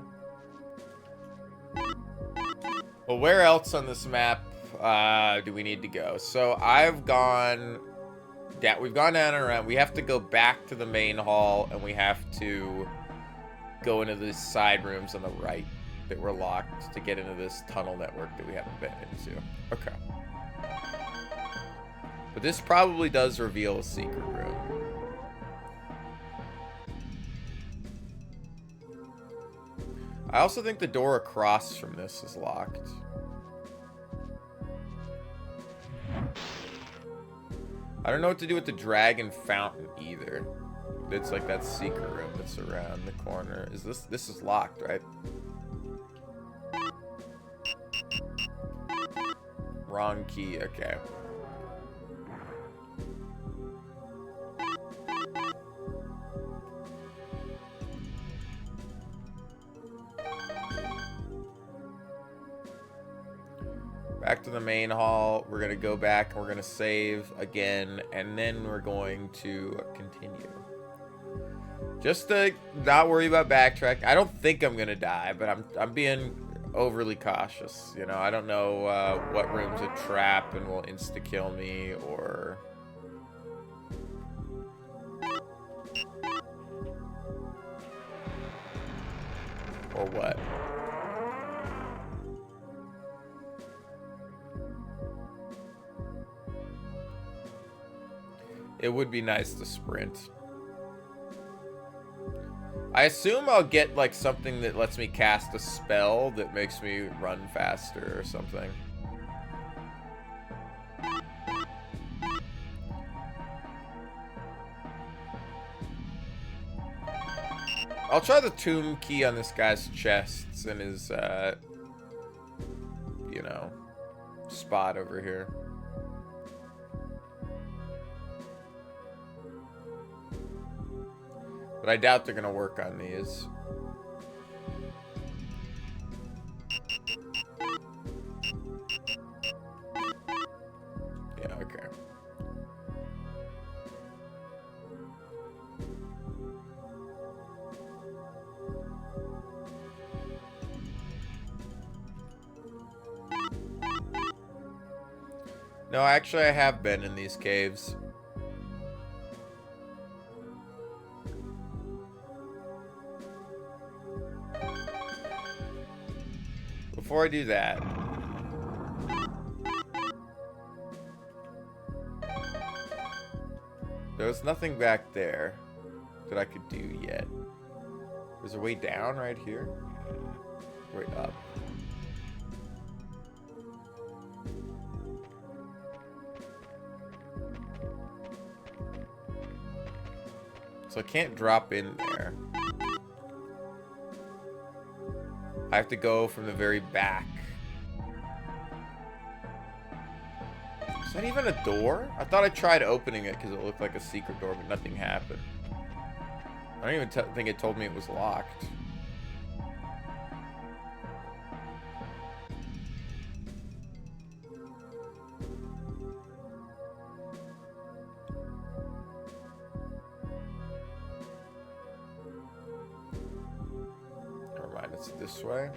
Speaker 1: Well, where else on this map do we need to go? So I've gone down. We've gone down and around. We have to go back to the main hall, and we have to go into these side rooms on the right that were locked to get into this tunnel network that we haven't been into. Okay. But this probably does reveal a secret room. I also think the door across from this is locked. I don't know what to do with the dragon fountain either. It's like that secret room that's around the corner. Is this is locked, right? Wrong key, okay. Back to the main hall. We're gonna go back and we're gonna save again, and then we're going to continue. Just to not worry about backtrack. I don't think I'm gonna die, but I'm being overly cautious. You know, I don't know what room's a trap and will insta kill me, or what. It would be nice to sprint. I assume I'll get like something that lets me cast a spell that makes me run faster or something. I'll try the tomb key on this guy's chests and his, you know, spot over here. But I doubt they're gonna work on these. Yeah, okay. No, actually, I have been in these caves. Before I do that, there's nothing back there that I could do yet. There's a way down right here. Way up. So I can't drop in there. I have to go from the very back. Is that even a door? I thought I tried opening it because it looked like a secret door, but nothing happened. I don't even think it told me it was locked. Never mind, it's this way.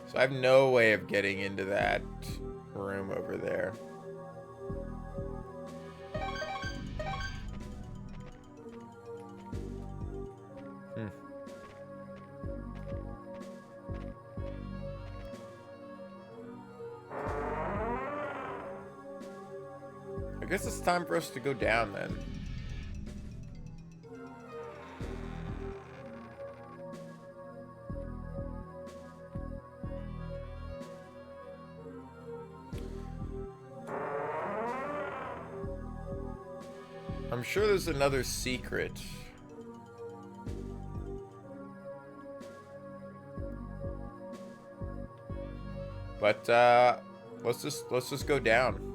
Speaker 1: So I have no way of getting into that room over there. I guess it's time for us to go down then. I'm sure there's another secret. But let's just go down.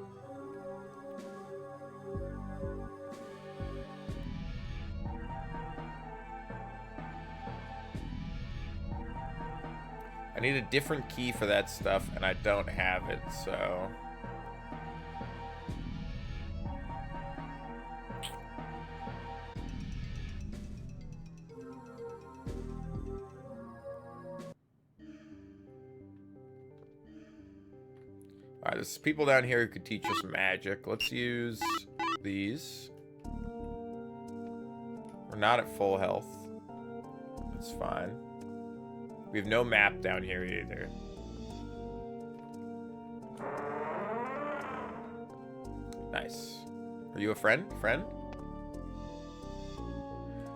Speaker 1: I need a different key for that stuff, and I don't have it, so... Alright, there's people down here who could teach us magic. Let's use these. We're not at full health. That's fine. We have no map down here either. Nice. Are you a friend? Friend?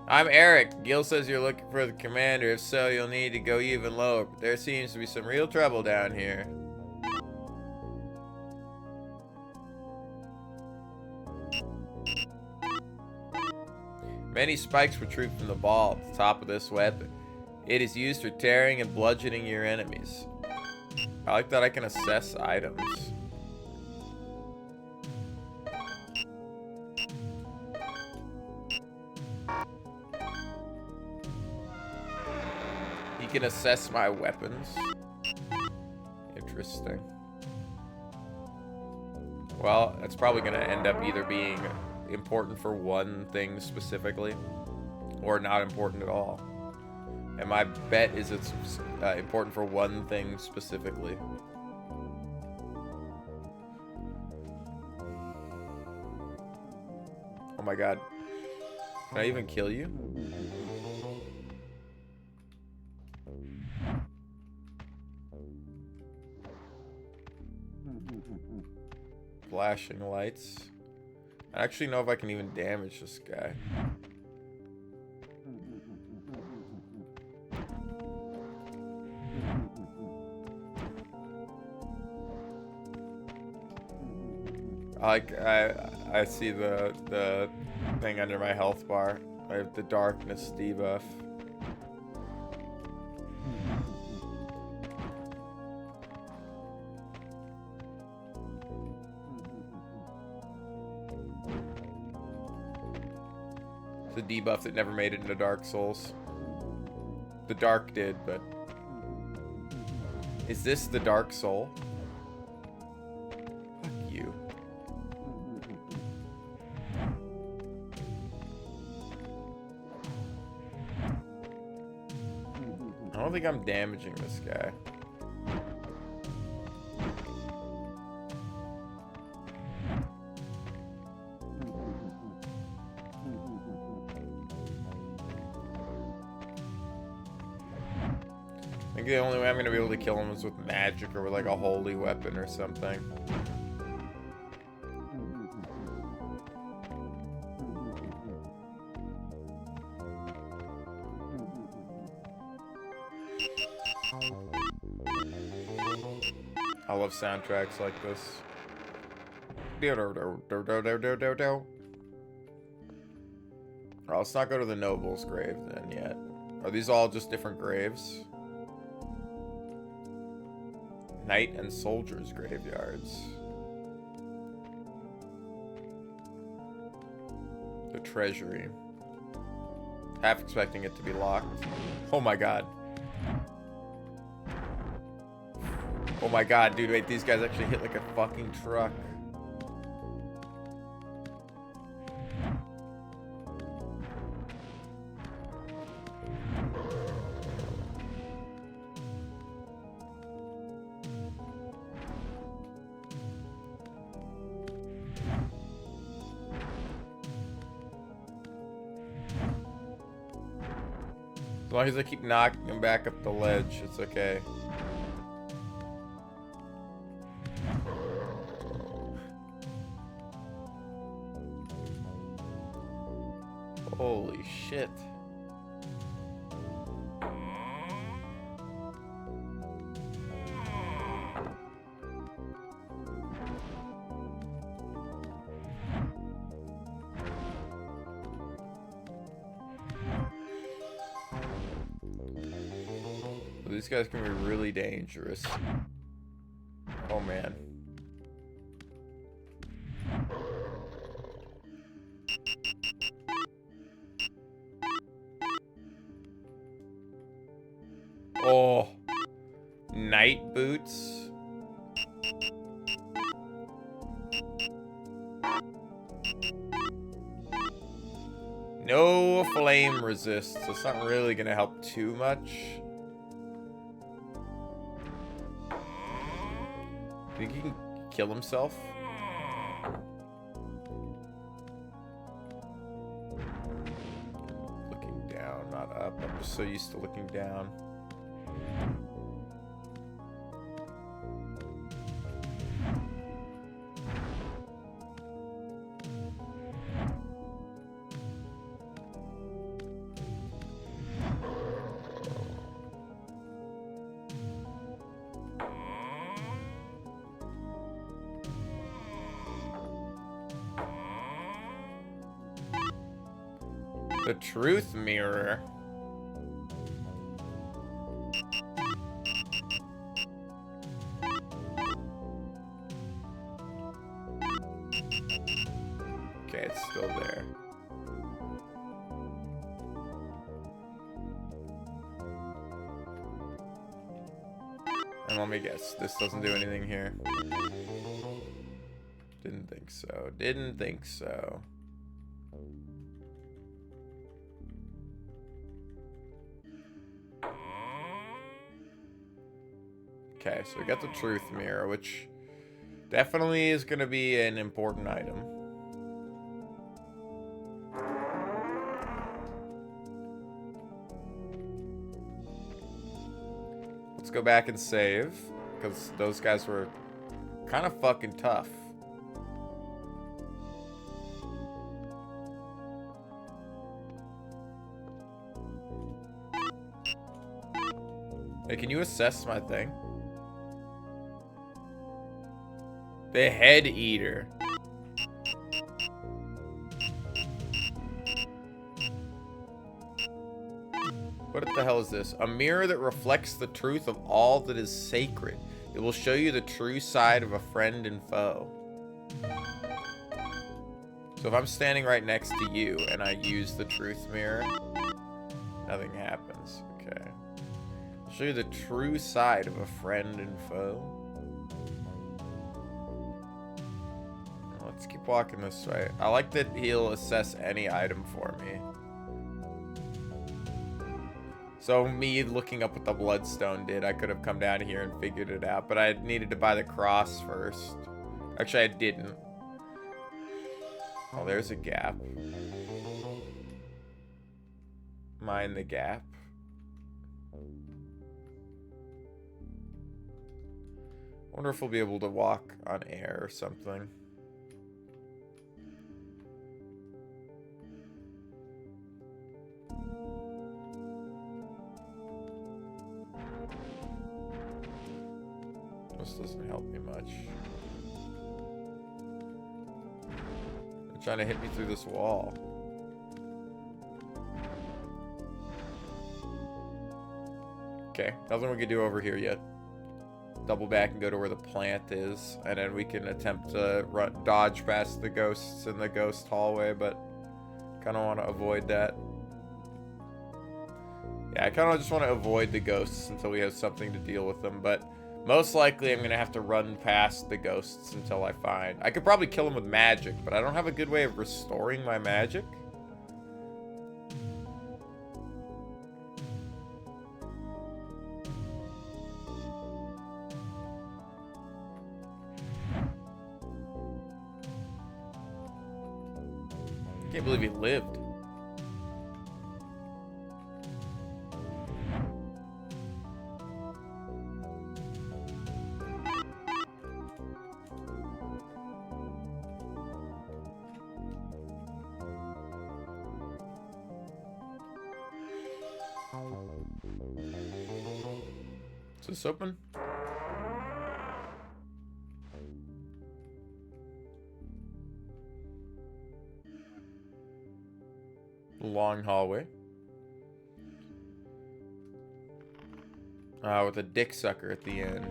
Speaker 1: I'm Eric. Gil says you're looking for the commander. If so, you'll need to go even lower. But there seems to be some real trouble down here. Many spikes protrude from the ball at the top of this weapon. It is used for tearing and bludgeoning your enemies. I like that I can assess items. You can assess my weapons. Interesting. Well, that's probably going to end up either being important for one thing specifically, or not important at all. And my bet is it's important for one thing specifically. Oh my god. Can I even kill you? Flashing lights. I actually know if I can even damage this guy. I see the thing under my health bar. I have the darkness debuff. It's a debuff that never made it into Dark Souls. The Dark did, but... Is this the Dark Soul? Fuck you. I don't think I'm damaging this guy. I think the only way I'm gonna be able to kill him is with magic or with like a holy weapon or something. I love soundtracks like this. Alright, let's not go to the noble's grave then yet. Are these all just different graves? Knight and soldiers' graveyards. The treasury. Half expecting it to be locked. Oh my god. Oh my god, dude, wait, these guys actually hit like a fucking truck. As long as I keep knocking him back up the ledge, it's okay. Holy shit. These guys can be really dangerous. Oh man. Oh. Night boots. No flame resist, so it's not really gonna help too much. Think he can kill himself? Looking down, not up. I'm just so used to looking down. The truth mirror. Okay, it's still there. And let me guess, this doesn't do anything here. Didn't think so. Didn't think so. Okay, so we got the truth mirror, which definitely is going to be an important item. Let's go back and save, because those guys were kind of fucking tough. Hey, can you assess my thing? The Head Eater. What the hell is this? A mirror that reflects the truth of all that is sacred. It will show you the true side of a friend and foe. So if I'm standing right next to you and I use the truth mirror, nothing happens. Okay. I'll show you the true side of a friend and foe. Let's keep walking this way. I like that he'll assess any item for me. So me looking up what the bloodstone did, I could have come down here and figured it out, but I needed to buy the cross first. Actually, I didn't. Oh, there's a gap. Mind the gap. Wonder if we'll be able to walk on air or something. This doesn't help me much. They're trying to hit me through this wall. Okay, nothing we can do over here yet. Double back and go to where the plant is, and then we can attempt to dodge past the ghosts in the ghost hallway, but kind of want to avoid that. Yeah, I kind of just want to avoid the ghosts until we have something to deal with them, but most likely I'm going to have to run past the ghosts until I find... I could probably kill them with magic, but I don't have a good way of restoring my magic. Can't believe he lived. Is this open? Long hallway. With a dick sucker at the end.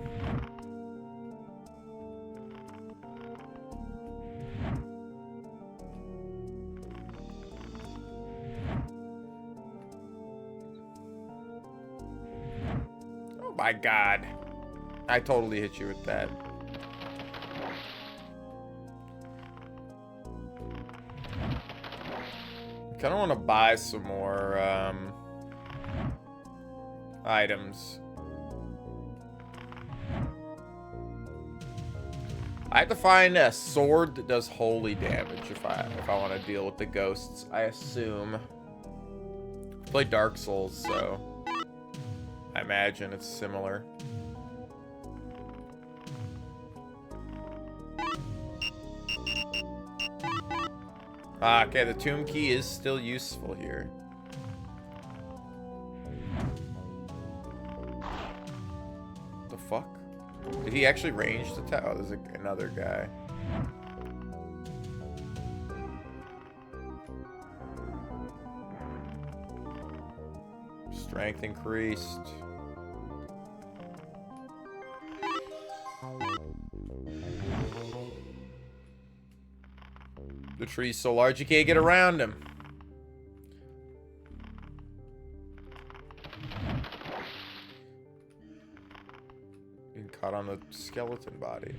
Speaker 1: Oh my god. I totally hit you with that. I kind of want to buy some more items. I have to find a sword that does holy damage if I want to deal with the ghosts. I assume. I play Dark Souls, so I imagine it's similar. Okay, the tomb key is still useful here. The fuck? Did he actually range the attack? Oh, there's another guy. Strength increased. The tree's so large you can't get around him. Getting caught on the skeleton body.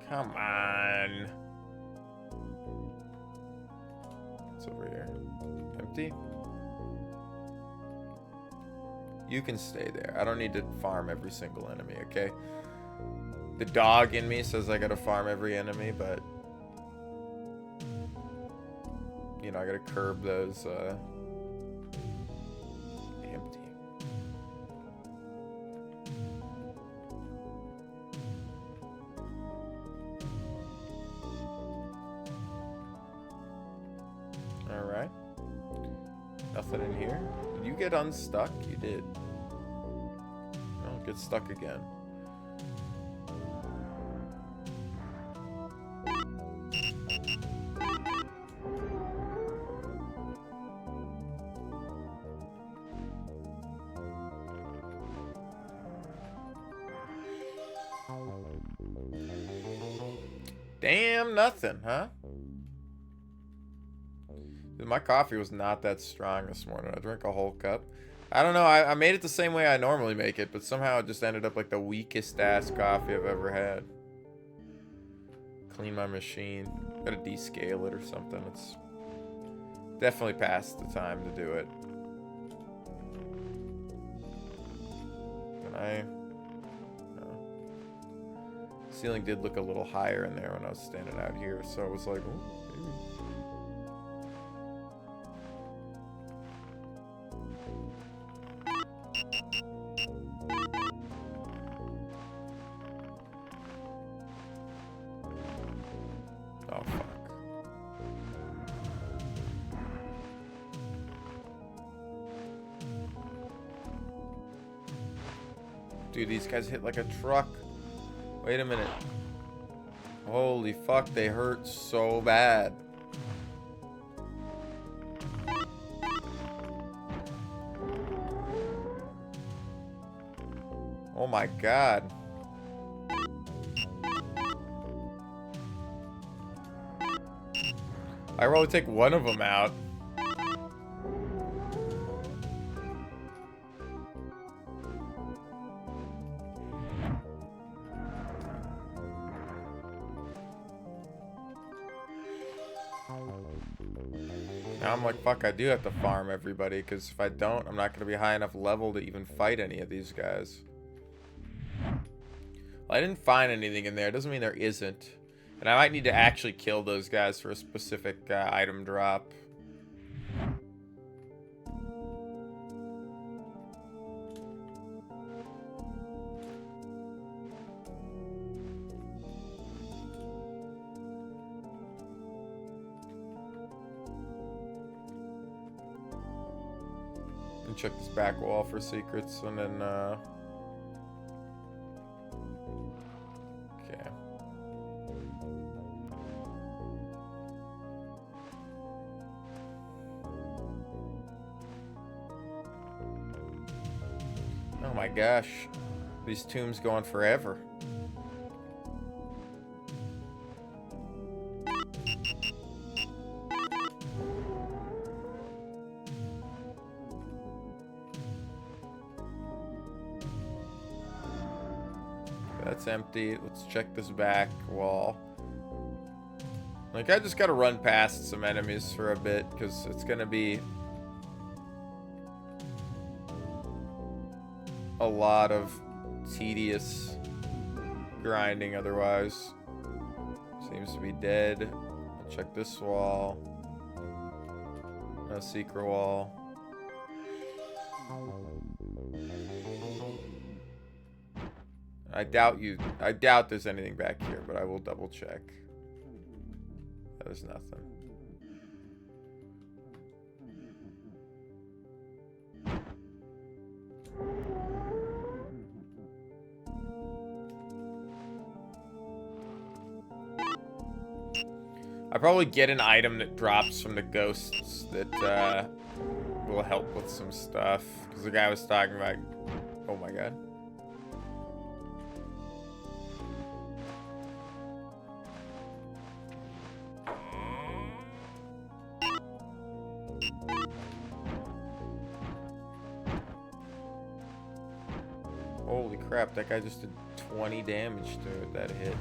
Speaker 1: Come on. What's over here? Empty? You can stay there. I don't need to farm every single enemy, okay? The dog in me says I gotta farm every enemy, but... you know, I gotta curb those, empty. Alright. Nothing in here. Did you get unstuck? You did. Oh, get stuck again. Damn nothing, huh? Dude, my coffee was not that strong this morning. I drank a whole cup. I don't know. I made it the same way I normally make it, but somehow it just ended up like the weakest ass coffee I've ever had. Clean my machine. Gotta descale it or something. It's definitely past the time to do it. Can I? No. Ceiling did look a little higher in there when I was standing out here, so I was like, ooh, maybe. Oh, fuck. Dude, these guys hit like a truck. Wait a minute. Holy fuck, they hurt so bad. Oh my god. I really take one of them out. Now I'm like, fuck, I do have to farm everybody, because if I don't, I'm not going to be high enough level to even fight any of these guys. Well, I didn't find anything in there. It doesn't mean there isn't. And I might need to actually kill those guys for a specific item drop. And check this back wall for secrets, and then okay. Oh my gosh. These tombs go on forever. That's empty. Let's check this back wall. Like, I just gotta run past some enemies for a bit, because it's gonna be a lot of tedious grinding otherwise. Seems to be dead. I'll check this wall. No secret wall. I doubt there's anything back here, but I will double check. There's nothing. I probably get an item that drops from the ghosts that will help with some stuff. Because the guy was talking about... Oh my god. Holy crap, that guy just did 20 damage to it, that hit.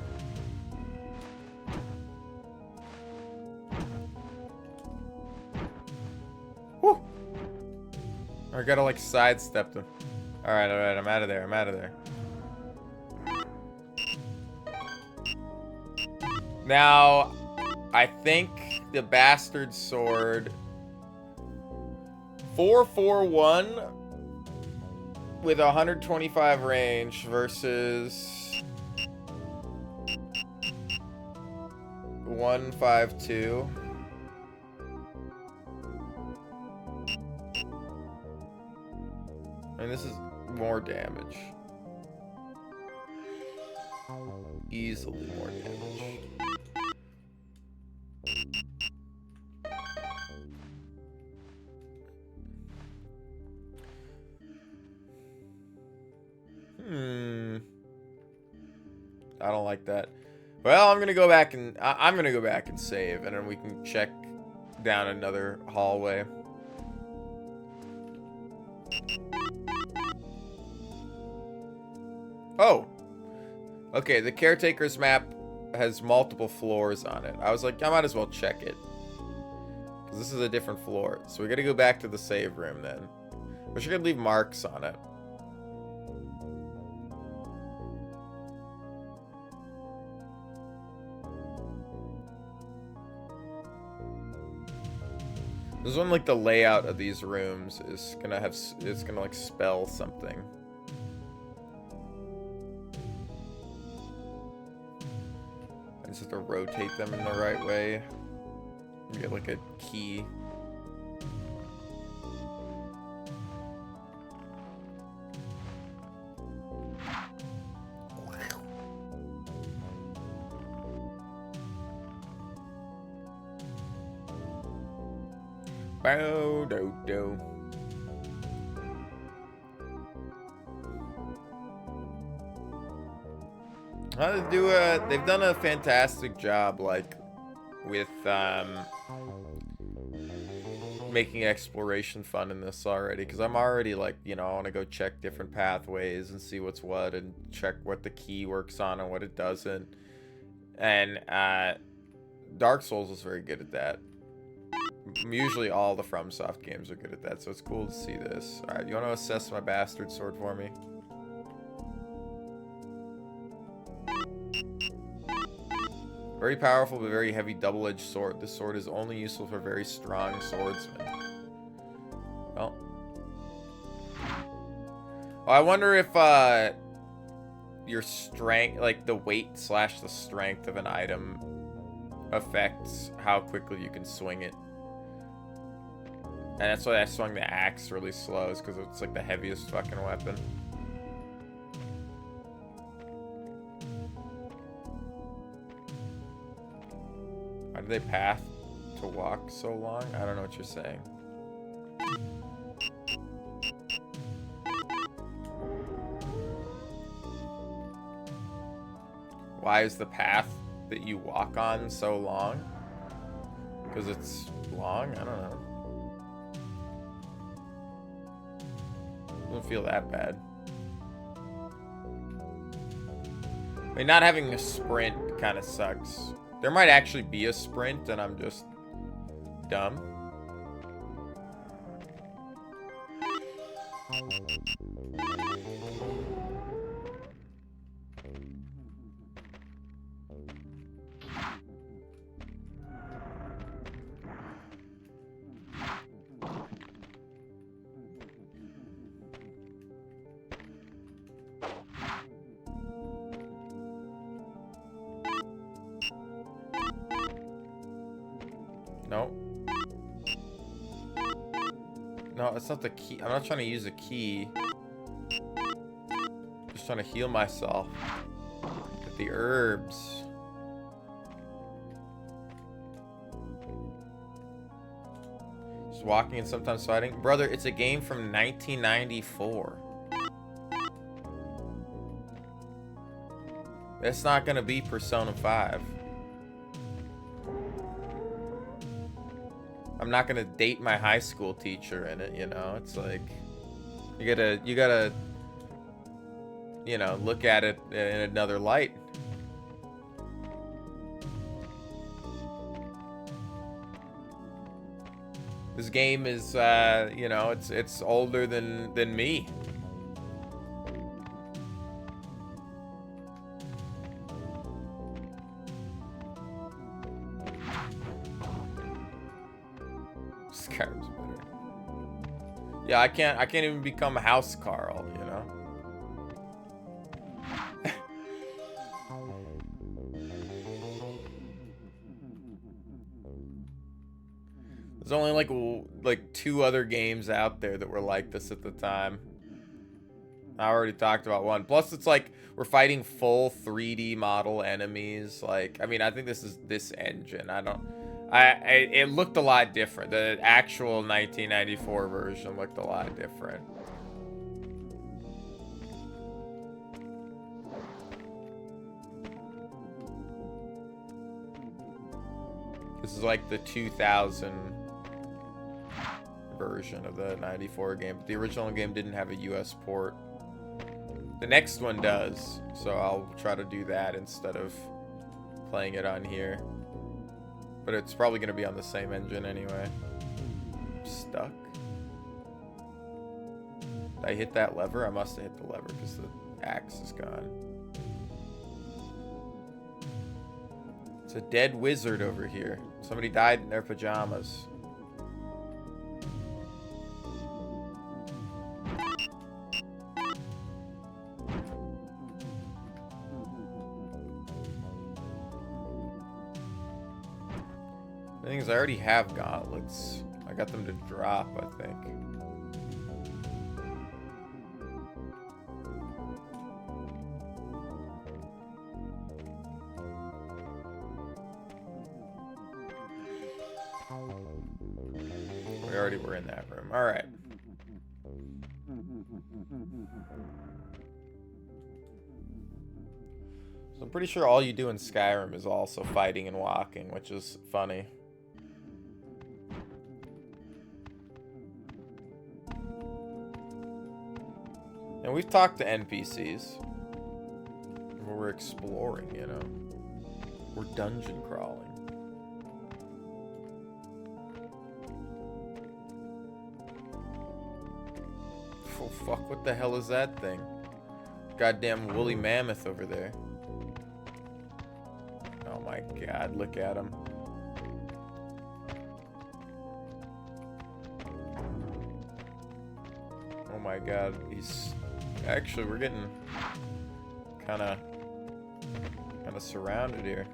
Speaker 1: Whew! I gotta like sidestep them. Alright, I'm out of there, I'm out of there. Now, I think the bastard sword 441 with 125 range versus 152. And this is more damage. Easily more damage. I don't like that. Well, I'm gonna go back and I'm gonna go back and save, and then we can check down another hallway. Oh, okay. The caretaker's map has multiple floors on it. I was like, I might as well check it, because this is a different floor. So we gotta go back to the save room then. We're just gonna leave marks on it. This one, like, the layout of these rooms is gonna have, it's gonna, like, spell something. I just have to rotate them in the right way. You get, like, a key. Bow do do. They've done a fantastic job, like, with making exploration fun in this already, because I'm already, like, you know, I want to go check different pathways and see what's what, and check what the key works on and what it doesn't. And Dark Souls is very good at that. Usually all the FromSoft games are good at that, so it's cool to see this. Alright, you want to assess my bastard sword for me? Very powerful but very heavy double-edged sword. This sword is only useful for very strong swordsmen. Well. Oh, I wonder if your strength, like the weight / the strength of an item affects how quickly you can swing it. And that's why I swung the axe really slow, is because it's like the heaviest fucking weapon. Why do they path to walk so long? I don't know what you're saying. Why is the path that you walk on so long? Because it's long? I don't know. Doesn't feel that bad. I mean, not having a sprint kind of sucks. There might actually be a sprint and I'm just dumb. No. No, it's not the key. I'm not trying to use a key. Just trying to heal myself with the herbs. Just walking and sometimes fighting. Brother, it's a game from 1994. It's not gonna be Persona 5. I'm not gonna date my high school teacher in it, you know? It's like, you gotta, you know, look at it in another light. This game is, you know, it's older than me. Skyrim's better. Yeah, I can't even become House Carl, you know? There's only like 2 other games out there that were like this at the time. I already talked about one. Plus, it's like we're fighting full 3D model enemies. Like, I mean, I think this is this engine. It looked a lot different. The actual 1994 version looked a lot different. This is like the 2000 version of the 94 game. But the original game didn't have a US port. The next one does, so I'll try to do that instead of playing it on here. But it's probably going to be on the same engine anyway. I'm stuck. Did I hit that lever? I must have hit the lever because the axe is gone. It's a dead wizard over here. Somebody died in their pajamas. The thing is, I already have gauntlets. I got them to drop, I think. We already were in that room. Alright. So I'm pretty sure all you do in Skyrim is also fighting and walking, which is funny. And we've talked to NPCs. We're exploring, you know. We're dungeon crawling. Oh fuck, what the hell is that thing? Goddamn woolly mammoth over there. Oh my god, look at him. Oh my god, he's... Actually, we're getting kind of surrounded here.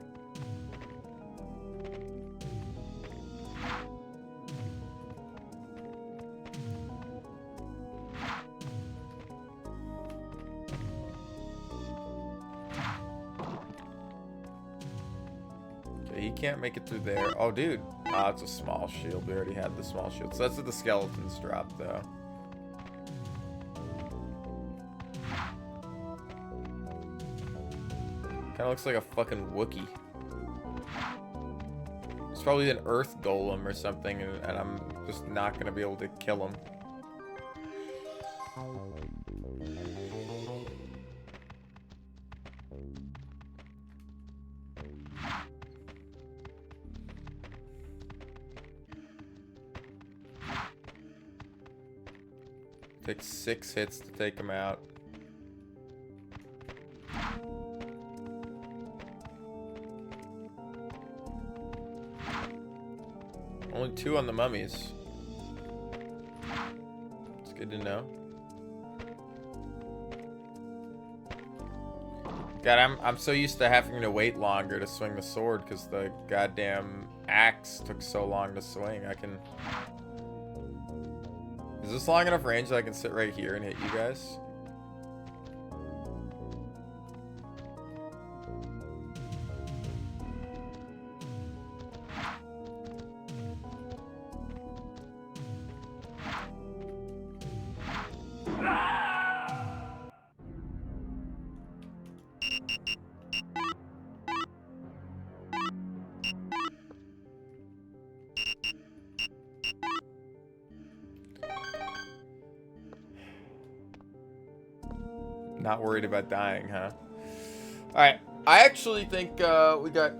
Speaker 1: Okay, he can't make it through there. Oh, dude. Ah, it's a small shield. We already had the small shield. So that's what the skeletons drop, though. Kind of looks like a fucking Wookiee. It's probably an earth golem or something, and I'm just not going to be able to kill him. Takes 6 hits to take him out. Only 2 on the mummies. It's good to know. God, I'm so used to having to wait longer to swing the sword because the goddamn axe took so long to swing. I can... Is this long enough range that I can sit right here and hit you guys? Not worried about dying, huh? Alright, I actually think we got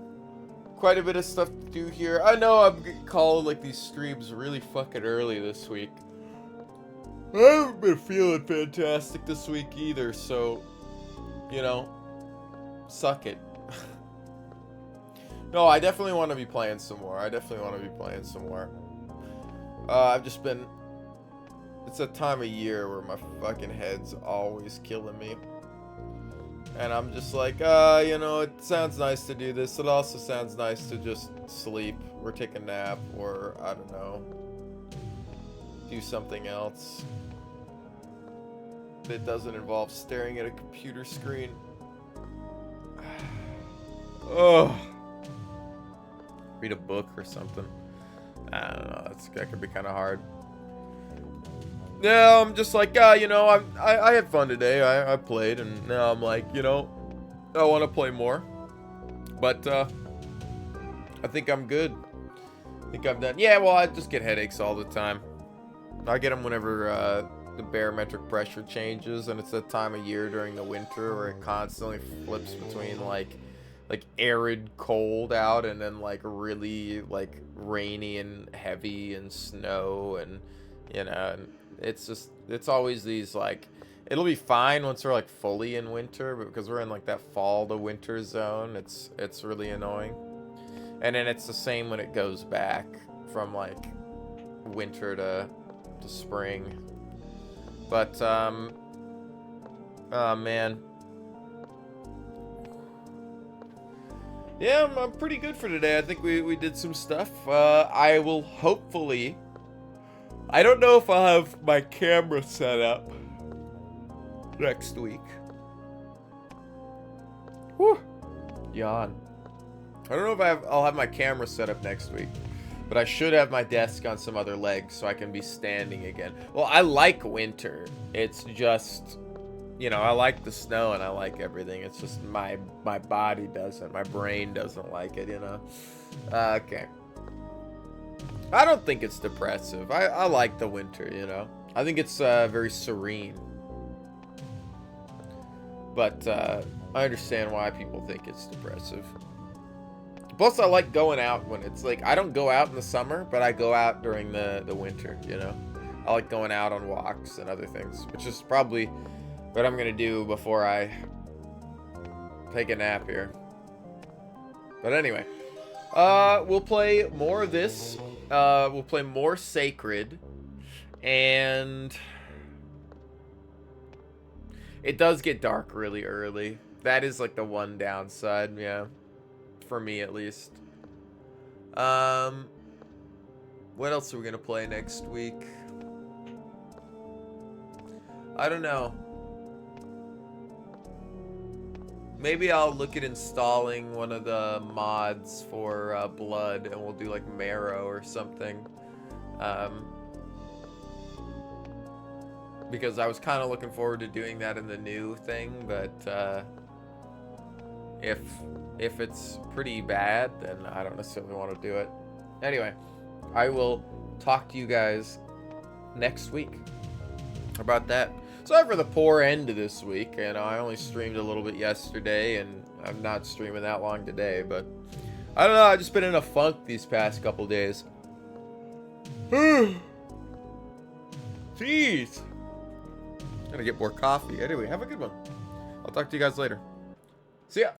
Speaker 1: quite a bit of stuff to do here. I know I'm calling like these streams really fucking early this week. I haven't been feeling fantastic this week either, so, you know, suck it. No, I definitely want to be playing some more. I've just been... It's a time of year where my fucking head's always killing me. And I'm just like, you know, it sounds nice to do this. It also sounds nice to just sleep or take a nap or, I don't know, do something else that doesn't involve staring at a computer screen. Oh. Read a book or something. I don't know. That could be kind of hard. No, I'm just like, you know, I had fun today. I played, and now I'm like, you know, I want to play more. But I think I'm good. think I'm done. Yeah, well, I just get headaches all the time. I get them whenever the barometric pressure changes, and it's that time of year during the winter where it constantly flips between like arid cold out and then like really like rainy and heavy and snow, and you know, and it's always these like, it'll be fine once we're like fully in winter, but because we're in like that fall to winter zone, it's really annoying. And then it's the same when it goes back from like winter to spring. But oh man. Yeah, I'm pretty good for today. I think we did some stuff. I will hopefully, I don't know if I'll have my camera set up next week. Whew. Yawn. I don't know if I'll have my camera set up next week, but I should have my desk on some other legs so I can be standing again. Well, I like winter. It's just, you know, I like the snow and I like everything. It's just my body doesn't. My brain doesn't like it, you know. Okay. I don't think it's depressive. I like the winter, you know. I think it's very serene. But I understand why people think it's depressive. Plus, I like going out when it's like, I don't go out in the summer, but I go out during the winter, you know. I like going out on walks and other things, which is probably what I'm going to do before I take a nap here. But anyway, we'll play more of this. We'll play more Sacred. And it does get dark really early. That is like the one downside, yeah. For me at least. What else are we gonna play next week? I don't know. Maybe I'll look at installing one of the mods for Blood, and we'll do like Marrow or something. Because I was kind of looking forward to doing that in the new thing, but if it's pretty bad, then I don't necessarily want to do it. Anyway, I will talk to you guys next week about that. Sorry for the poor end of this week, and I only streamed a little bit yesterday, and I'm not streaming that long today, but I don't know, I've just been in a funk these past couple days. Jeez. Gotta get more coffee. Anyway, have a good one. I'll talk to you guys later. See ya.